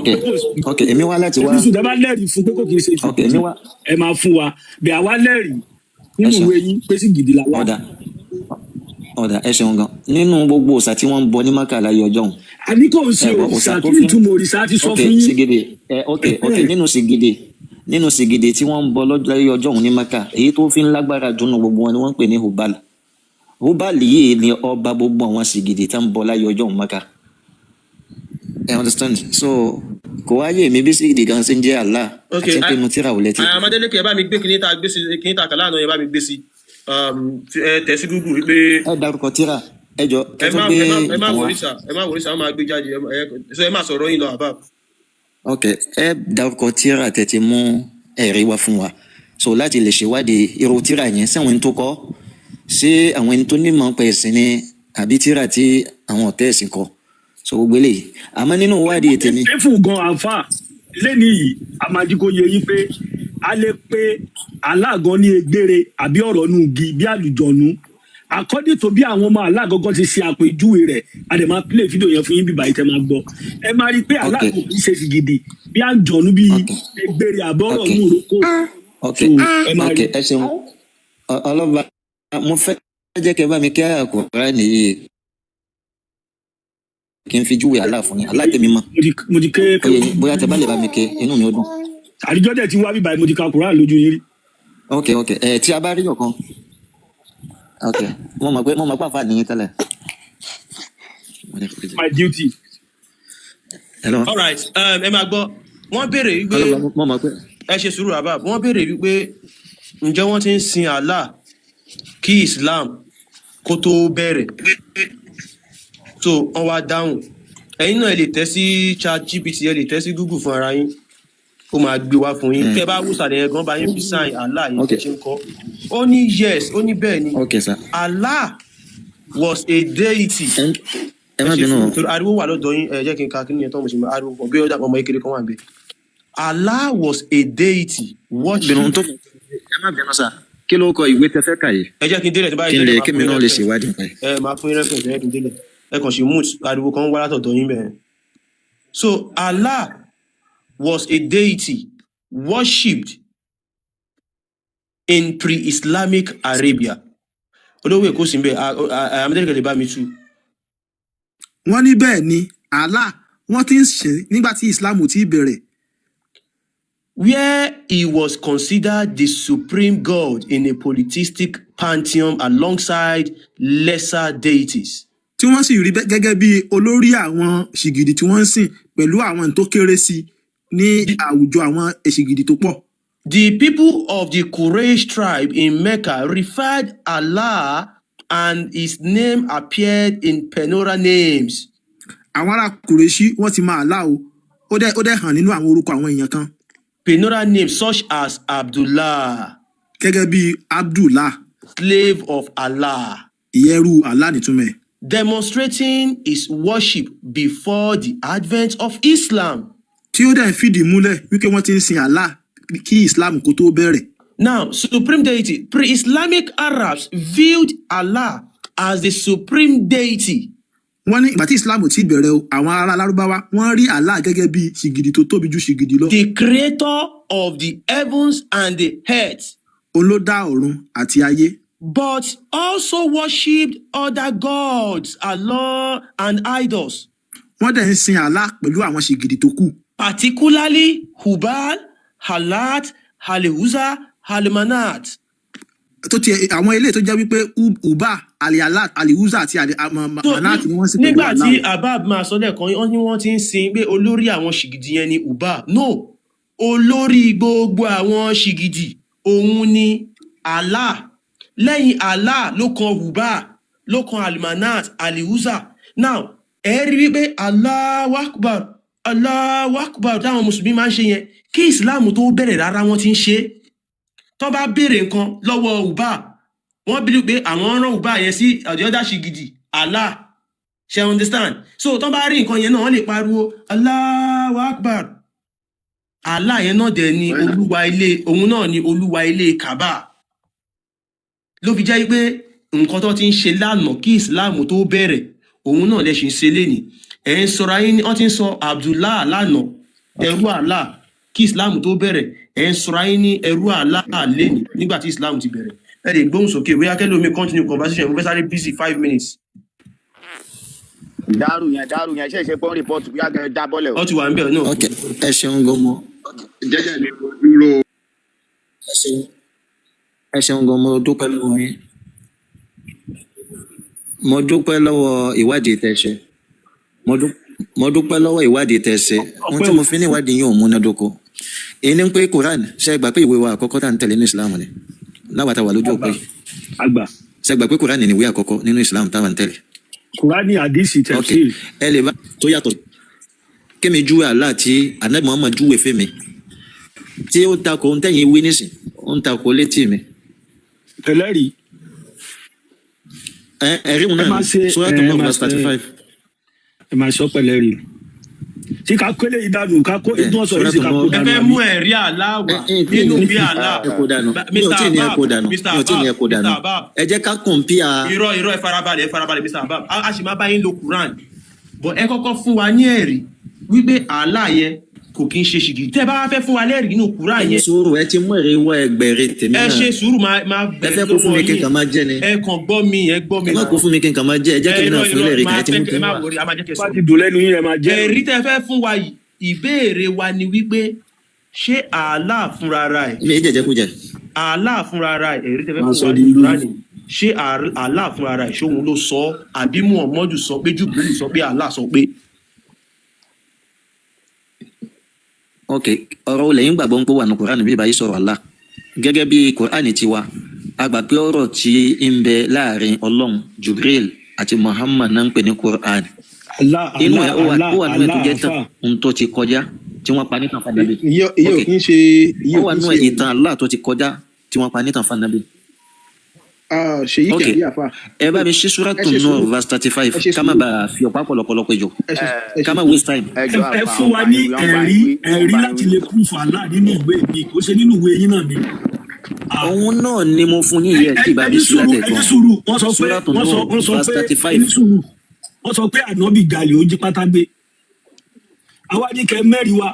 [SPEAKER 13] ok èmi wá láti wá.
[SPEAKER 2] tẹ bá lẹ́rìí fún pé kò kì í ṣe.
[SPEAKER 13] ok èmi wá.
[SPEAKER 2] ẹ máa fún wa bẹ́ẹ̀ àwa lẹ́rìí nínú ìwé yín pé ṣìgìdì làlá.
[SPEAKER 13] ọ̀dà ẹ ṣeun gan nínú gbogbo òòṣà tí wọ́n ń bọ ní Mákà láyé ọjọ́ òun.
[SPEAKER 2] àní kò ń ṣe òòṣà kí ni ìtumọ̀ òrìṣà ti sọ fún yín.
[SPEAKER 13] nínú sìgìdì tí wọ́n ń bọ láyé ọjọ́ òun ní Mákà èyí tó fi ń lágbára dùnú gbogbo wọn ni wọ́n ń pè ní Hubal. Hubal yìí ni ọba gbogbo àwọn sìgìdì tá ń bọ láyé ọjọ́ òun Mákà. I understand so kò wáyé mi bí sìgìdì gan ṣe ń jẹ́ Allah àti pé mo tíra ò lẹ́tí.
[SPEAKER 6] Amadéleke ẹ bá mi gbé kíní ta kàlá àná ẹ bá mi gbé sí tẹ̀ sí Google wípé.
[SPEAKER 13] ẹ dárúkọ tíra ẹ jọ
[SPEAKER 6] ẹ má wòrísà ẹ má gbé jáde ẹ má sọ̀rọ̀ yín lọ àbá.
[SPEAKER 13] ok ẹ dárúkọ tíra tẹ̀tí mú ẹ̀rí wá fún wa so láti lè ṣèwádìí irú tíra yẹn sí àwọn ẹni tó kọ sí àwọn ẹni tó nímọ̀ pẹ̀ ẹ̀sìn ni àbí tíra tí àwọn ọ̀tẹ̀ ẹ̀sìn kọ so gbogbo eléyìí àmọ́ nínú ìwádìí tèmi.
[SPEAKER 2] ẹ fún gan àǹfà lẹ́ni yìí àmàdíkò yẹ yín pé a lè pe aláàgán ní egbére àbí ọ̀rọ̀ nù gi bí àlùjọ̀nù according to bí àwọn ọmọ aláàgọ́gọ́ ti ṣe àpèjúwe rẹ̀ a dẹ̀ máa play fídíò yẹn fún yín bíbá ìtẹ́ máa gbọ́ ẹ máa rí i pé aláàgọ́ kì í ṣe gidi bí àjọ̀nù bí egbére àbí ọ̀rọ̀ nù roko.
[SPEAKER 13] ok ẹ ṣeun ọlọ́ba mo fẹ́ jẹ́ kẹ́ bá mi kí àkùrẹ́ nìyí kí n fi júwe àlá fún yín aláìtẹ́mi mọ́.
[SPEAKER 2] mo ti ké
[SPEAKER 13] bóyá tẹ bá lè bá mi ké inú mi ó dùn.
[SPEAKER 2] àdìjọ́ dẹ̀ ti wá bíbá mo ti ka Kùránì lójú yín rí.
[SPEAKER 13] ok tí a bá rí ọ̀kan ok mo mọ̀ pé àǹfààní yín tẹ́lẹ̀.
[SPEAKER 2] my duty.
[SPEAKER 6] all right ẹ máa gbọ́ wọ́n béèrè wípé ẹ ṣe sùúrù àbá wọ́n béèrè wípé ǹjẹ́ wọ́n ti ń sin Allah kí Islam kó tó bẹ̀rẹ̀ so wọ́n wá dáhùn ẹ̀yin náà ẹ lè tẹ̀ sí ChatGPT ẹ lè tẹ̀ sí Google fún ara yín ó máa gbé wá fún yín tẹ́ bá wò sàlẹ̀ yẹn gan bá yín fi sáìn Allah yín ṣe ń kọ́ ó ní yes ó ní bẹ́ẹ̀ ni Allah was a deity.
[SPEAKER 13] ẹ má bínú
[SPEAKER 6] ariwo wà lọ́dọ̀ yín ẹ jẹ́ kí n ka kí ni ẹ tọ́ mo ṣe máa ariwo pọ̀ bí ọjà ọmọ kékeré kan wà ń bẹ. Allah was a deity.
[SPEAKER 13] ẹ má bínú sá kí ló kọ ìwé tẹfẹ kà yìí.
[SPEAKER 6] ẹ jẹ́ kí n délẹ̀ tí báyìí délẹ̀
[SPEAKER 13] kí mi náà lè ṣèwádìí pa ẹ.
[SPEAKER 6] ẹ máa fún yín rẹ́fẹ̀ẹ́ ẹ kí n délẹ̀ ẹ kàn ṣe mute ariwo kan wá látọ̀dọ̀ yín bẹ́ẹ̀. So Allah was a deity worshipped in pre-Islamic Arabia. Olówó Èkó sí bẹ́ẹ̀ Amẹ́ríkà lè bá mi tú.
[SPEAKER 1] Wọ́n ní bẹ́ẹ̀ ni Allah wọ́n ti ń ṣe nígbà tí Islam ti bẹ̀rẹ̀.
[SPEAKER 6] Where he was considered the supreme god in a polytheistic pantheon alongside lesser deities.
[SPEAKER 1] Tí wọ́n sì rí gẹ́gẹ́ bí olórí àwọn ṣìgìdì tí wọ́n ń sìn pẹ̀lú àwọn tó kéré sí ní àwùjọ àwọn èṣìgìdì tó pọ̀.
[SPEAKER 6] The people of the Quraysh tribe in Mecca referred Allah and his name appeared in Penora names.
[SPEAKER 1] Àwọn ará Kùrẹ́ṣì wọ́n ti máa Allah o, ó dẹ̀ hàn nínú àwọn orúkọ àwọn èèyàn kan.
[SPEAKER 6] Penora names such as Abdullah.
[SPEAKER 1] Gẹ́gẹ́ bí Abdullah.
[SPEAKER 6] Slave of Allah.
[SPEAKER 1] Ìyẹ́rù Allah nìtúmẹ̀.
[SPEAKER 6] Demonstrating his worship before the advent of Islam.
[SPEAKER 1] Tí ó dẹ̀ fìdí múlẹ̀ wípé wọ́n ti ń sin Allah kí Islam kó tó bẹ̀rẹ̀.
[SPEAKER 6] Now, supreme deity, pre-Islamic Arabs viewed Allah as the supreme deity.
[SPEAKER 1] wọ́n ní ìgbà tí islam ti bẹ̀rẹ̀ o àwọn ará lárúbáwá wọ́n rí allah gẹ́gẹ́ bí ṣìgìdì tó tóbi ju ṣìgìdì lọ.
[SPEAKER 6] The creator of the heavens and the earth.
[SPEAKER 1] òun ló dá ọ̀run àti ayé.
[SPEAKER 6] But also worshipped other gods, Allah and idols.
[SPEAKER 1] wọ́n dẹ̀ ń sin allah pẹ̀lú àwọn ṣìgìdì tó kù.
[SPEAKER 6] Particularly Hubal, Halat, Halehuza, Halemanat.
[SPEAKER 1] tó ti àwọn eléyìí tó jẹ́ wípé uba alialat alihuza àti alimanat ni wọ́n sì pẹ̀lú
[SPEAKER 6] Nígbà
[SPEAKER 1] allah.
[SPEAKER 6] tí Abab máa sọ lẹ́ẹ̀kan, wọ́n ní wọ́n ti ń sin pé olórí àwọn ṣìgìdì yẹn ni Uba. No, olórí gbogbo àwọn ṣìgìdì òun ni Allah. Lẹ́yìn Allah ló kan Uba, ló kan Alimanat, Alihuza. Now, ẹ rí wípé Allahu Akbar, Allahu Akbar táwọn Mùsùlùmí máa ń ṣe yẹn, kí Ìsìláàmù tó bẹ̀rẹ̀ rárá wọ́n ti ń ṣe. Tó bá béèrè nǹkan lọ́wọ́ Uba, wọ́n bí pé àwọn rán Uba yẹn sí ọ̀dọ́dá ṣìgìdì, Allah. Ṣé understand? So tó bá rí nǹkan yẹn náà wọ́n lè pariwo Allahu Akbar. Allah yẹn náà dẹ̀ ni olúwa ilé, òun náà ni olúwa ilé Kaaba. Ló fi jẹ́ pé nǹkan tó ti ń ṣe lánàá kí Ìsìláàmù tó bẹ̀rẹ̀, òun náà lè ṣe ń ṣe lénìí. Ẹ̀ ń sọra yín, wọ́n ti ń sọ Abdullah lánàá, ẹrú Allah, kí Ìsìláàmù tó bẹ̀rẹ̀. Ẹ̀ ń sọra yín ní ẹrú Allah lénìí nígbà tí Ìsìláàmù ti bẹ̀rẹ̀. Ẹ lè gbóhùn sókè, bóyá kẹ́lẹ́ omi continue conversation, mo fẹ́ sáré busy 5 minutes.
[SPEAKER 12] dàrú yẹn ṣe pọ́n rìpọ́tù bí àgẹ̀ dábọ́lẹ̀ o.
[SPEAKER 6] Ó ti wà ń bẹ̀rẹ̀ náà.
[SPEAKER 13] ok ẹ ṣeun gan mo
[SPEAKER 11] jẹ́jẹ́ ni mo dúró.
[SPEAKER 13] ẹ ṣeun gan mo dúpẹ́ lọ́wọ́ yín mo dúpẹ́ lọ́wọ́ ìwádìí tẹ́ ṣe mo dúpẹ́ lọ́wọ́ ìwádìí tẹ́ ṣe ohun tí mo fi ní ìwádìí yín ò múnádóko èyí ni pé Quran ṣe gbà pé ìwé wa àkọ́kọ́ tá à ń tẹ̀lé ní Islam ni láwàtà wà lójú òpó yìí ṣe gbà pé Quran ni ìwé àkọ́kọ́ nínú Islam tá à ń tẹ̀lé.
[SPEAKER 2] Kùránì àdìsí tẹ̀sí.
[SPEAKER 13] ẹ lè bá tó yàtọ̀ kémi júwe Allah tí Ànábì Muhammad júwe fèmí tí ó takò ń tẹ̀yìn wí nísìn ó ń takò létí mi.
[SPEAKER 2] Tẹ̀lẹ́rì.
[SPEAKER 13] ẹ̀rí mu náà Surah An-Nur verse 35.
[SPEAKER 2] ẹ máa sọ pẹ̀lẹ́rì. tí ká kélé yìí dànù ká kó ètò ọ̀sọ̀ yìí sí ká kó dànù.
[SPEAKER 6] Ẹ fẹ́ mú ẹ̀rí Allah wá nínú bí Allah.
[SPEAKER 13] mi ò tí ì ní ẹ kó dànù ẹ jẹ́ ká compare.
[SPEAKER 6] Irọ́ ẹ farabalẹ̀ Mr. Abab. A sì máa bá yín lo Quran. But ẹ kọ́kọ́ fún wa ní ẹ̀rí wípé Allah yẹn kò kí ń ṣe ṣìgìdì. Tẹ́ bá fẹ́ fún wa lẹ́rìí nínú Quran yẹn.
[SPEAKER 13] sùúrù ẹ ti mú èrè wọ ẹgbẹ̀rẹ̀ tèmi náà.
[SPEAKER 6] Ẹ ṣe sùúrù máa
[SPEAKER 13] bẹ̀rẹ̀ lọ́wọ́ yín. ẹ fẹ́ kó fún mi kí n kàn máa jẹ ni.
[SPEAKER 6] Ẹ kàn gbọ́ mi.
[SPEAKER 13] ẹ má kó fún mi kí n kàn máa jẹ ẹ jẹ́ kí n náà fún ilé rẹ̀ kí n ti mú kí n wà.
[SPEAKER 2] bá ti dùn lẹ́nu yín ẹ máa jẹ́.
[SPEAKER 6] Ẹ̀rí tẹ́ fẹ́ fún wa yìí, ìbéèrè wa ni wípé ṣé Allah fúnra ẹ̀.
[SPEAKER 13] mi ì jẹjẹkújẹ.
[SPEAKER 6] Allah fúnra ẹ̀ ẹ̀rí tẹ́ fẹ́ fún wa ní Quran ṣé Allah fúnra ẹ̀ ṣé òun ló sọ àbí Muhammadu sọ pé Jibril sọ pé Allah sọ pé.
[SPEAKER 13] ok ọ̀rọ̀ olè yín gbàgbọ́ ń pọ̀ wà ní Quran bí ìbáyìí sọ̀rọ̀ Allah gẹ́gẹ́ bí Quran ti wa a gbà pé ọ̀rọ̀ tí ń bẹ láàrin Ọlọ́run Jibril àti Muhammad náà ń pè ní Quran inú ẹ̀ ó wà nínú ẹ̀ tó jẹ́ tán ohun tó ti kọjá tí wọ́n pa nítan fanabi.
[SPEAKER 6] iye ò kí ń ṣe
[SPEAKER 13] ó wà nínú ẹ̀ ìtàn Allah tó ti kọjá tí wọ́n pa nítan fanabi.
[SPEAKER 1] ṣèyí kẹ̀lí àfa.
[SPEAKER 13] ẹ bá mi ṣí Surah An-Nur verse 35 ká má bàa fi ọ̀pá pọ̀lọpọ̀lọ péjọ ká má waste time.
[SPEAKER 2] ẹ fún wa ní ẹ̀rí láti lè proof Allah nínú ìwé mi kò ṣe nínú ìwé yín náà ni.
[SPEAKER 13] òun náà ni mo fún yín yẹ kí ìbá mi sí látẹ̀kọ́ Surah An-Nur verse 35.
[SPEAKER 2] wọ́n sọ pé ànábì gàlè ó jí pátá gbé àwa ní kẹ mẹ́rin wa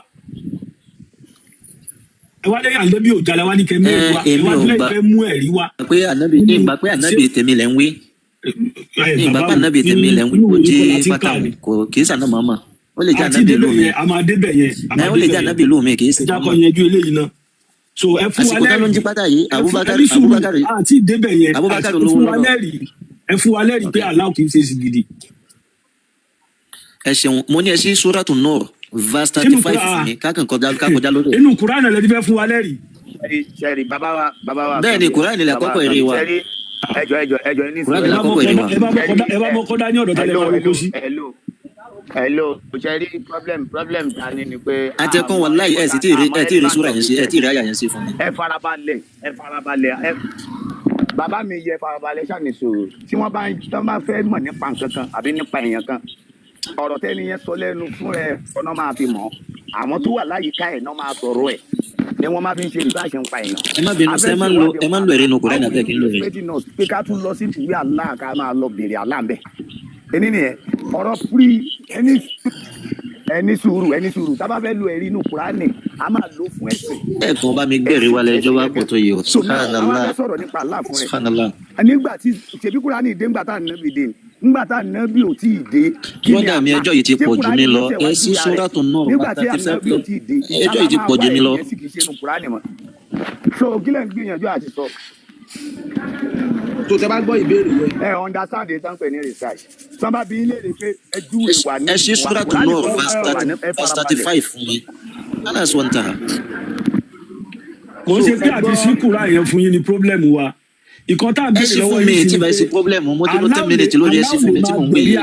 [SPEAKER 2] àwa ní ànábì ò jalè àwa ní kẹ mẹ́rin wa àwa ní kẹ mú ẹ̀rí wa.
[SPEAKER 13] ìgbà pé ànábì tèmi lẹ́ ń wí ìgbà pé ànábì tèmi lẹ́ ń wí ó jí pátá kò kì í sànà màmá ó lè jẹ́ ànábì lómi ó lè jẹ́ ànábì lómi kì í sè
[SPEAKER 2] jákọ́ yẹjú eléyìí náà so ẹ fún wa
[SPEAKER 13] àsìkò tá ló ń jí pátá yìí Abubakar
[SPEAKER 2] àti ìdébẹ̀ yẹn ẹ fún wa lẹ́rìí pé Allah kì í ṣe sìgìdì.
[SPEAKER 13] ẹ ṣeun mo ní ẹ sí Surah An-Nur verse 35 fún mi kákan kọjá lórí.
[SPEAKER 2] inú Quran lẹ ti fẹ́ fún wa lẹ́rìí.
[SPEAKER 12] sẹ́ẹ̀rì bàbá wa.
[SPEAKER 13] bẹ́ẹ̀ ni Quran lẹ kọ́kọ́ èrè wa.
[SPEAKER 12] ẹjọ ní
[SPEAKER 13] Quran lẹ kọ́kọ́ èrè wa.
[SPEAKER 2] ẹ bá mọ kọ́dá ní ọ̀dọ̀ tẹ́lẹ̀ wà lóko sí.
[SPEAKER 12] hello sẹ́ẹ̀rì problem ta ni pé.
[SPEAKER 13] àtẹkùn wallahi ẹ sì tí ì rí sura yẹn sí ẹ tí ì rí àyà yẹn sí fún mi.
[SPEAKER 12] ẹ farabalẹ̀ bàbá mi yẹ farabalẹ̀ ṣàníṣòro tí wọ́n bá fẹ́ mọ̀ nípa nǹkan kan àbí nípa èèyàn kan ọ̀rọ̀ tẹ́ni yẹn sọ lẹ́nu fún ẹ ọ̀nà máa fi mọ̀ àwọn tó wà láyìíká ẹ̀ náà máa sọ̀rọ̀ ẹ̀ ni wọ́n máa fi ń ṣe research ń pa èèyàn.
[SPEAKER 13] ẹ má bínú sẹ ẹ má ń lo èrè inú kùránì àti ẹkìn lórí.
[SPEAKER 12] pé ká tún lọ sí ìwé Allah ká máa lọ béèrè Allah ńbẹ ẹni nìyẹn ọ̀rọ̀ free ẹni sùúrù tá a bá fẹ́ lo ẹ̀rí inú kùránì a máa lò fún ẹ̀sìn.
[SPEAKER 13] ẹ kàn bá mi gbẹ̀rí wálé ẹjọ́ wá pọ̀ tó yẹ o.
[SPEAKER 12] àwọn afẹ́ sọ̀rọ̀ nípa Allah fún rẹ̀ nígbà tí ṣèbí kùránì dé ńgbà tá à nàbì dé nígbà tá à nàbì ò tí ì dé.
[SPEAKER 13] bọ́dà mi ẹjọ́ yìí ti pọ̀ jù mí lọ ẹ sí sóràtún náà
[SPEAKER 12] nígbà tí ànábì ò tí ì dé
[SPEAKER 13] ẹjọ́ yìí ti pọ̀ jù mí lọ.
[SPEAKER 12] so kí lẹ́ ń gbìyànjú àti sọ.
[SPEAKER 6] tó tẹ bá gbọ́ ìbéèrè yẹn.
[SPEAKER 12] ẹ understand it tán pé ní research sábà bí ilé rẹ pé ẹ júwe wà ní.
[SPEAKER 13] ẹ ṣí sóràtún náà verse 35 fún mi alas wọn ta.
[SPEAKER 2] kò ń ṣe pé àti sí kùrá yẹn fún yín ni problem wa ìkan tá à ń bèrè lọ́wọ́ yìí
[SPEAKER 13] sí mi tí bá ṣe problem mo ti lọ 10 minutes lórí ẹ sí fún mi tí mo ń gbé yìí.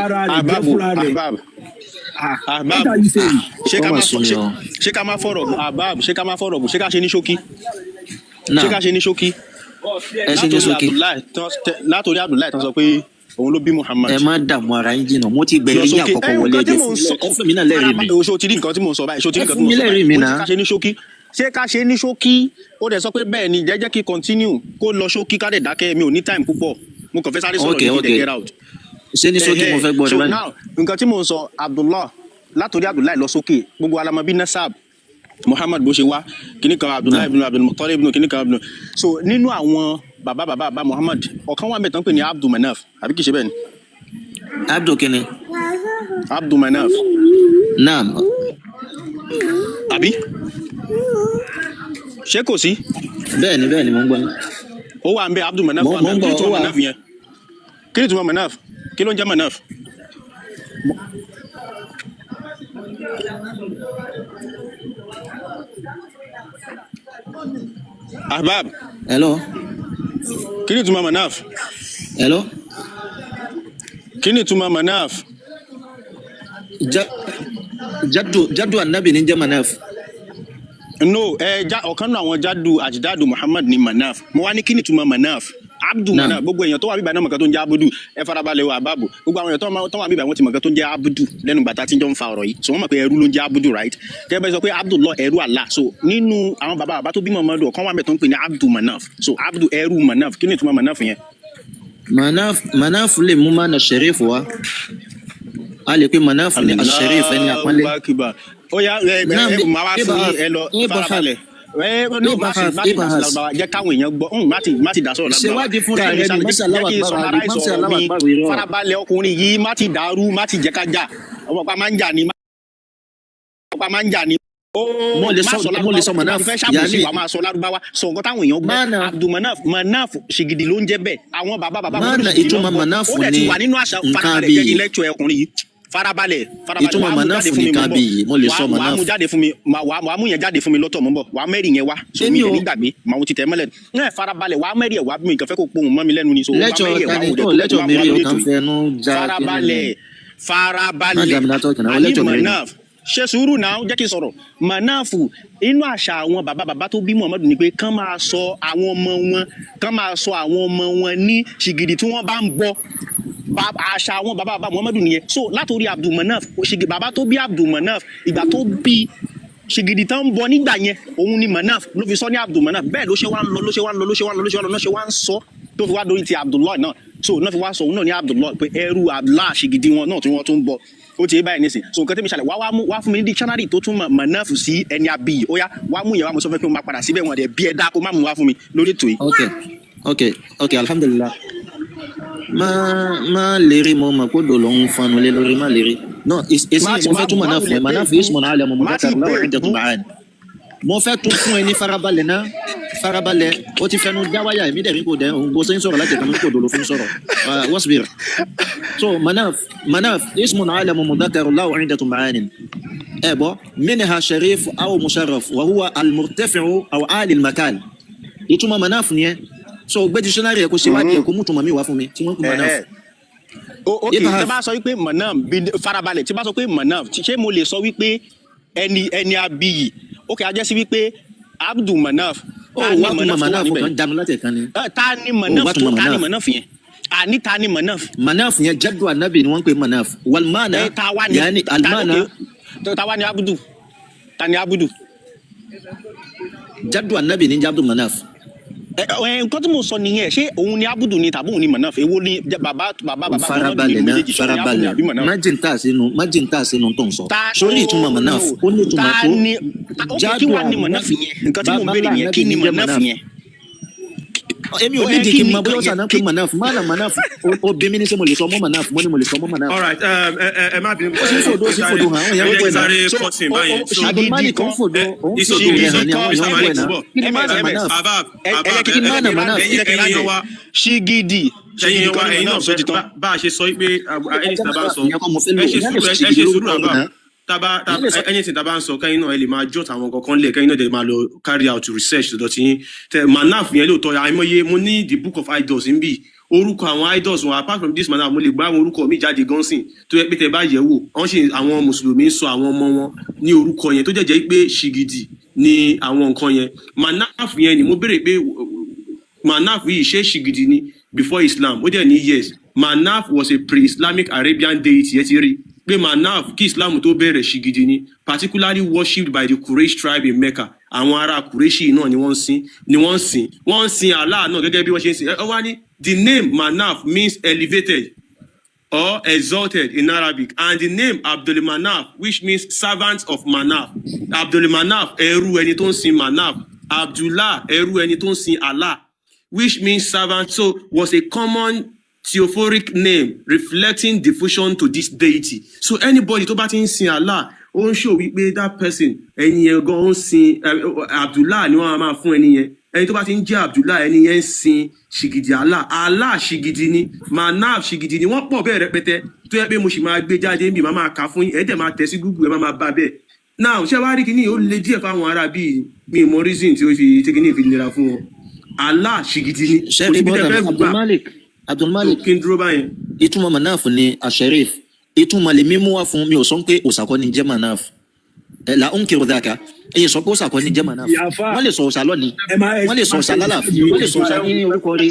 [SPEAKER 6] ṣé ká má fọ̀rọ̀ àbáàbù ṣé ká má fọ̀rọ̀ bù ṣé ká ṣe ní ṣókí. ṣé ká ṣe ní ṣókí.
[SPEAKER 13] ẹ ṣe ní ṣókí.
[SPEAKER 6] látòrí Abdullahi tán sọ pé òun ló bí Muhammad.
[SPEAKER 13] ẹ má dààmú ara yín jìnnà mo ti gbẹ̀rẹ̀ yín àkọ́kọ́ wọlé ẹjẹ fún mi náà lẹ́rìí mi.
[SPEAKER 6] oṣù tí ní nǹkan tí mò ń sọ báyìí oṣù tí ní nǹkan tí mò ń sọ
[SPEAKER 13] báyìí
[SPEAKER 6] ṣé ká ṣe ní ṣókí. ṣé ká ṣe ní ṣókí ó dẹ̀ sọ pé bẹ́ẹ̀ ni jẹ́jẹ́ kí continue kó lọ ṣókí ká dẹ̀ dákẹ́ mi ò ní time púpọ̀ mo kàn fẹ́ sáré sọ̀rọ̀ ní kí get out.
[SPEAKER 13] ṣé ní ṣókí mo fẹ́ gbọ́
[SPEAKER 6] so now nǹkan tí mò ń sọ Abdullah látòrí Abdullahi lọ sókè gbogbo alamọ bí nasab Muhammad bó ṣe wá kíní kan Abdullahi ibn Abdul Muttalib ibn kíní kan Abdul so nínú àwọn bàbá Muhammad ọ̀kan wà mẹ́tàn pé ní Abdul Manaf àbí kìí ṣe bẹ́ẹ̀ ni.
[SPEAKER 13] Abdul kini.
[SPEAKER 6] Abdul Manaf.
[SPEAKER 13] Naam.
[SPEAKER 6] Àbí? Ṣé kò sí?
[SPEAKER 13] Bẹ́ẹ̀ni mo ń gbọ́.
[SPEAKER 6] Ó wà ń bẹ Abdul Manaf wà ń bẹ kí ni túmọ̀ Manaf yẹn? Kí ni túmọ̀ Manaf? Kí ló ń jẹ́ Manaf? Ahbab.
[SPEAKER 13] Hello.
[SPEAKER 6] Kí ni túmọ̀ Manaf?
[SPEAKER 13] Hello.
[SPEAKER 6] Kí ni túmọ̀ Manaf?
[SPEAKER 13] Jaddu Annabi ní jẹ́ Manaf.
[SPEAKER 6] No, ọ̀kan náà àwọn jaddu àjídádù Muhammad ní Manaf. Mo wá ní kí ni túmọ̀ Manaf? Abdu Manaf gbogbo èèyàn tó wà bíbá náà mọ̀kan tó ń jẹ́ Abudu ẹ farabalẹ̀ o Àbábù gbogbo àwọn èèyàn tó wà bíbá wọn ti mọ̀kan tó ń jẹ́ Abudu lẹ́nu gbàtà tí ń jọ ń fa ọ̀rọ̀ yìí so wọ́n mọ̀ pé ẹrú ló ń jẹ́ Abudu right kẹ́ bẹ́ẹ̀ sọ pé Abdullah ẹrú Allah so nínú àwọn bàbá tó bí Muhammadu ọ̀kan wà mẹ́ tó ń pè ní Abdu Manaf so Abdu ẹrú Manaf kí ni ìtumọ̀ Manaf yẹn.
[SPEAKER 13] Manaf lè mú mana Sharif wa a lè pe Manaf ní Sharif ẹni àpọ́nlé.
[SPEAKER 6] ó yá máa wá fún ẹ lọ farabalẹ̀ jẹ́ káwọn èèyàn gbọ́ má ti dá sọ̀rọ̀ lágbàá
[SPEAKER 13] ṣèwádìí fúnra rẹ ni
[SPEAKER 6] mọ́sálàwà farabalẹ̀ ọkùnrin yìí má ti dàrú má ti jẹ́ ká jà ọmọ pa máa ń jà ní
[SPEAKER 13] mo lè sọ Manaf
[SPEAKER 6] yanni wàá máa sọ lárúbáwá sọ nǹkan táwọn èèyàn gbọ́ Abdul Manaf ṣìgìdì ló ń jẹ́ bẹ́ẹ̀ àwọn bàbá
[SPEAKER 13] mana ìtumọ̀ Manaf
[SPEAKER 6] ó dẹ̀ ti wà nínú àṣà farabalẹ̀ jẹ́ ilẹ̀kùn ọkùnrin yìí farabalẹ̀
[SPEAKER 13] ìtumọ̀ Manaf ní kábí yìí mo lè sọ Manaf
[SPEAKER 6] wàá mú jáde fún mi wàá mú yẹn jáde fún mi lọ́tọ̀ mọ́ bọ̀ wàá mẹ́rì yẹn wá so mi ní gbàgbé màá ti tẹ̀ mọ́lẹ̀ náà farabalẹ̀ wàá mẹ́rì ẹ̀ wá mi kàn fẹ́ kó pohùn mọ́ mi lẹ́nu ni so wàá mẹ́rì ẹ̀ wá wò dé ṣe sùúrù náà jẹ́ kí n sọ̀rọ̀ Manafu inú àṣà àwọn bàbá tó bí Muhammadu ni pé kán máa sọ àwọn ọmọ wọn ní ṣìgìdì tí wọ́n bá ń bọ àṣà àwọn bàbá Muhammadu nìyẹn so látòrí Abdul Manaf ṣìgìdì bàbá tó bí Abdul Manaf ìgbà tó bí ṣìgìdì tán ń bọ nígbà yẹn òun ni Manaf ló fi sọ ní Abdul Manaf bẹ́ẹ̀ ló ṣe wá ń sọ tó fi wá dórí ti Abdullah náà so náà fi wá sọ òun náà ní Abdullah pé ẹrú Allah ṣìgìdì wọn náà tí wọ́n tún bọ ó ti báyìí nísìn so nǹkan tí mi ṣàlẹ̀ wá fún mi ní dictionary tó tún Manaf sí ẹni abiyì ó yá wá mú yẹn wá mo sọ fẹ́ kí mo máa padà síbẹ̀ wọn dẹ̀ bí ẹ dá kó má mú wá fún mi lórí ètò yìí.
[SPEAKER 13] ok alhamdulillah má lérí mo mọ̀ kó dò ló ń fanu lé lórí má lérí non èsì mo fẹ́ tún Manaf yẹn Manaf yìí sùnmọ̀ náà lẹ́ mo mọ̀ dákàrọ̀ láwọn ìjẹ́ tó bá rẹ̀ mo fẹ́ tún fún ẹ ní farabalẹ̀ náà farabalẹ̀ ó ti fẹnu jáwáyà èmi dẹ̀ mi kò dẹ̀ òun bó ṣe ń sọ̀rọ̀ láti ẹ̀ka mi kò dò ló fi ń sọ̀rọ̀ wasbir so Manaf ismun alamu mudhakkaru lahu iddatun ma'anin ẹ̀bọ́ minha sharif aw musharraf wa huwa al-murtafi'u aw ali al-makan ìtumọ̀ Manaf nìyẹn so gbé dictionary ẹ̀ kó ṣe wádìí ẹ̀ kó mú tùmọ̀ mi wá fún mi tí wọ́n kú Manaf.
[SPEAKER 6] ok tí bá sọ wípé Manaf farabalẹ̀ tí bá sọ pé Manaf ṣé mo lè sọ wípé ẹni abiyì ok a jẹ́ sí wípé Abdul Manaf
[SPEAKER 13] wà tún Manaf kan dànù láti ẹ̀kan ni.
[SPEAKER 6] ta ni Manaf yẹn àní ta ni
[SPEAKER 13] Manaf yẹn jaddu Annabi ni wọ́n ń pè Manaf walmana yanni almana
[SPEAKER 6] ta wá ní Abudu ta ni Abudu
[SPEAKER 13] jádù anabi ní jádù manaf.
[SPEAKER 14] Nǹkan tí mo sọ nìyẹn ṣé òun ni abudu ni tàbí òun ni manaf èwo ni bàbá
[SPEAKER 13] farabalẹ̀ náà farabalẹ̀ májèntà sínú tó ń sọ sórí ìtumọ̀ manaf ó ní ìtumọ̀ tó
[SPEAKER 14] jádù kí wàá ní manaf yẹn nǹkan tí mo béèrè yẹn kí ni manaf yẹn.
[SPEAKER 13] èmi ò ní di kí n mọ bóyá ọ̀sán náà pé manaf ó bí mi ní sẹ́ mo lè sọ mọ́ manaf mo ní mo lè sọ mọ́ manaf.
[SPEAKER 6] all right ẹ má bínú.
[SPEAKER 13] ó sì fòdó hàn àwọn èèyàn gbọ́ ẹ̀ náà so adolmani kan fòdó òun fòdó rẹ̀ hàn ní àwọn èèyàn gbọ́ ẹ̀ náà kí ni mana manaf kí ni mana manaf.
[SPEAKER 14] ṣígídì
[SPEAKER 6] ẹ̀yin wa ẹ̀yin náà bá a ṣe sọ pé ẹ̀yin tí a bá ń sọ ẹ ṣe sùúrù àbá ẹ̀yin tí a bá ń sọ kẹ́yìn náà ẹ lè máa jot àwọn kankan lẹ̀ kẹ́yìn náà dẹ̀ máa lọ carry out research lọ́dọ̀ tí yín manaf yẹn lóòótọ́ àìmọye mo ní the book of idols ń bì orúkọ àwọn idols wọn apart from this manaf mo lè gbá àwọn orúkọ mi jáde gan sìn tó yẹ pé tẹ bá yẹ̀ wò wọ́n ṣe àwọn mùsùlùmí ń sọ àwọn ọmọ wọn ní orúkọ yẹn tó jẹ́ pé ṣìgìdì ni àwọn nǹkan yẹn manaf yẹn ni mo béèrè pé manaf yìí ṣé ṣìgìdì ni before Islam ó dẹ̀ ní yes manaf was a pre-Islamic Arabian deity ẹ ti rí pé manaf kí Islam tó bẹ̀rẹ̀ ṣìgìdì ni particularly worshipped by the Quraysh tribe in Mecca àwọn ará Qurayshi náà ni wọ́n ń sin Allah náà gẹ́gẹ́ bí wọ́n ṣe ń sìn ẹ wá ní the name manaf means elevated or exalted in Arabic and the name Abdul Manaf which means servant of Manaf Abdul Manaf ẹrú ẹni tó ń sin Manaf Abdullah ẹrú ẹni tó ń sin Allah which means servant, so was a common theophoric name reflecting devotion to this deity. So anybody tó bá ti ń sin Allah, ó ń show wípé that person, ẹni yẹn gan ó ń sin Abdullah ni wọ́n máa fún ẹni yẹn. Ẹni tó bá ti ń jẹ́ Abdullah, ẹni yẹn ń sin ṣìgìdì Allah. Allah ṣìgìdì ni, manaf ṣìgìdì ni, wọ́n pọ̀ bẹ́ẹ̀ rẹpẹtẹ. Tó yẹ pé mo sì máa gbé jáde níbi, máa kà fún yín, ẹ̀ dẹ̀ máa tẹ̀ sí Google, ẹ̀ máa bá bẹ́ẹ̀. Now, ṣé wàá rí kíní ó le díẹ̀ fáwọn ará bíi mi mọ reason tí ó fi kíní fi nira fún wọn. Allah ṣìgìdì ni.
[SPEAKER 13] Ṣẹ́rí bọ́dà Abdulmalik
[SPEAKER 6] kí n dúró báyẹn.
[SPEAKER 13] Ìtumọ̀ manaf ni asherif. Ìtumọ̀ lè mímú wá fún mi ò sọ pé òsàkọ́ ni jẹ́ manaf. La ń kiri dàkà. Ẹyin sọ pé òsàkọ́ ni jẹ́ manaf. Wọ́n lè sọ òsà lọ́ni. Wọ́n lè sọ òsà lálàfi. Wọ́n lè sọ òsà ní orúkọ rí.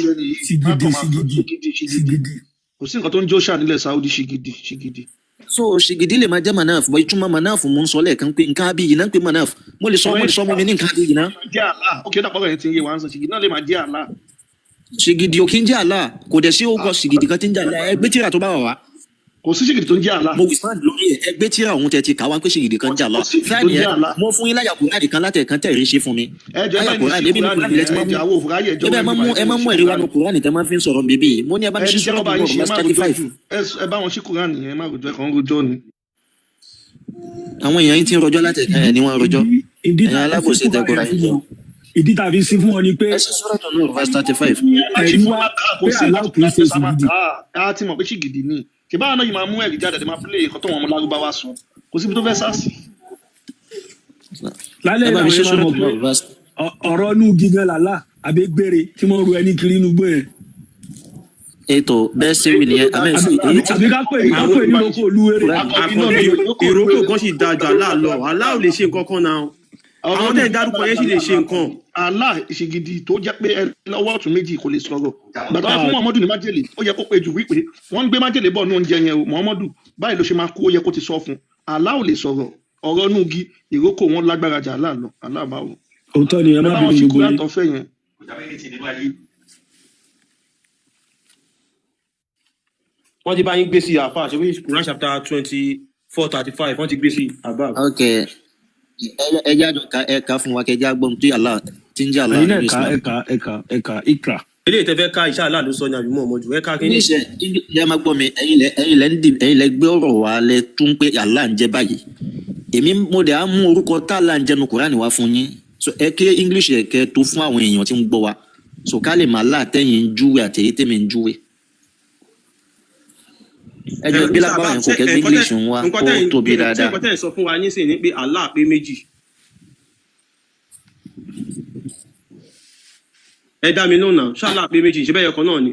[SPEAKER 7] Ṣìgìdì. Kò sí nǹkan tó ń jó ṣà nílẹ̀ Saudi ṣìgìdì.
[SPEAKER 13] So ṣìgìdì lè máa jẹ́ manaf bọ́ ìtumọ̀ manaf mú ń sọ lẹ́ẹ̀kan pé nǹkan abiyì náà ń pè manaf. Mo lè sọ mọ́ mi ní nǹkan abiyì náà.
[SPEAKER 7] Jẹ́ Allah. Ó kí ó dàpọ̀ yẹn ti ń yé wa ń sọ ṣìgìdì náà lè máa jẹ́ Allah.
[SPEAKER 13] Ṣìgìdì ò kí ń jẹ́ Allah kò dẹ̀ sí orúkọ ṣìgìdì kan tí ń jẹ́ Allah ẹgbẹ́ tíra tó bá wà wá.
[SPEAKER 7] Kò sí ṣìgìdì tó ń jẹ́ Allah.
[SPEAKER 13] Mo wí stand lórí ẹ̀ ẹgbẹ́ tíra òun tẹ̀ ti kà wá pé ṣìgìdì kan jẹ́ Allah. Fẹ́ẹ̀ni ẹ mo fún yín láyà Kùránì kan látẹ̀ kan tẹ̀rí ṣe fún mi. Láyà Kùránì ẹbí mi kò lè ti máa mú ẹ̀rí wa nu Kùránì tẹ́ máa fi ń sọ̀rọ̀ bèbí mo ní ẹ bá mi ṣí sọ́rọ̀ bọ̀ verse 35.
[SPEAKER 7] Ẹ bá wọn ṣí Kùránì yẹn má rojọ́ ẹ̀kan rojọ́ ni.
[SPEAKER 13] Àwọn èèyàn yín ti ń rojọ́ látẹ̀ kan ẹ̀ ni wọ́n rojọ́ ẹ̀yin alábòsí tẹ́kọ̀ọ́ yín
[SPEAKER 2] ìdí tàbí sí fún wọn ni pé
[SPEAKER 13] ẹsẹ sọ̀rọ̀ tó lórí verse 35
[SPEAKER 2] ẹ̀rí wá pé aláwọ̀ kì í ṣe ṣìgìdì.
[SPEAKER 7] a ti mọ̀ pé ṣìgìdì ni kì báwọn náà yìí máa mú ẹ̀rí jáde àti máa pílẹ̀ ẹ̀kọ́ tó wọn mú lárúbáwá sọ kò síbi tó fẹ́ sá sí.
[SPEAKER 2] lálẹ́ ìlànà ìṣẹ́ mọ̀ pé ọ̀rọ̀ inú gígan làlá àbí gbére tí wọ́n ru ẹni kiri inú gbé yẹn.
[SPEAKER 13] ètò bẹ́ẹ̀ ṣe wí nìyẹn
[SPEAKER 2] àbí ká pè ní lóko olúwere.
[SPEAKER 6] ìrókò kan sì dájú aláàlọ́ aláà ò lè ṣe nǹkan kan náà àwọn tẹ̀ ń dárúkọ yẹn sì lè ṣe nǹkan.
[SPEAKER 7] Allah ìṣègidì tó jẹ́ pé lọ́wọ́ ọ̀tún méjì kò lè sọ̀rọ̀ bàtà fún Muhammadu ní májèlé ó yẹ kó pe jù wípé wọ́n ń gbé májèlé bọ̀ ní oúnjẹ yẹn o Muhammadu báyìí ló ṣe máa kú ó yẹ kó ti sọ fún Allah ò lè sọ̀rọ̀ ọ̀rọ̀ núgi ìrókò wọn lágbára jà Allah lọ Allah báwo.
[SPEAKER 2] òótọ́ ni ẹ má bínú gbogbo
[SPEAKER 7] yín.
[SPEAKER 6] wọ́n ti bá yín gbé sí àfa àṣewé Quran chapter 24:35 wọ́n ti gbé sí àbá.
[SPEAKER 13] Okay. Ẹja ẹka fún wa kẹjá gbọ́n tí Allah tí ń jẹ́ Allah
[SPEAKER 2] nínú Islam. ẹka ikra.
[SPEAKER 6] ilé ìtẹ́fẹ́ ká iṣẹ́ Allah ló sọ ní àbímọ ọmọdù ẹ̀ka kí ni.
[SPEAKER 13] ẹ máa gbọ́ mi ẹ̀yin lẹ gbé ọ̀rọ̀ wa lẹ tún pé Allah ń jẹ́ báyìí èmi mo dẹ̀ á mú orúkọ tá Allah ń jẹ́nu Kùránì wá fún yín so ẹ ké English ẹ kẹ tó fún àwọn èèyàn tí ń gbọ́ wa so ká lè máa láàtẹ̀yìn ń júwe àtẹ̀yẹ tẹ̀mí ń júwe. ẹ jẹ́ bí lápá yẹn kò kẹ́ English ń wá kó tóbi dáadáa.
[SPEAKER 6] nǹkan tẹ́ ẹ̀ sọ fún wa nísìnyí ni pé Allah pé méjì. ẹ dá mi lónà ṣáàlà pé méjì ṣe bẹ́ẹ̀ yọkan náà ni.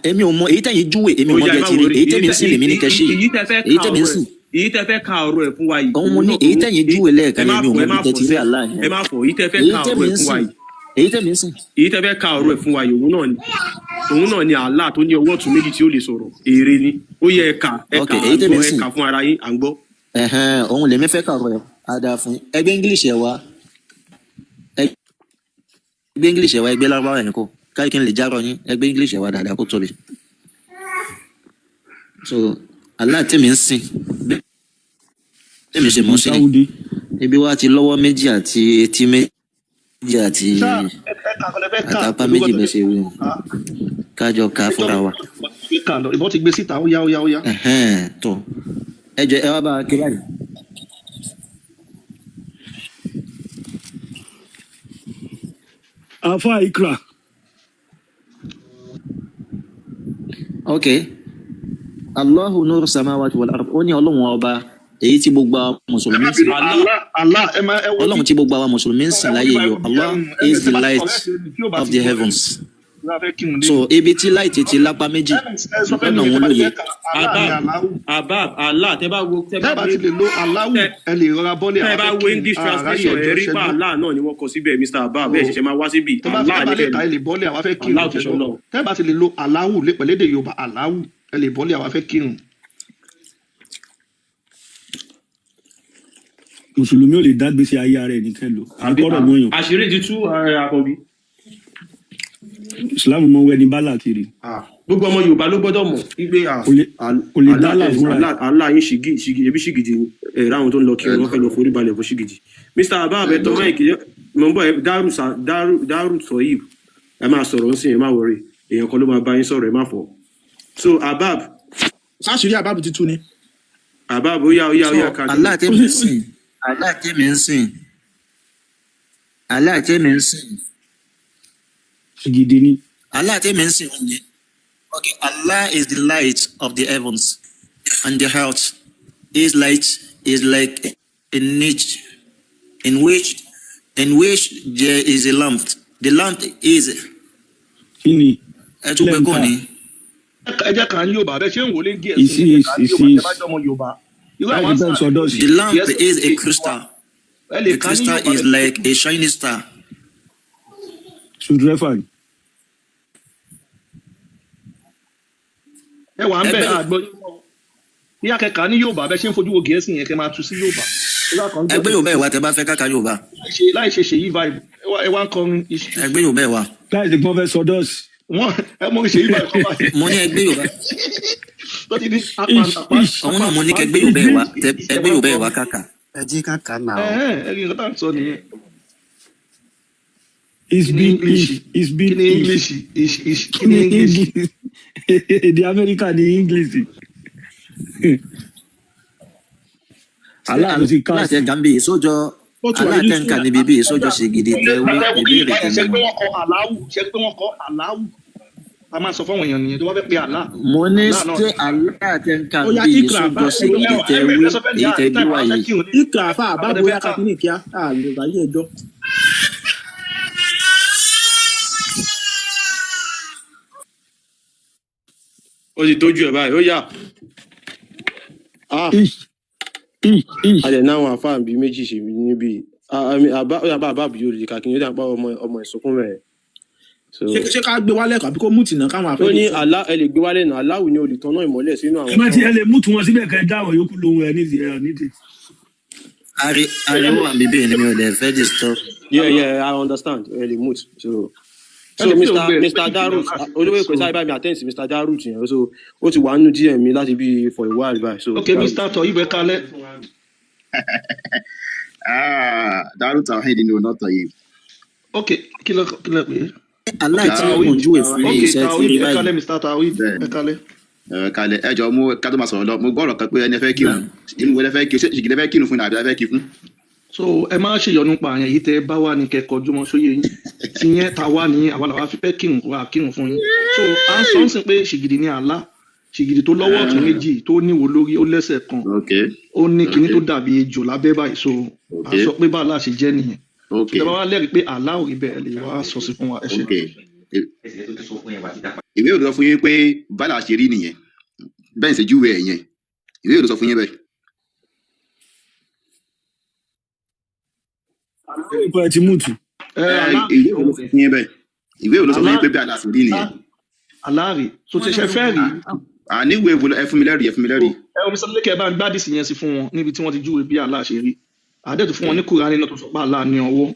[SPEAKER 13] èmi ò mọ èyí tẹ̀yìn júwe èmi ò mọ jẹ́ tiri èyí tẹ̀mí sí lèmi ní kẹ́sí èyí tẹ̀mí sí.
[SPEAKER 6] èyí tẹ́ fẹ́ ka ọ̀rọ̀ ẹ̀ fún wa yìí.
[SPEAKER 13] òun mo ní èyí tẹ̀yìn júwe lẹ́ẹ̀kan èmi ò mọ bí tẹ̀tí rí Allah yẹn.
[SPEAKER 6] ẹ má fọ èyí tẹ́ fẹ́ ka ọ̀rọ̀ ẹ̀ fún wa yìí.
[SPEAKER 13] èyí tẹ̀mí sí.
[SPEAKER 6] èyí tẹ́ fẹ́ ka ọ̀rọ̀ ẹ̀ fún wa yìí òun náà ni Allah tó ní ọwọ́ ọ̀tún méjì tí ó lè sọ̀rọ̀ èrè ni ó yẹ ẹ̀ka ẹ̀ka fún ara yín à ń gbọ́.
[SPEAKER 13] òun lèmi fẹ́ ka ọ̀rọ̀ ẹ̀ á dáa fún ẹgbẹ́ English ẹ̀ wá ẹgbẹ́ english ẹ̀wá ẹgbẹ́ lárúbáwá ẹ̀ kọ́ káyọ̀ kí n lè járọ yín ẹgbẹ́ english ẹ̀wá dáadáa kó tó lè. so Allah tèmi ń sìn tèmi ṣe mọ́ sí ni ibi wa ti lọ́wọ́ méjì àti etí méjì àti àtàpá méjì bẹ́ẹ̀ ṣe wí kájọ ká fúnra wa.
[SPEAKER 7] ìbọn ti gbé síta ó yá.
[SPEAKER 13] tó ẹ jẹ́ ẹ wá bá a kí báyìí.
[SPEAKER 2] Afa Ikra.
[SPEAKER 13] Okay. Allahu nuru samawati wal ard. Ó ní Ọlọ́run ọba èyí tí gbogbo àwọn mùsùlùmí ń sìn. Ọlọ́run tí gbogbo àwọn mùsùlùmí ń sìn láyé yìí. Allah is the light of the heavens. So ibi tí light ti lápá méjì lọ́nà òun lóye.
[SPEAKER 6] Abab Allah tẹ́ bá wo
[SPEAKER 7] ti lè lo Allahu ẹ lè rọra bọ́lẹ̀
[SPEAKER 6] tẹ́ bá wo English translation ẹ rí pa Allah náà ni wọ́n kọ síbẹ̀ Mr. Abab bẹ́ẹ̀ ṣẹ̀ṣẹ̀ máa wá síbi Allah ní kẹ́lẹ́.
[SPEAKER 7] ẹ lè bọ́lẹ̀ àwa fẹ́ kírun tẹ́ bá ti lè lo Allahu pẹ̀lédè Yorùbá Allahu ẹ lè bọ́lẹ̀ àwa fẹ́ kírun.
[SPEAKER 2] Mùsùlùmí ò lè dá gbèsè ayé ara ẹ̀ nìkan lò àkọ́rọ̀ mọ́yàn.
[SPEAKER 6] Àṣírí ti tú àkànbí.
[SPEAKER 2] Islam mọ wẹni bálà kiri.
[SPEAKER 6] Gbogbo ọmọ Yorùbá ló gbọ́dọ̀ mọ̀ wípé
[SPEAKER 2] kò lè dálà fúnra ẹ̀.
[SPEAKER 6] Allah yín ṣìgì ebi ṣìgìdì ni ẹ̀rọ àwọn tó ń lọ kí wọ́n fẹ́ lọ forí balẹ̀ fún ṣìgìdì. Mr. Abab ẹ̀ tọ́ máìkì mọ̀ ń bọ̀ Dárù Sọ̀yìb ẹ máa sọ̀rọ̀ ń sìn ẹ má wọrí èèyàn kan ló máa bá yín sọ̀rọ̀ ẹ má fọ̀. So Abab.
[SPEAKER 1] Sáṣìírí Abab ti tú ni.
[SPEAKER 6] Abab ó yá ká.
[SPEAKER 13] Allah tèmi ń sìn. Allah tèmi ń sìn.
[SPEAKER 2] Ṣìgìdì ni.
[SPEAKER 13] Allah tèmi ń sìn òun ni. Okay, Allah is the light of the heavens and the earth. His light is like a niche in which there is a lamp. The lamp is.
[SPEAKER 2] Kini.
[SPEAKER 13] Ẹ tún pẹ́ kọ́ ni.
[SPEAKER 7] Ẹ jẹ́ ká ní Yorùbá bẹ́ẹ̀ ṣé ń wọlé díẹ̀ sí i ká ní Yorùbá ẹ bá jọmọ Yorùbá.
[SPEAKER 13] The lamp is a crystal. The crystal is like a shining star.
[SPEAKER 2] Sudrefan.
[SPEAKER 7] Ẹ wà ń bẹ̀ àgbọ̀ ní akẹ́kọ̀ọ́ ní Yorùbá bẹ́ẹ̀ ṣe ń fojú wo Gẹ̀ẹ́sì yẹn kẹ́ máa tú sí Yorùbá.
[SPEAKER 13] Ẹgbẹ́ Yorùbá ẹ̀ wá tẹ bá fẹ́ káka Yorùbá.
[SPEAKER 7] Láì ṣe ṣèyí vibe ẹ wá ń kọrin.
[SPEAKER 13] Ẹgbẹ́ Yorùbá ẹ̀ wá.
[SPEAKER 2] Láì ṣe gbọ́n fẹ́ sọ dọ́ọ̀sì.
[SPEAKER 7] Ẹ mọ ṣèyí vibe kọ́ báyìí.
[SPEAKER 13] Mo ní ẹgbẹ́ Yorùbá. Àwọn náà mo ní kẹgbẹ́ Yorùbá ẹ̀ wá ẹgbẹ́ Yorùbá ẹ̀ wá káka. Ẹ jí káka náà.
[SPEAKER 7] Ẹ rí nǹkan tá à ń sọ nìyẹn.
[SPEAKER 2] English. Èdè Amẹ́ríkà ní English.
[SPEAKER 13] Aláàtẹ Gambi ìsójọ aláàtẹ̀ǹkà níbi bí ìsójọ ṣègidì tẹ̀wé ìbéèrè tẹ̀lé.
[SPEAKER 7] Ṣé pé wọ́n kọ Aláwù? A máa sọ fáwọn èèyàn nìyẹn tó bá fẹ́ pe àlá.
[SPEAKER 13] Mo ní ṣé aláàtẹ̀ǹkà bí ìsójọ ṣègidì tẹ̀wé èyí tẹ̀ bí wáyé.
[SPEAKER 1] Ikra àfa àbábọ̀ yá kakínì kíá àlè ráyè ẹjọ́.
[SPEAKER 6] Ó ti tójú ẹ̀ báyìí ó yá. A lè náwọn àfáà bíi méjì ṣe níbí àbá yóò lè kàkiri yóò dàpọ̀ ọmọ ìsọkún rẹ̀.
[SPEAKER 1] Ṣé ká gbé wálẹ̀ kàbí kó múùtì náà káwọn àfẹ́.
[SPEAKER 6] Ó ní àlá ẹ lè gbé wálẹ̀ náà aláwù ni olùtọ́nà ìmọ́lẹ̀ sínú àwọn.
[SPEAKER 2] Ẹ má ti ẹ lè múùtù wọn síbẹ̀ kẹ́ dáwọ̀ yòókù lóhun ẹ nídìí.
[SPEAKER 13] Ariwo àmì bẹ́ẹ̀ ni mi ò lè fẹ́ disturb.
[SPEAKER 6] Yeah, I understand. Ẹ lè múùtù. So Mr. Darut olówó èkó sáré bá mi attend sí Mr. Darut yẹn so ó ti wà nínú DM mi láti bí for a while báyìí.
[SPEAKER 7] Okay, Mr. Toyib ẹ kálẹ́.
[SPEAKER 15] Darut Tawhid ni o not Toyib.
[SPEAKER 7] Okay, kí ló pè é.
[SPEAKER 13] Aláìtí ojú ìfún ní iṣẹ́ tí rí báyìí.
[SPEAKER 7] Ẹ kálẹ́ Mr. Tawhid ẹ kálẹ́.
[SPEAKER 15] Kálẹ̀ ẹ jọ mú ká tó máa sọ̀rọ̀ lọ mo gbọ́ ọ̀rọ̀ kan pé ẹni fẹ́ kírun inú wọlé fẹ́ kí ṣìgìdẹ́ fẹ́ kírun fún ní àbí fẹ́ kí fún.
[SPEAKER 7] So ẹ má ṣe yọnu pa àyàn yìí tẹ bá wà ní kẹkọọ jùmọ sóyè yín tí yẹn ta wà ní àwọn làwọn afẹ́fẹ́ kírun fún yín so à ń sọ ń sìn pé ṣìgìdì ní àlá ṣìgìdì tó lọ́wọ́ ọ̀tún méjì tó níwò lórí ó lẹ́sẹ̀ kan ó ní kinní tó dàbí ejò lábẹ́ báyìí so à ń sọ pé bá àlá ṣe jẹ́ nìyẹn tẹ bá wà lẹ́rìí pé àlá ò rí bẹ́ẹ̀ lè wá sọ sí fún wa ẹ ṣe.
[SPEAKER 15] ìwé òdo sọ fún yín pé bálà ṣe rí nìyẹn bẹ́ẹ̀ ṣe júwe ẹ̀ yẹn ìwé òdo sọ fún yín bẹ́ẹ̀.
[SPEAKER 2] Ìpò ẹ̀ ti múùtù.
[SPEAKER 15] Ìwé òdo sọ fún yín bẹ́ẹ̀ ìwé òdo sọ fún yín pé bálà ṣe rí nìyẹn.
[SPEAKER 7] Aláàrí tó ti ṣe fẹ́ rí.
[SPEAKER 15] Àníwò ẹ fún mi lẹ́rìí ẹ fún mi lẹ́rìí.
[SPEAKER 7] Ẹ omi sọ lẹ́kẹ̀ẹ́ bá ń gbádìí sí yẹn sí fún wọn níbi tí wọ́n ti júwe bí àlá ṣe rí. Àdẹ́tù fún wọn ní Kùránì náà tó sọ pé àlá ní ọwọ́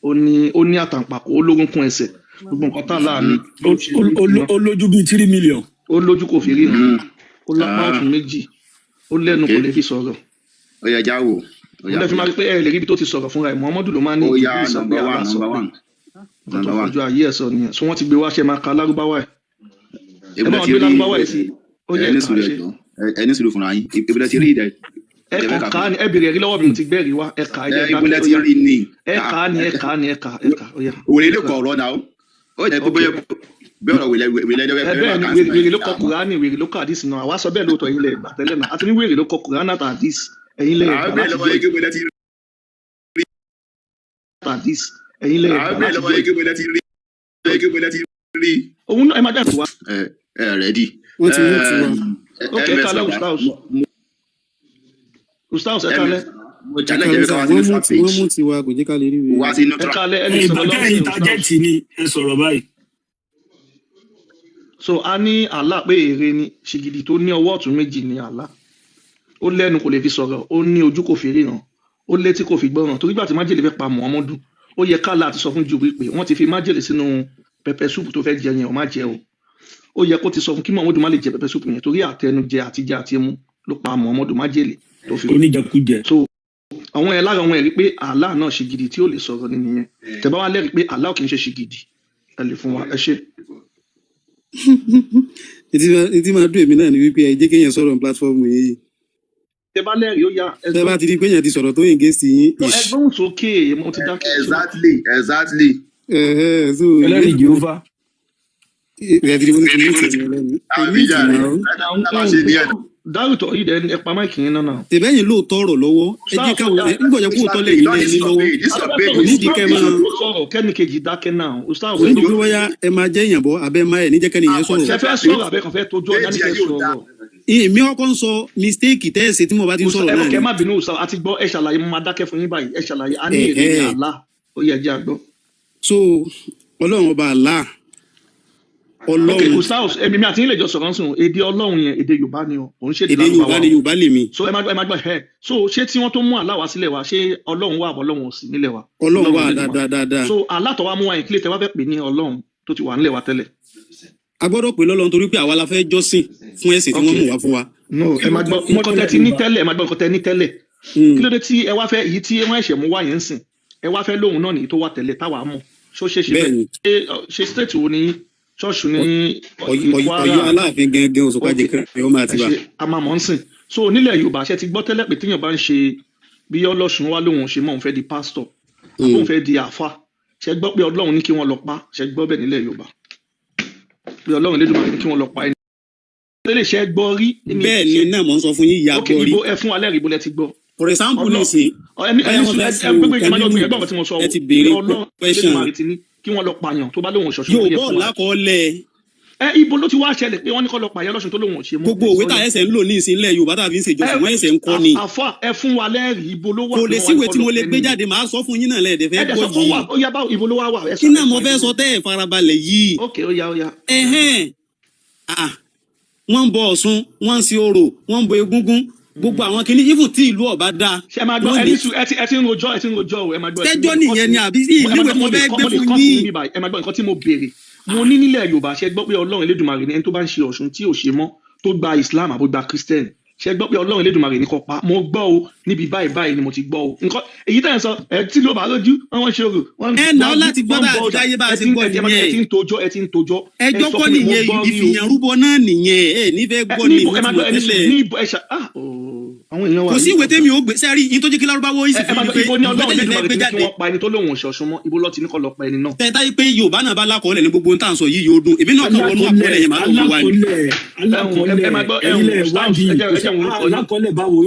[SPEAKER 7] ó ní àtàǹpàkò ó lórúnkún ẹsẹ̀ gbogbo nǹkan tá láàánú
[SPEAKER 2] ó lójú bíi 3 million.
[SPEAKER 7] ó lójú kò fi rí nǹkan ó lápá ọ̀tún méjì ó lẹ́nu kò lè fi sọ̀rọ̀.
[SPEAKER 15] ó yẹ já wò.
[SPEAKER 7] ó lè fi máa rí pé ẹ lè rí ibi tó ti sọ̀rọ̀ fúnra ẹ̀ Muhammadu ló máa ní
[SPEAKER 15] ó yá
[SPEAKER 7] ìsọ̀gbé
[SPEAKER 15] number
[SPEAKER 7] aláṣọ
[SPEAKER 15] one.
[SPEAKER 7] ojú ayé ẹ̀ sọ nìyẹn so wọ́n ti gbé wá ṣe máa ka lárúbáwá ẹ̀ ẹ bá wọn gbé lárúbáwá ẹ̀ sí ó yẹ ká ṣe
[SPEAKER 15] ẹni sùúrù fúnra yín ìbílẹ̀ ti rí ìdẹ.
[SPEAKER 7] ẹ kà á ní ẹ bèrè rí lọ́wọ́ mi mo ti gbẹ́rì wá ẹ kà á jẹ́
[SPEAKER 15] ìbílẹ̀ ti rí ní.
[SPEAKER 7] ẹ kà á ní ẹ kà á ní ẹ kà ó yá.
[SPEAKER 15] òwèrè ló kọ ọ̀rọ̀ náà ó yẹ kó bẹ́ẹ̀ ọ̀rọ̀ wèrè
[SPEAKER 7] bẹ́ẹ̀ ni wèrè ló kọ kùránì wèrè ló kọ àdìsí náà àwa sọ bẹ́ẹ̀ lóòótọ́ ẹ̀yin lẹ gbà tẹ́lẹ̀ náà àti ní wèrè ló kọ kùránì àti àdìsí ẹ̀yin lẹ gbà láti jẹ́ àdìsí ẹ̀yin lẹ gbà láti jẹ́ òun náà ẹ máa dá ìwà.
[SPEAKER 15] ẹ rẹ́dí.
[SPEAKER 7] wọ́n ti mú tiwọn. ok ẹ kalẹ̀ ustaz ẹ kalẹ̀.
[SPEAKER 16] wọ́n mú tiwa kò jẹ́ ká lè rí wèrè.
[SPEAKER 7] ẹ kalẹ̀ ẹni sọ̀rọ̀ lọ́wọ́
[SPEAKER 2] ìbàjẹ́ ìtajẹ́tì ni ẹ sọ̀rọ̀ báyìí.
[SPEAKER 7] so a ní àlá pé èrè ni ṣìgìdì tó ní ọwọ́ ọ̀tún méjì ní àlá ó lẹ́nu kò lè fi sọ̀rọ̀ ó ní ojú kò fi ríran ó létí kò fi gbọ́ràn torí gbà tí májèlé fẹ́ pa Muhammadu ó yẹ kálá àti sọ fún Jùbí pé wọ́n ti fi májèlé sínú pẹpẹ súpù tó fẹ́ jẹ yẹn ò má jẹ o ó yẹ kó ti sọ fún kí Muhammadu má lè jẹ pẹpẹ súpù yẹn torí àtẹnujẹ àtijẹ àti emu ló pa Muhammadu májèlé tó fi
[SPEAKER 2] oníjẹkújẹ.
[SPEAKER 7] so àwọn ẹ̀ lára àwọn ẹ̀rí pé àlá náà ṣìgìdì tí ó lè sọ̀rọ̀ nìyẹn tẹ̀bá wá lẹ́rìí pé àlá ò kì í ṣe ṣìgìdì ẹ lè fún wa ẹ ṣe.
[SPEAKER 16] ètí máa dùn èmi náà ni wípé ẹ jẹ́ kéèyàn sọ̀rọ̀ ní platform yìí.
[SPEAKER 7] tẹ̀bá lẹ́rìí ó yá.
[SPEAKER 16] tẹ́ bá ti di pé èèyàn ti sọ̀rọ̀ tó yìn gẹ́sì yín.
[SPEAKER 7] ẹgbọ́n sókè mo ti dákẹ́.
[SPEAKER 15] exactly.
[SPEAKER 2] ẹlẹ́rìí Jèhófà.
[SPEAKER 7] dárútọ̀ yìí dẹ́ni ẹ pa máìkì yín náà.
[SPEAKER 16] tẹ̀bẹ́yìn lóòótọ́ ọ̀rọ̀ lọ́wọ́ ẹ jẹ́ káwọn nígbọ̀jọ́ kó tọ́ lẹ́yìn lẹ́yìn ní lọ́wọ́ onídìí kẹ́ máa
[SPEAKER 7] sọ̀rọ̀ kẹ́ni kejì dákẹ́ náà.
[SPEAKER 16] onídìí pé wáyà ẹ máa jẹ́ ìyànbọ̀ abẹ́ máa ẹ̀ níjẹ́ kẹ́ni yẹn sọ̀rọ̀.
[SPEAKER 7] ṣe fẹ́ sọ̀rọ̀ abẹ́ kan fẹ́ tójú ọjà ní kẹ́ sọ̀rọ̀.
[SPEAKER 16] èmi ọkọ ń sọ mistake tẹ́ẹ̀sì tí mo bá ti ń sọ̀rọ̀ náà ni.
[SPEAKER 7] ẹ má bínú Ustaz àti gbọ́ ẹ ṣàlàyé mo máa dákẹ́ fún yín báyìí ẹ ṣàlàyé a ní èrè ní àlá ó yẹ jẹ́ àgbọ̀.
[SPEAKER 16] so Ọlọ́run ọba àlá
[SPEAKER 7] ok Ustaz èmi àti yín lè jọ sọ̀rọ̀ sùn èdè Ọlọ́run yẹn èdè Yorùbá ni o òun ṣe
[SPEAKER 16] èdè Yorùbá ni Yorùbá lèmi.
[SPEAKER 7] so ẹ má gbọ́ ẹ so ṣé tí wọ́n tó mú àlá wá sílẹ̀ wa ṣé Ọlọ́run wà Ọlọ́run ò sí nílẹ̀ wa.
[SPEAKER 16] Ọlọ́run wà dáadáa.
[SPEAKER 7] so àlá tó wá mú wa yẹn kílẹ̀ tẹ́ wá fẹ́ pè ní Ọlọ́run tó ti wà nílẹ̀ wa tẹ́lẹ̀.
[SPEAKER 16] a gbọ́dọ̀ pè lọ́lọ́run torí pé àwa la fẹ́ jọ́sìn fún ẹ̀sìn tí wọ́n mú wá fún wa.
[SPEAKER 7] no ẹ má gbọ́ nǹkan tẹ́ ti ní tẹ́lẹ̀ ẹ má gbọ́ nǹkan tẹ́ ní tẹ́lẹ̀ kí ló dé tí ẹ wá fẹ́ èyí tí wọ́n ẹ̀ṣẹ̀ mú wá yẹn ń sìn ẹ wá fẹ́ lóhùn náà nìyí tó wà tẹ́lẹ̀ táwa mọ̀ ṣó ṣe bẹ́ẹ̀ ṣe state wo ni ṣọ́ọ̀ṣù ní
[SPEAKER 16] Ọ̀yọ́ Aláàfin gẹ́gẹ́ Òṣùpá jẹ́kẹ́ ọmọ àti bá.
[SPEAKER 7] a máa mọ̀ ń sìn so nílẹ̀ Yorùbá ṣe ti gbọ́ tẹ́lẹ̀ pé téèyàn bá ń ṣe bí Ọlọ́ṣun wá lóhùn ṣe mọ̀ òun fẹ́ di pásítọ̀ òun fẹ́ di àáfà ṣe gbọ́ pé Ọlọ́run ní kí wọ́n lọ pa ṣe gbọ́ bẹ́ẹ̀ nílẹ̀ Yorùbá pé Ọlọ́run Elédùmarè ní kí wọ́n lọ pa ẹni. lè ṣe gbọ́ rí.
[SPEAKER 16] bẹ́ẹ̀ ni náà mò ń sọ fún yín ìyá gbọ́ rí.
[SPEAKER 7] ok ibo ẹ fún wa lẹ́rìí ibo lẹ ti gbọ́.
[SPEAKER 16] for example nísìnyí.
[SPEAKER 7] ẹ ti béèrè question. kí wọ́n lọ pààyàn tó bá lóun ṣọ̀ṣọ́.
[SPEAKER 16] yóò bọ̀ lákọọ́lẹ̀.
[SPEAKER 7] Ibo ló ti wá ṣẹlẹ̀ pé wọ́n ní kọ́ lọ pààyàn lọ́sùn tó lóun ò ṣe mọ́.
[SPEAKER 16] gbogbo òwe tá ẹsẹ̀ ń lò ní ìsìnlẹ̀ Yorùbá tàbí ń ṣèjọsìn wọ́n ẹsẹ̀ ń kọ́ ni.
[SPEAKER 7] àfa ẹ fún wa lẹ́rìí ibo ló wà.
[SPEAKER 16] kò lè síwèé tí mo lè gbé jáde màá sọ fún yín náà lẹ́ẹ̀dẹ̀ fẹ́ gbọ́ yìí.
[SPEAKER 7] ó yá báwo ibo ló wá wà.
[SPEAKER 16] kí náà mo fẹ́ sọ tẹ́ ẹ̀ farabalẹ̀ yìí.
[SPEAKER 7] ok ó yá ó yá.
[SPEAKER 16] wọ́n ń bọ Ọ̀ṣun wọ́n ń sin orò wọ́n ń bọ egúngún gbogbo àwọn kìíní even tí ìlú ọba dá.
[SPEAKER 7] ṣe máa gbọ́ ẹ ti ń rojọ́ o ẹ máa gbọ́.
[SPEAKER 16] tẹ́jọ́ nìyẹn ni àbí ìlúwẹ̀ mo fẹ́ gbé fún yín.
[SPEAKER 7] ẹ máa gbọ́ nǹkan tí mo béèrè mo ní nílẹ̀ Yorùbá ṣe gbọ́ pé Ọlọ́run Elédùmarè ni ẹni tó bá ń ṣe Ọ̀ṣun tí ò ṣe mọ́ tó gba Islam àbó gba Christian ṣe gbọ́ pé Ọlọ́run Elédùmarè ní kó pa mo gbọ́ o níbi báyìí báyìí ni mo ti gbọ́ o nǹkan èyí tẹ̀ ń sọ ẹ tí ló bá lójú wọ́n ṣe òrò.
[SPEAKER 16] ẹ nà ọ́ láti gbọ́ bá àdáyé bá a ti gbọ́ nìyẹn.
[SPEAKER 7] ẹ ti ń tojọ́.
[SPEAKER 16] ẹjọ́ kọ́ nìyẹn ìfìyànrúbọ náà nìyẹn ẹ nífẹ̀ẹ́ gbọ́ ní ìwé tẹ́lẹ̀. kò sí ìwé tẹ́mi ò gbé sẹ́rí yín tó jẹ́ kí lárúbáwọ́ yìí sì fi ní pé ìgbẹ́lẹ̀ gbé jáde.
[SPEAKER 7] ẹni tó lóun ṣọ̀ṣun mọ́ ibo lọ́ọ́ ti ní kọ́ lọ pa ẹni náà.
[SPEAKER 16] tẹ́tá yìí pé Yorùbá náà bá lákọọ́lẹ̀ ní gbogbo nǹkan sọ yìí yóò dún èmi náà kàn wọnú àkọọ́lẹ̀ yẹn máa lọ wá ní.
[SPEAKER 2] alákọọ́lẹ̀ báwo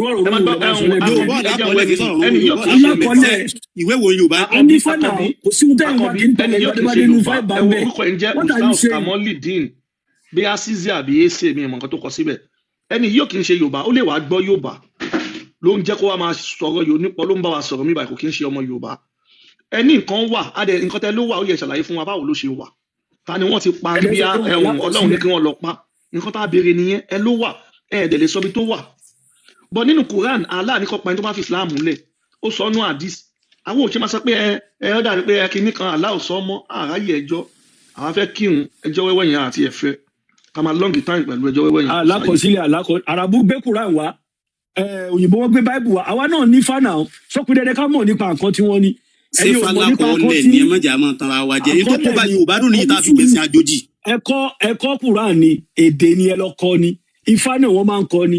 [SPEAKER 16] ìwé wo Yorùbá.
[SPEAKER 2] onífàdà kò sí wúdà ìwà kí n tẹ̀lé ìjọba nínú fáìbà ń bẹ̀.
[SPEAKER 7] orúkọ ẹ̀ ń jẹ́ Ustaz Kamaldeen bí asizi àbí ese mi ìmọ̀ nǹkan tó kọ síbẹ̀ ẹni yóò kì í ṣe Yorùbá ó lè wàá gbọ́ Yorùbá ló ń jẹ́ kó wá máa sọ̀rọ̀ yòó nípa ló ń bá wa sọ̀rọ̀ mi báyìí kò kí ń ṣe ọmọ Yorùbá ẹni nǹkan wà adẹ nǹkan tẹ ló wà ó yẹ ṣàlàyé fún wa báwo ló ṣe wà ta ni wọ́n ti pa bí Ọlọ́run ní kí wọ́n lọ pa nǹkan tá a béèrè nìyẹn ẹ ló wà ẹ ẹ̀dẹ̀ lè sọ bí tó wà bọ́ nínú Quran Allah ní kó pa ẹni tó bá fi Islam lẹ̀ ó sọ nú àwọn ò ṣe máa sọ pé ẹ ọ dàbí pé kinní kan aláwọ sọ mọ àráyè ẹjọ́ àwọn fẹ́ kírun ẹjọ́ wẹ́wẹ́ yẹn àti ẹ̀fẹ́ ká máa long time pẹ̀lú ẹjọ́ wẹ́wẹ́ yẹn.
[SPEAKER 2] alákọsílẹ̀ arabu gbé Kùránì wá òyìnbó wọn gbé báìbù wá àwa náà ní fánà sọkùn dẹdẹ ká mọ̀ nípa nǹkan tí wọ́n ní.
[SPEAKER 16] ṣé falakọ ọlẹ ní ẹ mọ̀jà máa tanra wa jẹ ètò kó bá Yorùbá dùn ní ìta fi gbèsè àjòjì.
[SPEAKER 2] ẹ̀kọ́ Kùránì ni èdè ni ẹ lọ kọ́ ni Ifá náà wọ́n máa ń kọ́ ni.